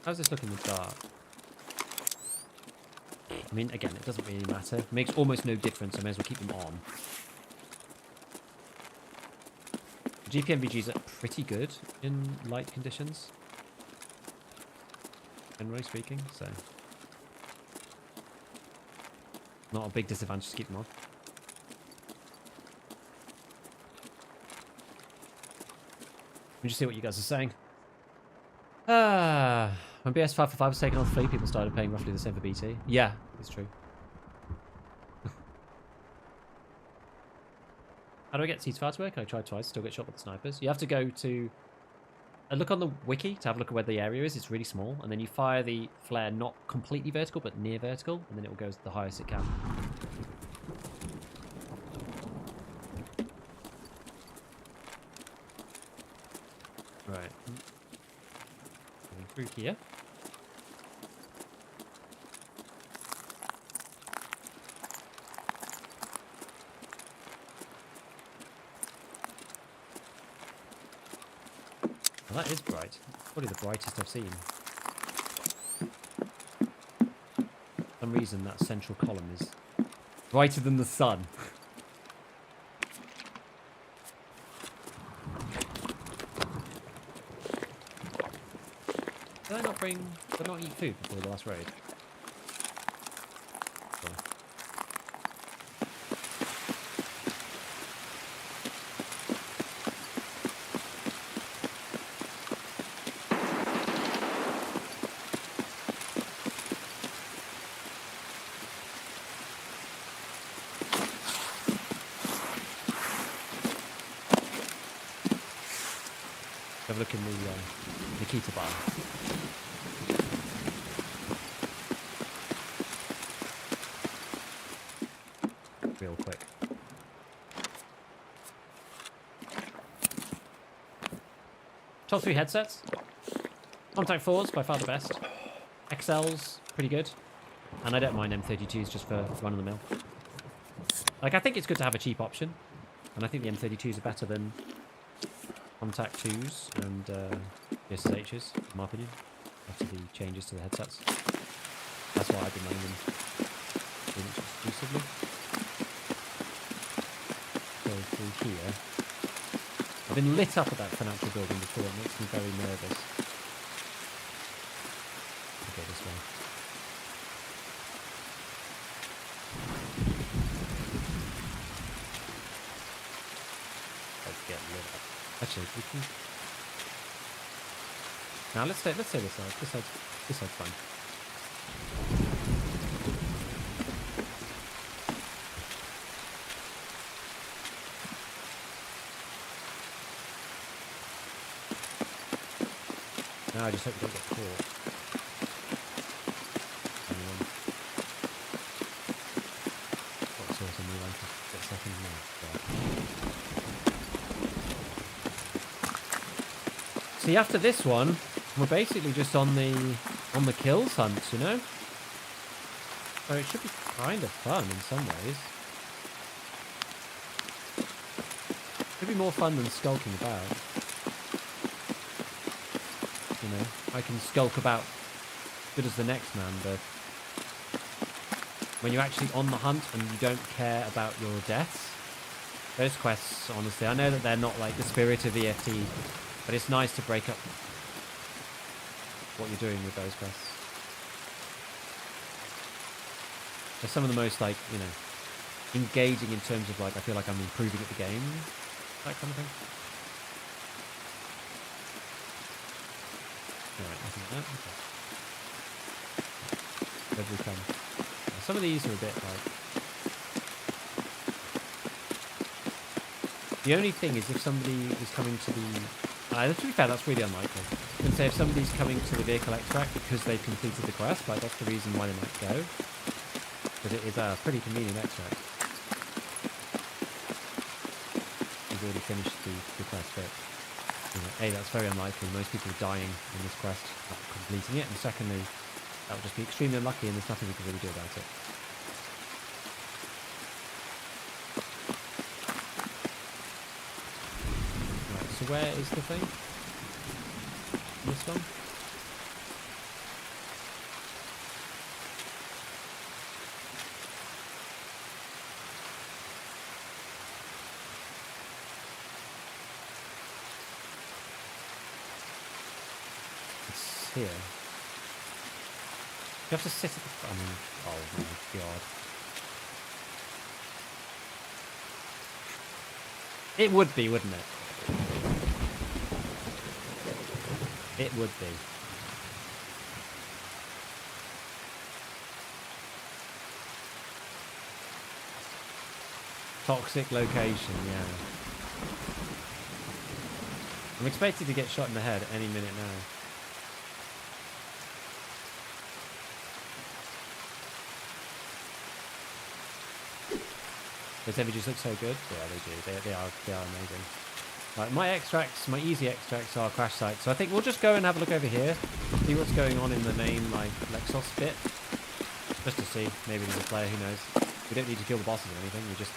How's this look in the dark? I mean, again, it doesn't really matter. It makes almost no difference. I may as well keep them on. The GPMVGs are pretty good in light conditions, generally speaking, so not a big disadvantage to keep them on. Let me just see what you guys are saying. When BS545 was taken off free, people started paying roughly the same for BT. Yeah, it's true. How do I get Ceasefire to work? I tried twice, still get shot with the snipers. You have to go to... look on the wiki to have a look at where the area is. It's really small. And then you fire the flare not completely vertical, but near vertical. And then it will go the highest it can. Right. Going through here. Well, that is bright. Probably the brightest I've seen. some reason that central column is brighter than the sun. Did I not eat food before the last raid? Cool. Have a look in the Nikita bar. Real quick. Top 3 headsets. Contact 4s, by far the best. XLs, pretty good. And I don't mind M32s just for run-of-the-mill. Like, I think it's good to have a cheap option. And I think the M32s are better than Contact 2s and SSHs, in my opinion, after the changes to the headsets. That's why I've been running them pretty much exclusively. So through here, I've been lit up at that financial building before. It makes me very nervous. I'll go this way. Let's get lit up. Actually, we can. Now let's say this side. This side's fine. Now I just hope we don't get caught. Anyone? What sort of new one? Get second now. See, after this one, we're basically just on the kills hunt, you know? So it should be kind of fun in some ways. Could be more fun than skulking about. You know, I can skulk about good as the next man, but when you're actually on the hunt and you don't care about your deaths, those quests, honestly, I know that they're not like the spirit of EFT, but it's nice to break up what you're doing with those quests. They're some of the most, like, you know, engaging in terms of, like, I feel like I'm improving at the game, that kind of thing. Alright, nothing like that. Okay. Where do we come? Some of these are a bit, like... The only thing is if somebody is coming to the... to be fair, that's really unlikely. I can say if somebody's coming to the vehicle extract because they've completed the quest, like that's the reason why they might go. But it is a pretty convenient extract. We've already finished the quest, but you know, A, that's very unlikely. Most people are dying in this quest, not completing it, and secondly, that would just be extremely unlucky, and there's nothing we can really do about it. So where is the thing? This one? It's here. You have to sit at the front. I mean, oh my god. It would be, wouldn't it? It would be. Toxic location, yeah. I'm expected to get shot in the head any minute now. Those images look so good. Yeah, they do. They are amazing. Like my extracts, my easy extracts are crash sites. So I think we'll just go and have a look over here, see what's going on in the main like Lexos bit, just to see. Maybe there's a player, who knows. We don't need to kill the bosses or anything. We just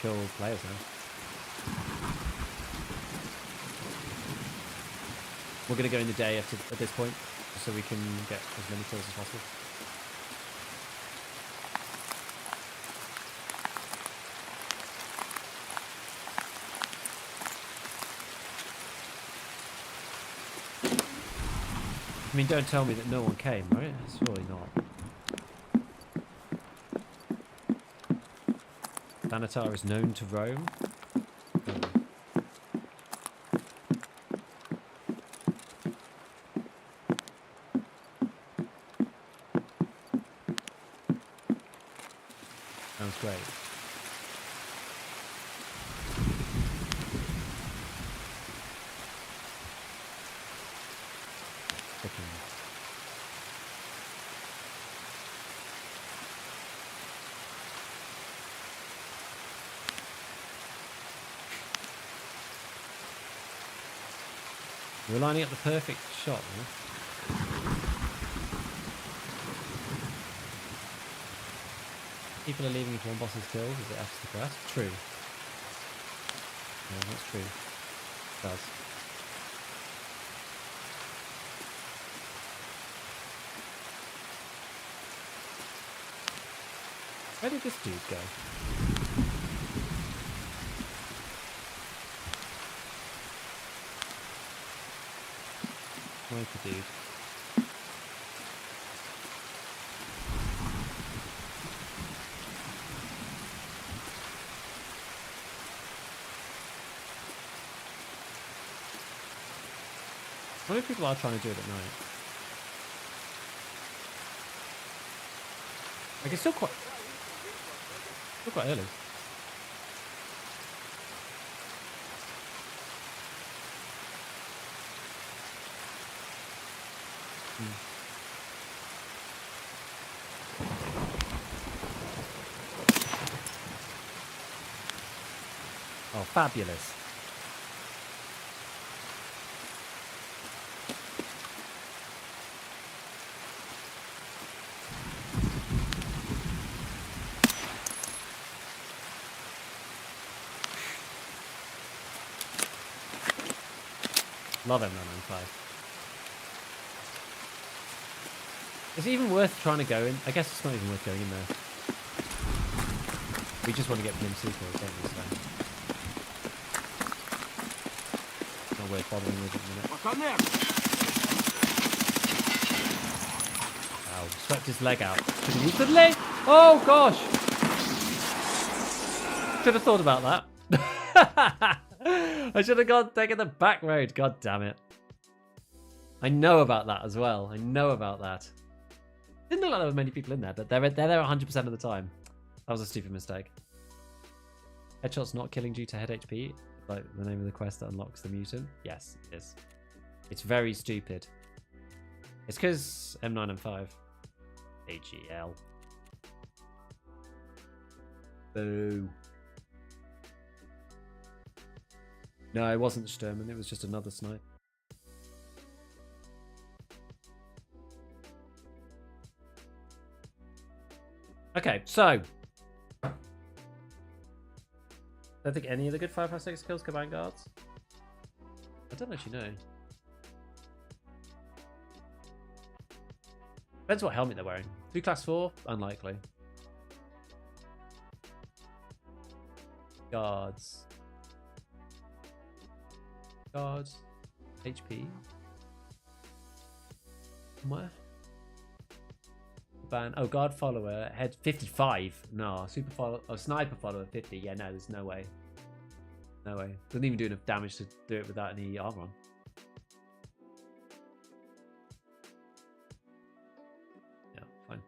kill players now. We're gonna go in the day at this point, so we can get as many kills as possible. I mean, don't tell me that no one came, right? Surely not. Thanatar is known to roam. Sounds great. We're lining up the perfect shot, huh? People are leaving if one boss is killed as it F's the quest. True. No, that's true. It does. Where did this dude go? Sniper dude. What if people are trying to do it at night? Like, it's still quite early. Oh, fabulous. Love M995. Is it even worth trying to go in? I guess it's not even worth going in there. We just want to get PMC kills, don't we? So. Not worth bothering with it in a minute. What's on there? Ow, swept his leg out. Should have used the leg! Oh gosh! Should have thought about that. I should have taken the back road. God damn it. I know about that as well. I know about that. Didn't look like there were many people in there, but they're there 100% of the time. That was a stupid mistake. Headshot's not killing due to head HP, like the name of the quest that unlocks the mutant. Yes, it is. It's very stupid. It's because M9 and 5. AGL. Boo. No, it wasn't Sturman. It was just another snipe. Okay, so. Don't think any of the good 556 kills combine guards. I don't actually know. Depends what helmet they're wearing. 3 class 4? Unlikely. Guards. Guards. HP. Where? Ban. Oh, guard follower. Head 55. No. Super follower. Oh, sniper follower 50. Yeah, no, there's no way. No way. Doesn't even do enough damage to do it without any armor on. Yeah, fine.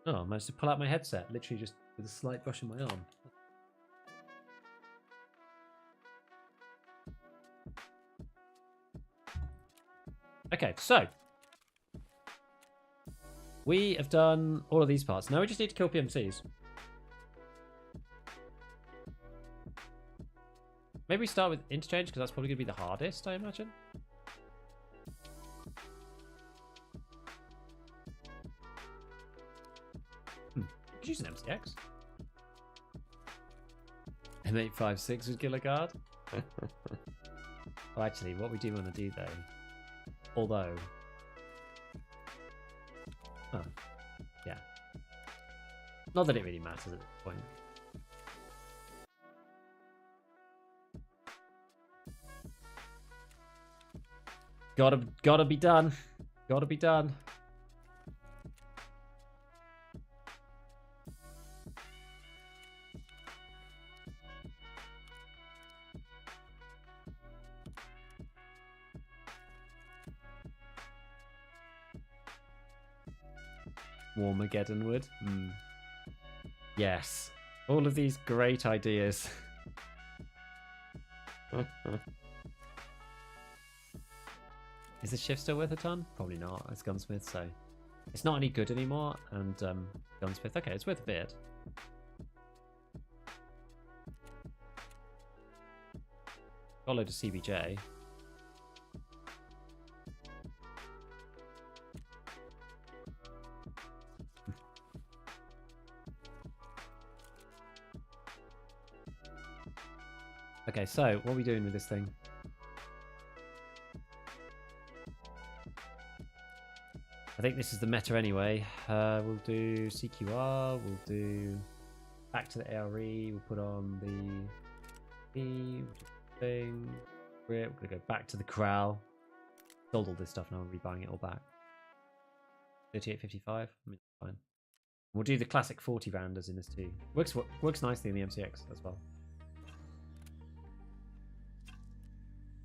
Oh, I managed to pull out my headset. Literally just with a slight brush in my arm. Okay, so we have done all of these parts. Now we just need to kill PMCs. Maybe we start with Interchange because that's probably going to be the hardest, I imagine. Could use an MCX. M856 would kill a guard. Well, actually, what we do want to do though. Although, oh, yeah. Not that it really matters at this point. Gotta be done. Gotta be done. Warmageddon wood. Yes. All of these great ideas. Is the shift still worth a ton? Probably not. It's gunsmith, so it's not any good anymore. And gunsmith, okay, it's worth a bit. Got a load of CBJ. Okay, so what are we doing with this thing? I think this is the meta anyway. We'll do CQR, we'll do back to the ARE, we'll put on the thing. We're gonna go back to the corral. Sold all this stuff now, we're rebuying it all back. 38.55, I mean, fine. We'll do the classic 40 rounders in this too. Works nicely in the MCX as well.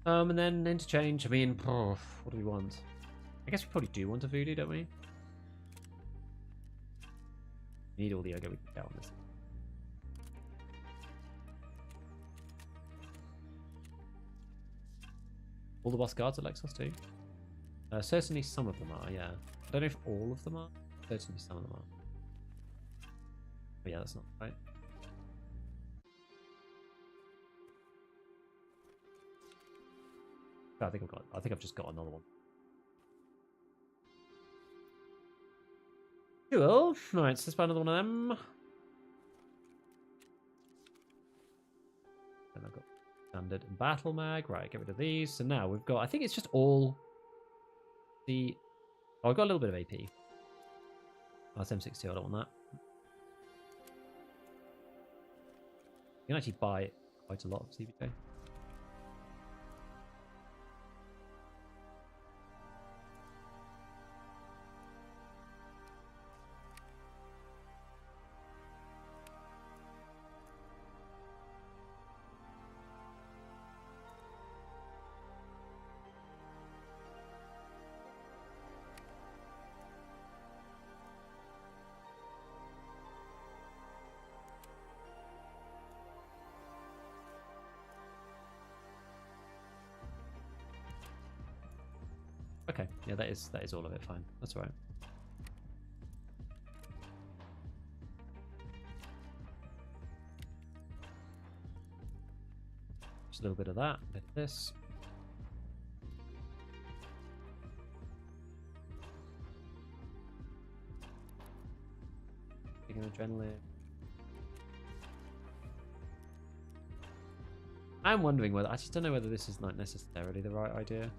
And then interchange. I mean, what do we want? I guess we probably do want a voodoo, don't we? We need all the yoga we can get on this. All the boss guards at Lexos too? Certainly some of them are, yeah. I don't know if all of them are. Certainly some of them are. But yeah, that's not right. I think I've just got another one. Cool. Alright, so let's buy another one of them. And I've got standard and battle mag. Right, get rid of these. So now we've got, I think it's just all the... Oh, I've got a little bit of AP. Oh, it's M62, I don't want that. You can actually buy quite a lot of CBJ. Okay, yeah, that is all of it. Fine, that's all right. Just a little bit of that, a bit of this. Taking adrenaline. I'm wondering whether I just don't know whether this is not necessarily the right idea.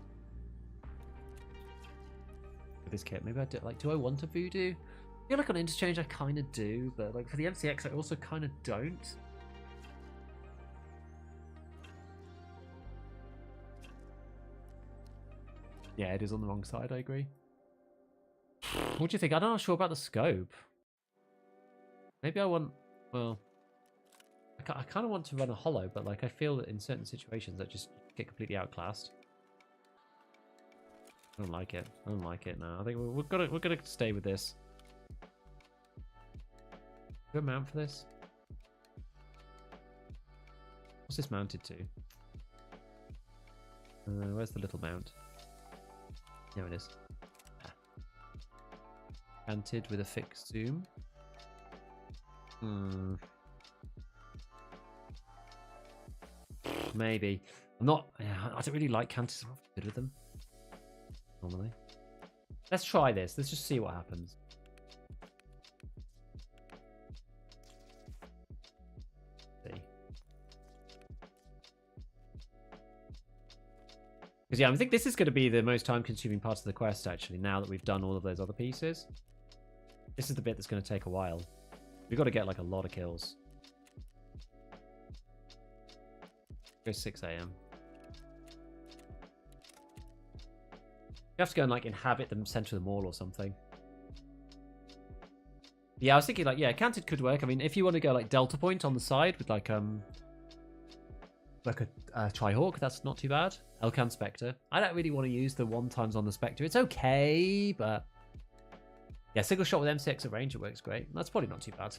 This kit, maybe I do. Like, do I want a voodoo? I feel like on interchange I kind of do, but like for the MCX I also kind of don't. Yeah, it is on the wrong side. I agree. What do you think? I'm not sure about the scope. Maybe I want. Well, I kind of want to run a hollow, but like I feel that in certain situations I just get completely outclassed. I don't like it. I don't like it now. I think we're gonna stay with this. Do a mount for this? What's this mounted to? Where's the little mount? There it is. Mounted with a fixed zoom. Maybe. I'm not. I don't really like canters. I'm not good with them. Normally. Let's try this. Let's just see what happens. See. Because yeah, I think this is going to be the most time-consuming part of the quest, actually, now that we've done all of those other pieces. This is the bit that's going to take a while. We've got to get, like, a lot of kills. Go 6 AM. have to go and like inhabit the center of the mall or something. Yeah, I was thinking like, yeah, canted could work. I mean, if you want to go like Delta Point on the side with like a Tri-Hawk, that's not too bad. Elcan Spectre. I don't really want to use the 1x on the Spectre. It's okay, but yeah, single shot with M6 at range, it works great. That's probably not too bad.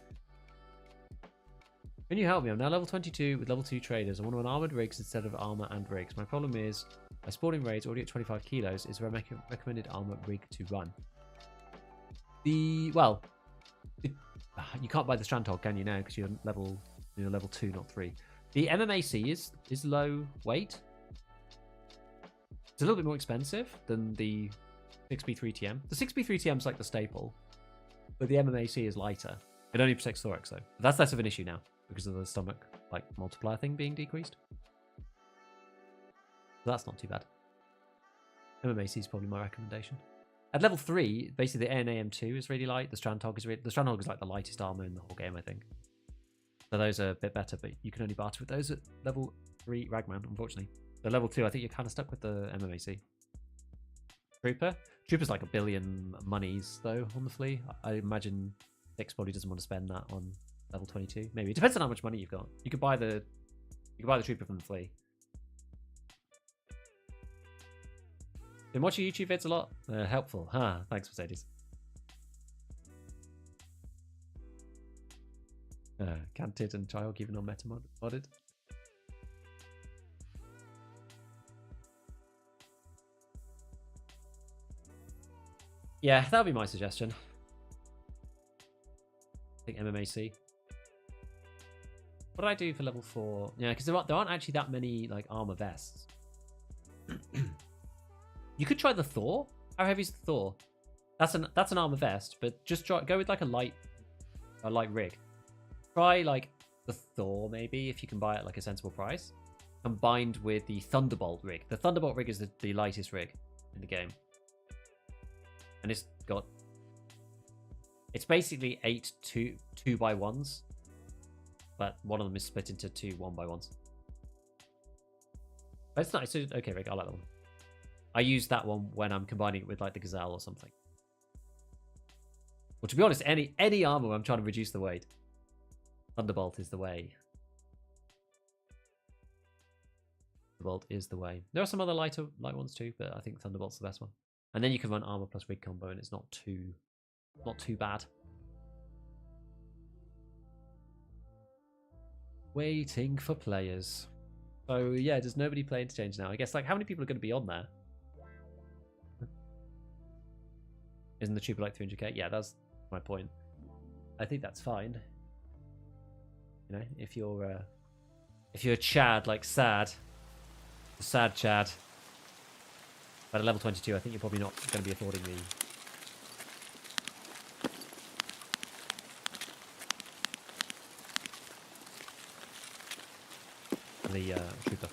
Can you help me? I'm now level 22 with level 2 traders. I want to run armored rigs instead of armor and rigs. My problem is, my sporting raids already at 25 kilos is a recommended armor rig to run. You can't buy the ScavTalk, can you now? Because you're level 2, not 3. The MMAC is low weight. It's a little bit more expensive than the 6B3TM. The 6B3TM is like the staple, but the MMAC is lighter. It only protects thorax though. But that's less of an issue now because of the stomach like multiplier thing being decreased. So that's not too bad. MMAC is probably my recommendation. At level 3, basically the ANAM2 is really light. The ScavTalk is like the lightest armor in the whole game, I think. So those are a bit better, but you can only barter with those at level 3 Ragman, unfortunately. So level 2, I think you're kind of stuck with the MMAC. Trooper's like 1 billion monies though on the flea. I imagine Six probably doesn't want to spend that on level 22. Maybe it depends on how much money you've got. You could buy the Trooper from the flea. Been watching YouTube vids a lot. Helpful. Thanks, Mercedes. Canted and Tri-Hawk even on meta modded. Yeah, that would be my suggestion. I think MMAC. What do I do for level 4? Yeah, because there aren't actually that many like armor vests. You could try the Thor. How heavy is the Thor? That's an armor vest, but just go with like a light rig. Try like the Thor maybe if you can buy it at like a sensible price, combined with the Thunderbolt rig. The Thunderbolt rig is the lightest rig in the game, and it's basically 8 2x1s, but one of them is split into 2 1x1s. But it's nice. It's okay rig. I like that one. I use that one when I'm combining it with like the Gazelle or something. Well, to be honest, any armor where I'm trying to reduce the weight, Thunderbolt is the way. Thunderbolt is the way. There are some other light ones too, but I think Thunderbolt's the best one. And then you can run armor plus rig combo, and it's not too bad. Waiting for players. So yeah, does nobody play Interchange now? I guess like how many people are going to be on there? Isn't the Trooper like 300k? Yeah, that's my point. I think that's fine. You know, if you're a Chad like sad Chad, but at level 22, I think you're probably not going to be affording the Trooper.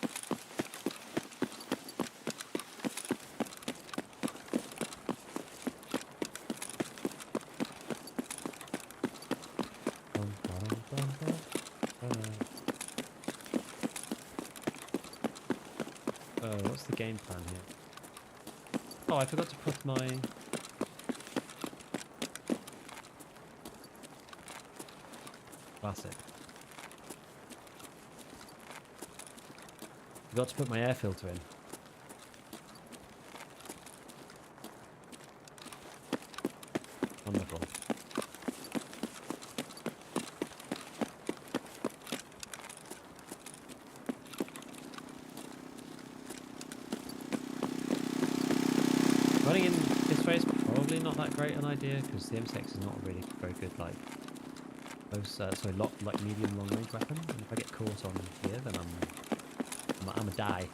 What's the game plan here? Oh, I forgot to put my... Classic. Forgot to put my air filter in. Wonderful. Running in this way is probably not that great an idea because the M6 is not a really very good like close, like medium long range weapon. And if I get caught on here, then I'm a die.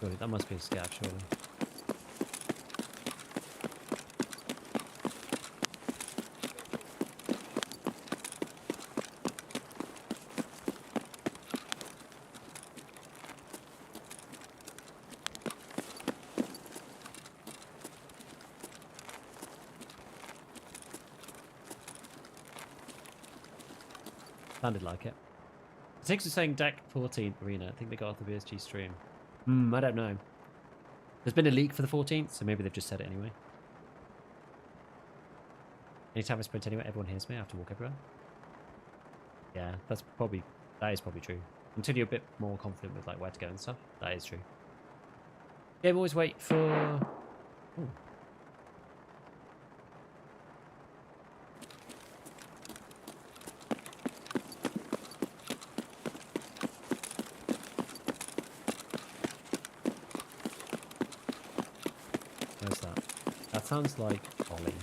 Surely, that must be a scav, surely. Sounded like it. Six is saying deck 14 arena. I think they got off the BSG stream. I don't know. There's been a leak for the 14th, so maybe they've just said it anyway. Anytime I sprint anywhere, everyone hears me. I have to walk everywhere. Yeah, that is probably true. Until you're a bit more confident with like where to go and stuff. That is true. Game always wait for. Ooh. Where's that? That sounds like Ollie.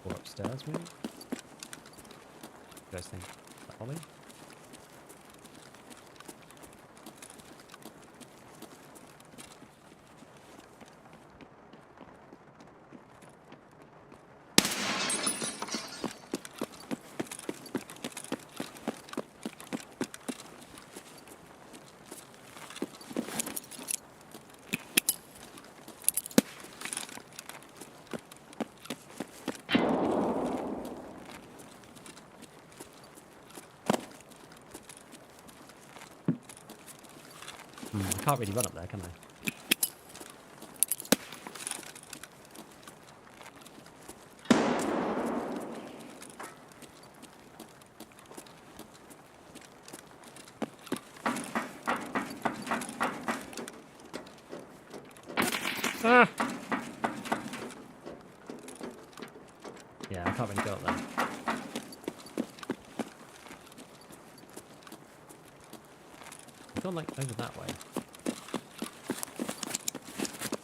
Or upstairs, maybe? What do you guys think? Is that Ollie? I can't really run up there, can I? Ah! Yeah, I can't really go up there. I've gone like over that way.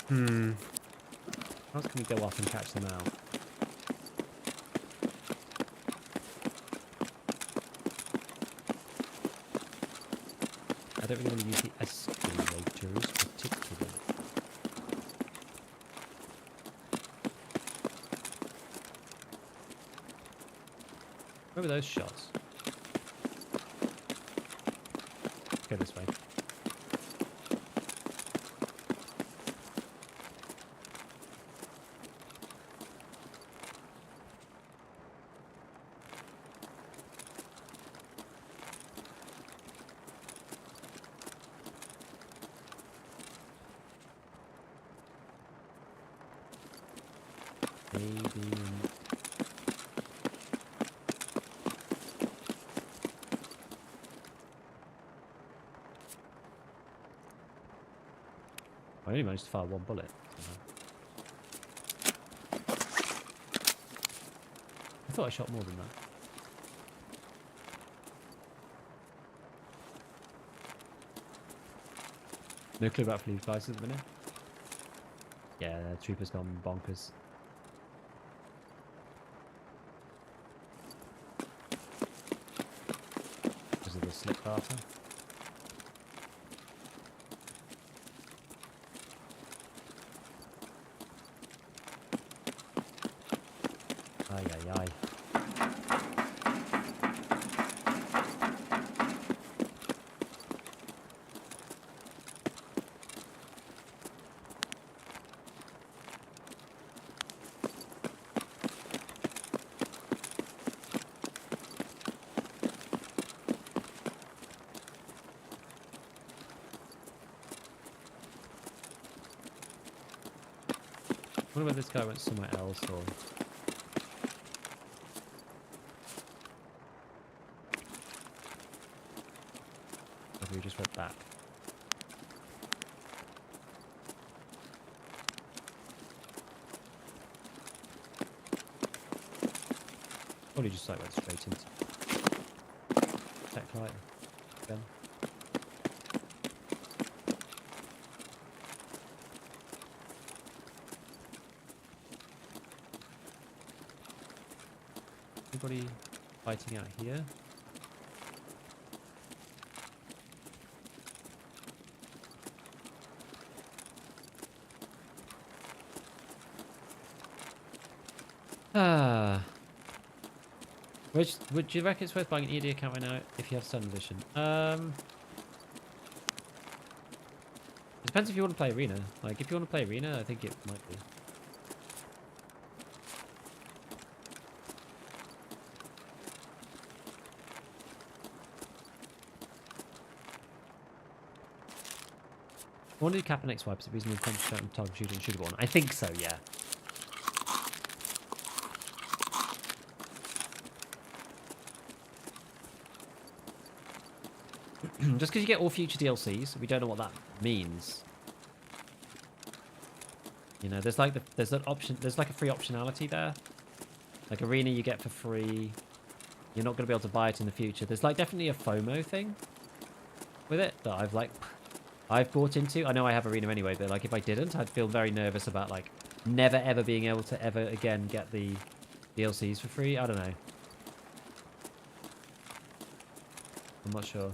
How else can we go up and catch them out? I don't really want to use the escalators particularly. Where were those shots? Let's go this way. I only managed to fire one bullet. I thought I shot more than that. No clue about flea flies at the minute. Yeah, the trooper's gone bonkers. Because of the slip data. Ay, ay, ay. I wonder whether this guy went somewhere else or... whether he just went back. Probably just like went straight into tech light again. Anybody fighting out here? Would you reckon it's worth buying an ED account right now if you have Sun Vision? There's Depends if you want to play arena. Like, if you want to play arena, I think it might be. I want to do cap and X wipes. The reason we concentrate on target shooting should have won. I think so, yeah. Just because you get all future DLCs, we don't know what that means. You know, there's like there's an option. There's like a free optionality there. Like arena, you get for free. You're not going to be able to buy it in the future. There's like definitely a FOMO thing with it that I've bought into. I know I have arena anyway, but like if I didn't, I'd feel very nervous about like never ever being able to ever again get the DLCs for free. I don't know. I'm not sure.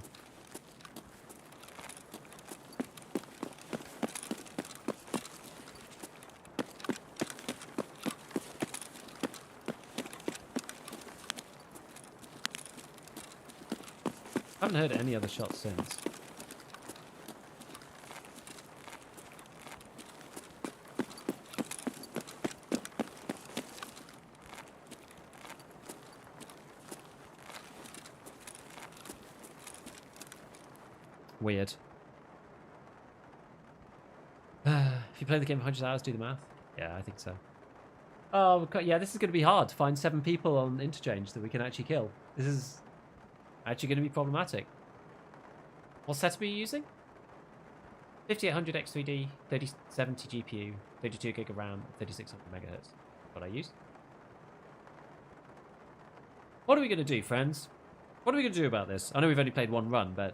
I haven't heard any other shots since. Weird. If you play the game 100 hours, do the math. Yeah, I think so. Oh, yeah, this is going to be hard to find 7 people on Interchange that we can actually kill. This is actually going to be problematic. What setup are you using? 5800 X3D, 3070 GPU, 32 gig of RAM, 3600 megahertz. What I use. What are we going to do, friends? What are we going to do about this? I know we've only played one run, but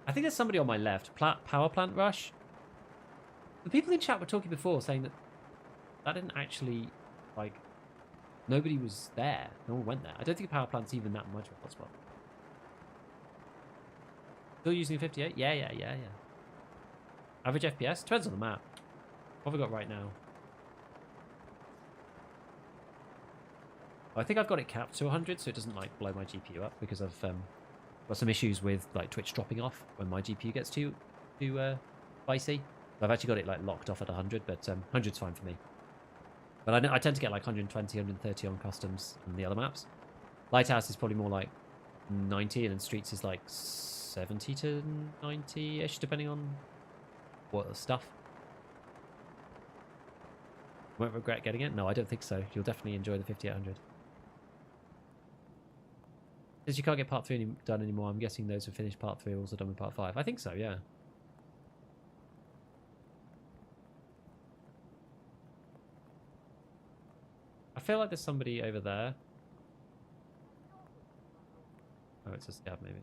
I think there's somebody on my left. Power plant rush. The people in chat were talking before saying that didn't actually, like, nobody was there. No one went there. I don't think a power plant's even that much of a hotspot. Still using 58? Yeah. Average FPS? Depends on the map. What have we got right now? I think I've got it capped to 100, so it doesn't, like, blow my GPU up, because I've got some issues with, like, Twitch dropping off when my GPU gets too spicy. I've actually got it, like, locked off at 100, but 100's fine for me. But I tend to get, like, 120, 130 on customs and the other maps. Lighthouse is probably more, like, 90, and then Streets is, like, 70 to 90-ish, depending on what stuff. Won't regret getting it? No, I don't think so. You'll definitely enjoy the 5800. Since you can't get part 3 done anymore, I'm guessing those who finished part 3 are also done with part 5. I think so, yeah. I feel like there's somebody over there. Oh, it's a scav, maybe.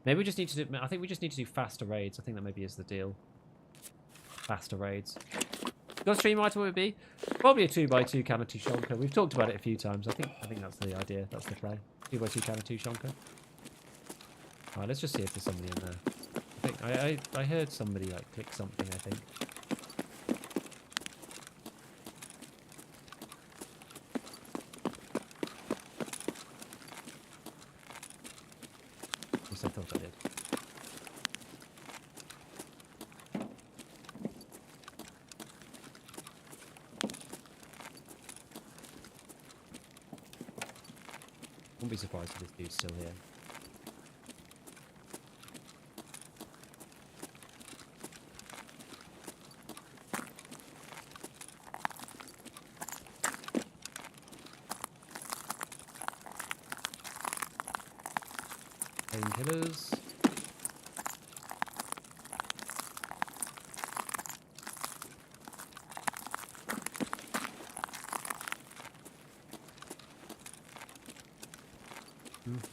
Maybe we just need to do... I think we just need to do faster raids. I think that maybe is the deal. Faster raids. Your stream item would be probably a 2x2 Canatu Shonka. We've talked about it a few times. I think that's the idea. That's the play. 2x2 Canatu Shonka. Alright, let's just see if there's somebody in there. I heard somebody like click something, I think. At least I thought I did. Wouldn't be surprised if this dude's still here. Painkillers.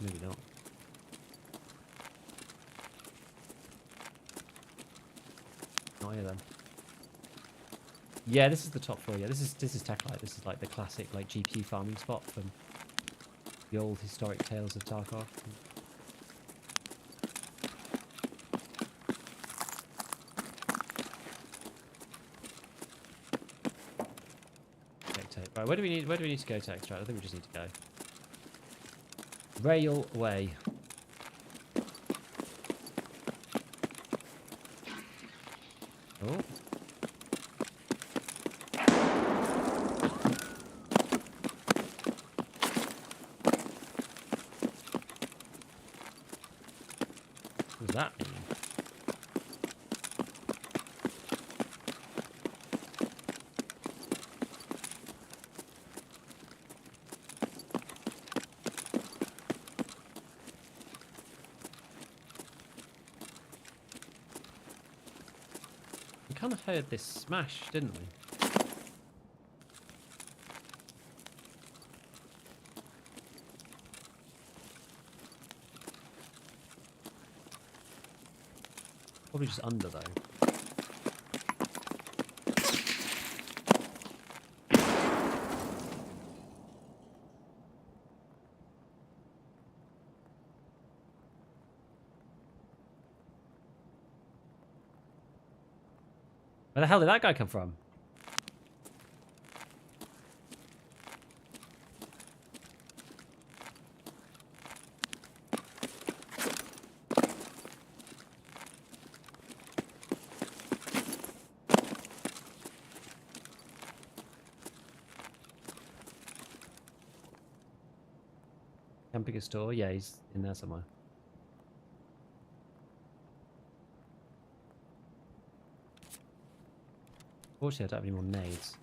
Maybe not. Not here then. Yeah, this is the top floor. Yeah, this is Techlight. This is like the classic like GPU farming spot from the old historic tales of Tarkov. Tape. Right, where do we need to go to extract? I think we just need to go. Railway. Oh. What does that mean? We kind of heard this smash, didn't we? Probably just under though. Where the hell did that guy come from? Camping a store? Yeah, he's in there somewhere. Fortunately, I don't have any more nades.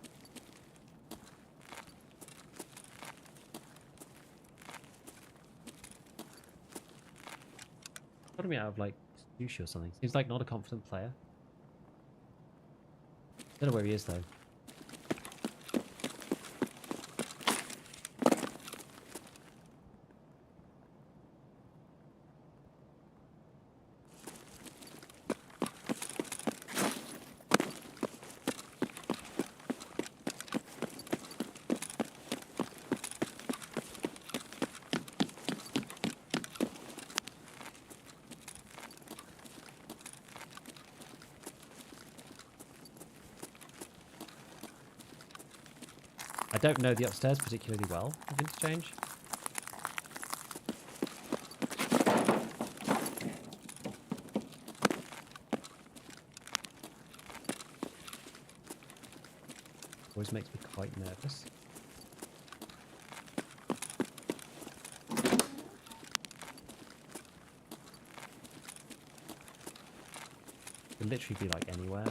Got me out of like sushi or something. Seems like not a confident player. Don't know where he is though. I don't know the upstairs particularly well of Interchange. Always makes me quite nervous. Could literally be like anywhere.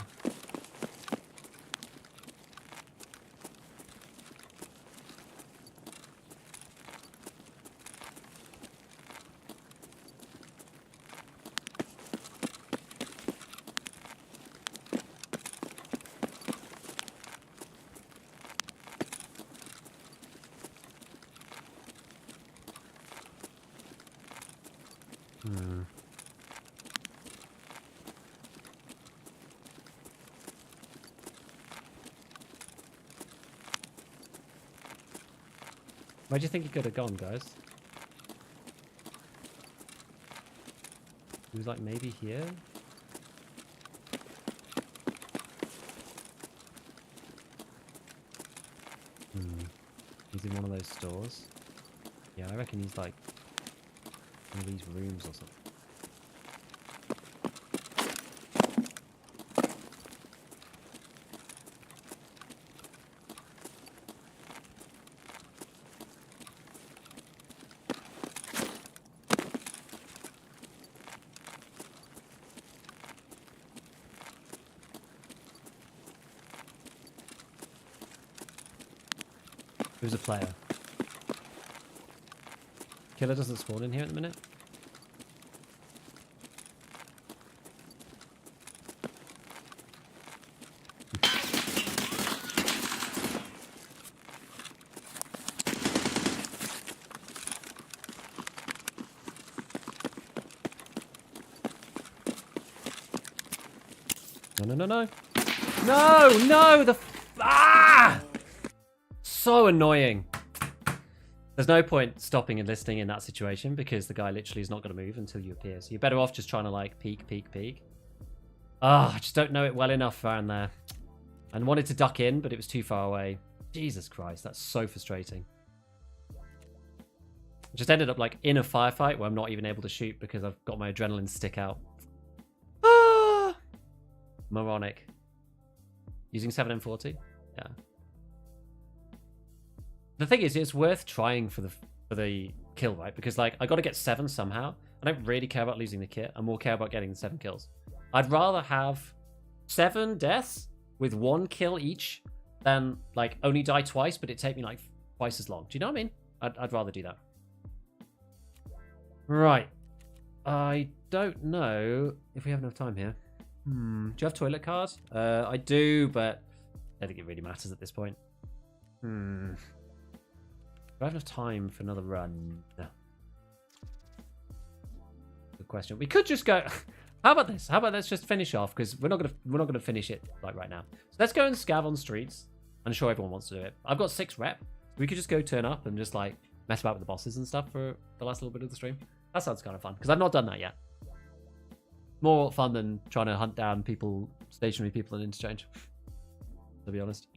Where do you think he could have gone, guys? He was like maybe here? He's in one of those stores. Yeah, I reckon he's like one of these rooms or something. Who's a player? Killer doesn't spawn in here at the minute. No, no, no, no. No, no, the... So annoying. There's no point stopping and listening in that situation because the guy literally is not going to move until you appear. So you're better off just trying to like peek, peek, peek. I just don't know it well enough around there. And wanted to duck in, but it was too far away. Jesus Christ, that's so frustrating. Just ended up like in a firefight where I'm not even able to shoot because I've got my adrenaline stick out. Ah! Moronic. Using 7M40? Yeah. The thing is, it's worth trying for the kill, right? Because like I got to get 7 somehow. I don't really care about losing the kit. I more care about getting the 7 kills. I'd rather have 7 deaths with 1 kill each than like only die twice, but it take me like twice as long. Do you know what I mean? I'd rather do that. Right. I don't know if we have enough time here. Do you have toilet cards? I do, but I don't think it really matters at this point. Do I have enough time for another run? No. Good question. We could just go. How about this? How about let's just finish off because we're not gonna finish it like right now. So let's go and scav on streets. I'm sure everyone wants to do it. I've got 6 rep. We could just go turn up and just like mess about with the bosses and stuff for the last little bit of the stream. That sounds kind of fun because I've not done that yet. More fun than trying to hunt down people, stationary people in Interchange. To be honest.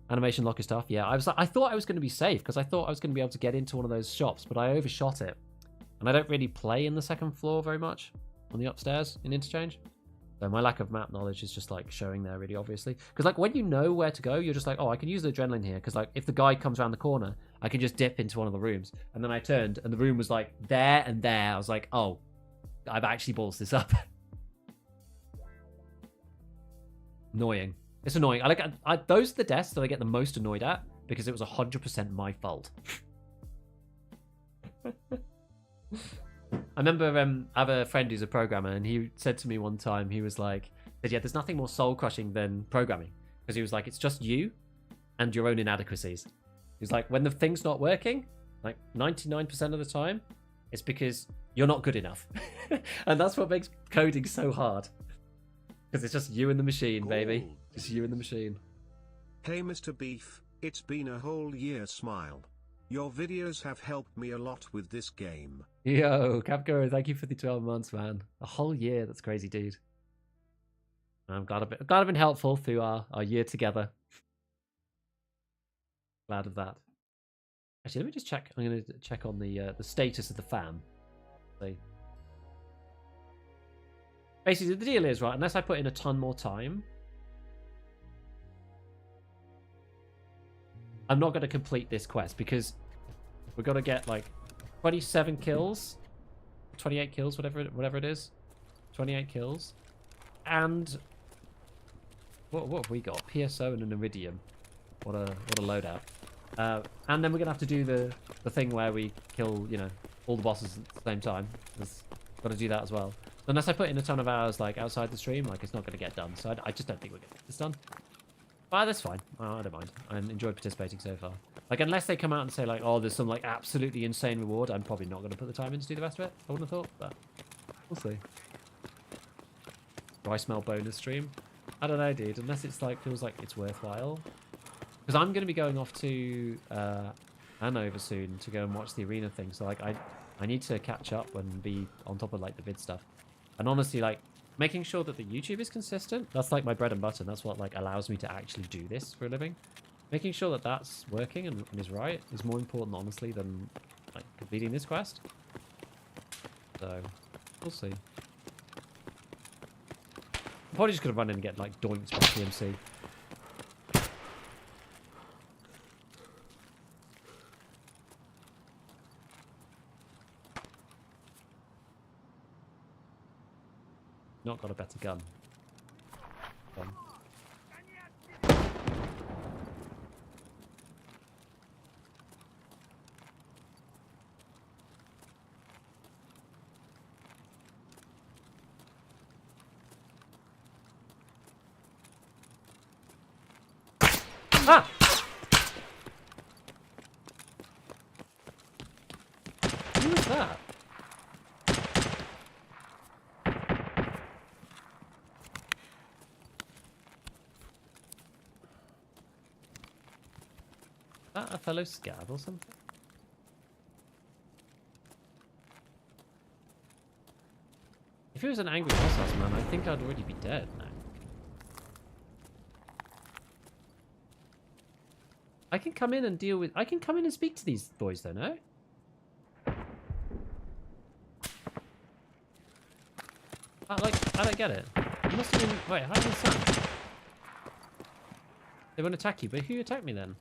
Animation locker stuff. Yeah, I thought I was going to be safe because I thought I was going to be able to get into one of those shops, but I overshot it. And I don't really play in the 2nd floor very much on the upstairs in Interchange. So my lack of map knowledge is just like showing there really obviously. Because like when you know where to go, you're just like, oh, I can use the adrenaline here. Because like if the guy comes around the corner, I can just dip into one of the rooms. And then I turned and the room was like there and there. I was like, oh, I've actually ballsed this up. Annoying. It's annoying. Those are the deaths that I get the most annoyed at because it was 100% my fault. I remember I have a friend who's a programmer and he said to me one time, he was like, yeah, there's nothing more soul crushing than programming. Because he was like, it's just you and your own inadequacies. He was like, when the thing's not working, like 99% of the time, it's because you're not good enough. And that's what makes coding so hard. Because it's just you and the machine, baby. Just you and the machine. Hey Mr. Beef, it's been a whole year. Smile. Your videos have helped me a lot with this game. Yo, Capco, thank you for the 12 months, man. A whole year, that's crazy, dude. I'm glad I've been helpful through our year together. Glad of that. Actually, let me just check. I'm going to check on the status of the fan. See. Basically, the deal is, right, unless I put in a ton more time, I'm not going to complete this quest because we've got to get like 27 kills, 28 kills, whatever it is, 28 kills, and what have we got? PSO and an Iridium. What a loadout. And then we're gonna have to do the thing where we kill all the bosses at the same time. Got to do that as well. So unless I put in a ton of hours like outside the stream, like it's not going to get done. So I just don't think we're going to get this done. But that's fine. I don't mind. I enjoyed participating so far. Like, unless they come out and say, like, oh, there's some, like, absolutely insane reward, I'm probably not going to put the time in to do the rest of it. I wouldn't have thought, but we'll see. Do I smell bonus stream? I don't know, dude. Unless it's, like, feels like it's worthwhile. Because I'm going to be going off to Hanover soon to go and watch the arena thing. So, like, I need to catch up and be on top of, like, the vid stuff. And honestly, like, making sure that the YouTube is consistent, that's like my bread and butter. That's what like allows me to actually do this for a living. Making sure that that's working and is right is more important, honestly, than like completing this quest. So, we'll see. I'm probably just going to run in and get like doinked by TMC. Not got a better gun. Ah! Who was that? A fellow scav or something? If it was an angry boss man, I think I'd already be dead now. I can come in and deal with... I can come in and speak to these boys, though, no? I don't get it. You must have been... Wait, how did this sound? They won't attack you, but who attacked me then?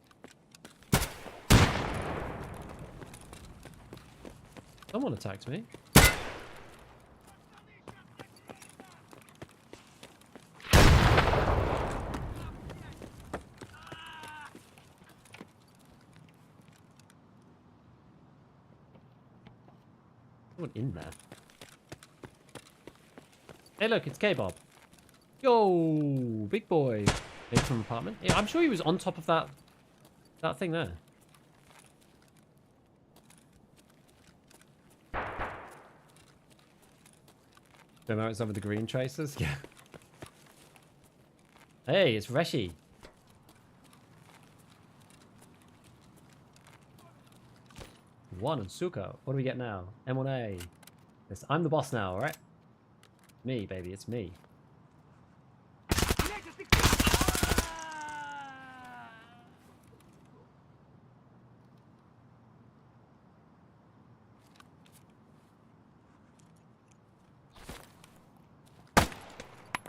Someone attacked me. Someone in there. Hey, look, it's K-Bob. Yo, big boy. Maybe from apartment. Yeah, I'm sure he was on top of that thing there. Remember some of the green traces? Yeah. Hey, it's Reshi. One and Suko. What do we get now? M1A. Yes, I'm the boss now, alright? Me, baby, it's me.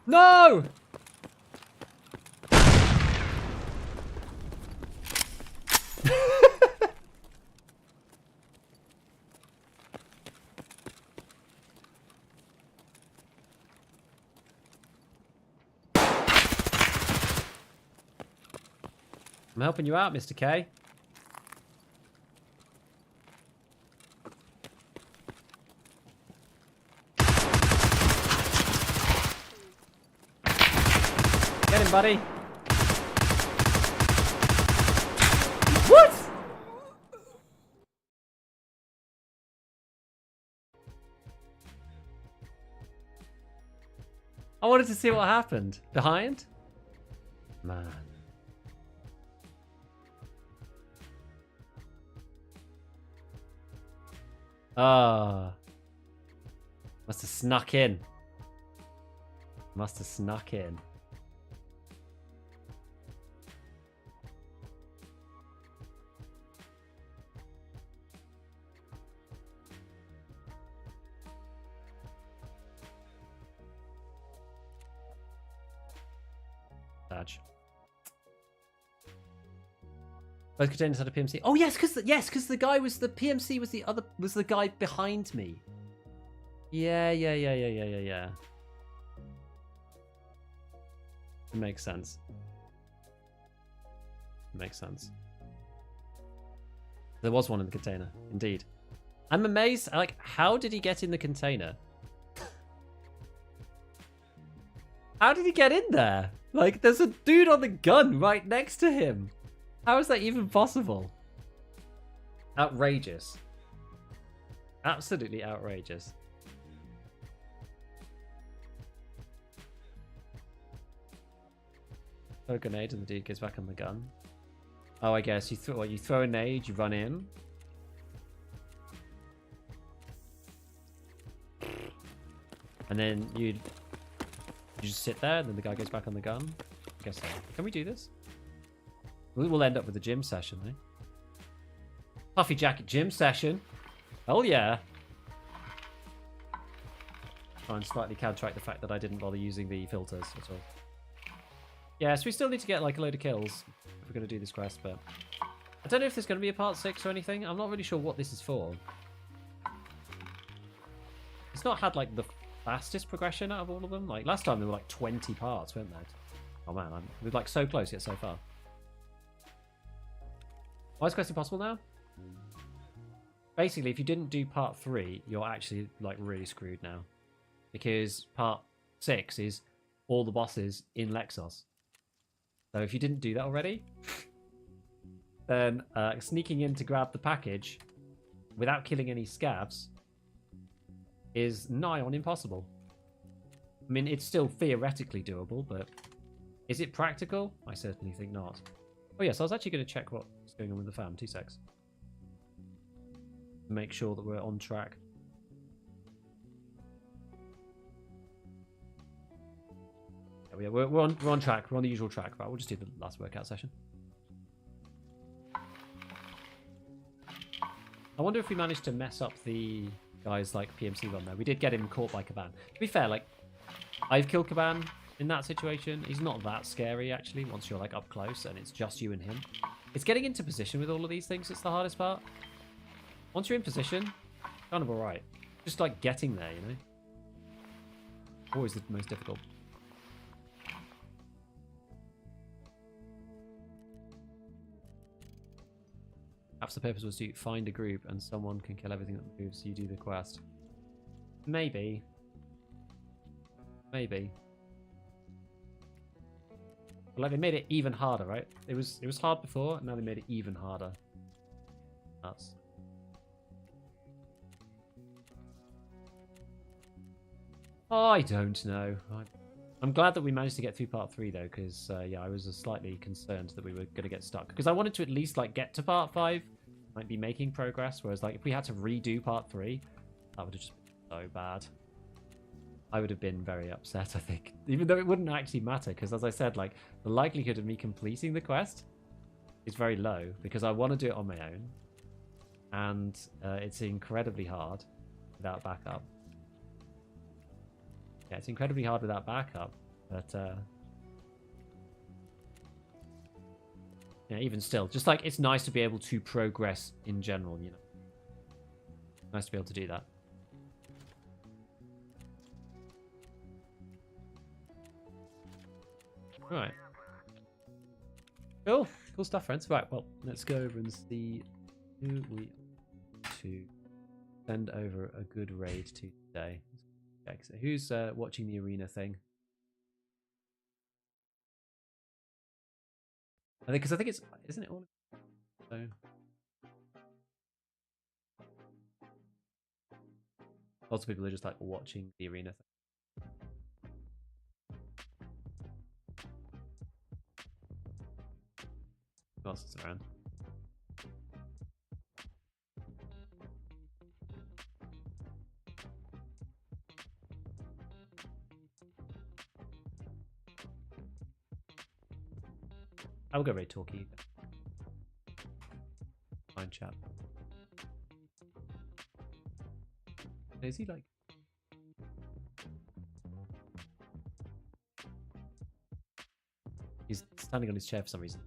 No! I'm helping you out, Mr. K. Get him, buddy. What? I wanted to see what happened. Behind? Man. Ah. Must have snuck in. Must have snuck in. Badge. Both containers had a PMC. Oh yes, because the guy was the PMC was the guy behind me. Yeah. It makes sense. It makes sense. There was one in the container, indeed. I'm amazed. Like, how did he get in the container? How did he get in there? Like, there's a dude on the gun right next to him. How is that even possible? Outrageous. Absolutely outrageous. Throw a grenade and the dude goes back on the gun. Oh, I guess you throw a nade, you run in. And then you just sit there and then the guy goes back on the gun. I guess so. Can we do this? We'll end up with a gym session, eh? Puffy jacket gym session. Oh yeah. Try and slightly counteract the fact that I didn't bother using the filters at all. Yeah, so we still need to get like a load of kills if we're going to do this quest, but I don't know if there's going to be a part 6 or anything. I'm not really sure what this is for. It's not had like the fastest progression out of all of them. Like last time there were like 20 parts, weren't there? Oh man, we're like so close yet so far. Why is quest impossible now? Basically, if you didn't do part 3, you're actually like really screwed now. Because part 6 is all the bosses in Lexos. So if you didn't do that already, then sneaking in to grab the package without killing any scavs is nigh on impossible. I mean, it's still theoretically doable, but is it practical? I certainly think not. Oh yes, I was actually going to check what's going on with the fam. 2 secs. Make sure that we're on track. Yeah, we're on track. We're on the usual track. Right, we'll just do the last workout session. I wonder if we managed to mess up the guy's like PMC run there. We did get him caught by Caban. To be fair, like I've killed Caban in that situation. He's not that scary actually once you're like up close and it's just you and him. It's getting into position with all of these things that's the hardest part. Once you're in position, kind of alright. Just like getting there, you know? Always the most difficult. Perhaps the purpose was to find a group and someone can kill everything that moves, so you do the quest. Maybe. Maybe. But like they made it even harder, right? It was hard before, and now they made it even harder. Nuts. I don't know. I'm glad that we managed to get through part 3 though, because yeah, I was slightly concerned that we were going to get stuck. Because I wanted to at least like get to part 5, might be making progress. Whereas like if we had to redo part 3, that would have just been so bad. I would have been very upset, I think, even though it wouldn't actually matter. Because as I said, like the likelihood of me completing the quest is very low because I want to do it on my own, and it's incredibly hard without backup. Yeah, it's incredibly hard without backup, but yeah, even still, just like it's nice to be able to progress in general, you know. Nice to be able to do that. All right. Cool. Cool stuff, friends. Right, well, let's go over and see who we to send over a good raid to today. Okay, so who's watching the arena thing? I think, because I think it's, isn't it all? So lots of people are just like watching the arena thing. Who else is around? I'll go raid talkie. Fine chap. Is he like? He's standing on his chair for some reason.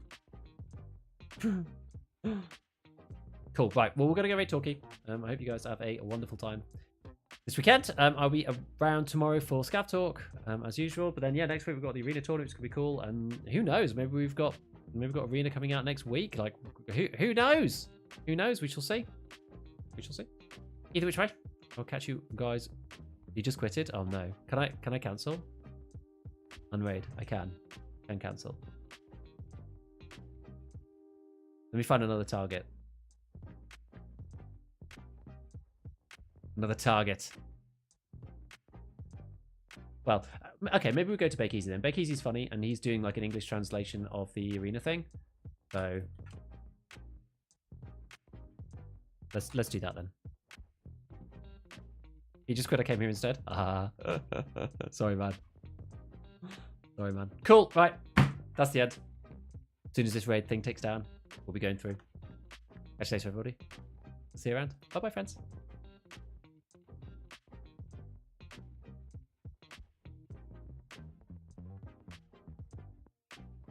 Cool. Right. Well, we're gonna go raid talkie. I hope you guys have a wonderful time this weekend. I'll be around tomorrow for ScavTalk as usual. But then yeah, next week we've got the arena tournament. It's gonna be cool. And who knows? Maybe we've got arena coming out next week. Like who knows? Who knows? We shall see. We shall see. Either which way, I'll catch you guys. You just quitted? Oh no. Can I cancel? Unraid. I can cancel. Let me find another target. Another target. Well, okay, maybe we go to Bake Easy then. Bake Easy's funny, and he's doing like an English translation of the arena thing. So let's do that then. He just quit. I came here instead. Sorry, man. Sorry, man. Cool. Right. That's the end. As soon as this raid thing ticks down, we'll be going through. Catch you later, everybody. See you around. Bye-bye, friends.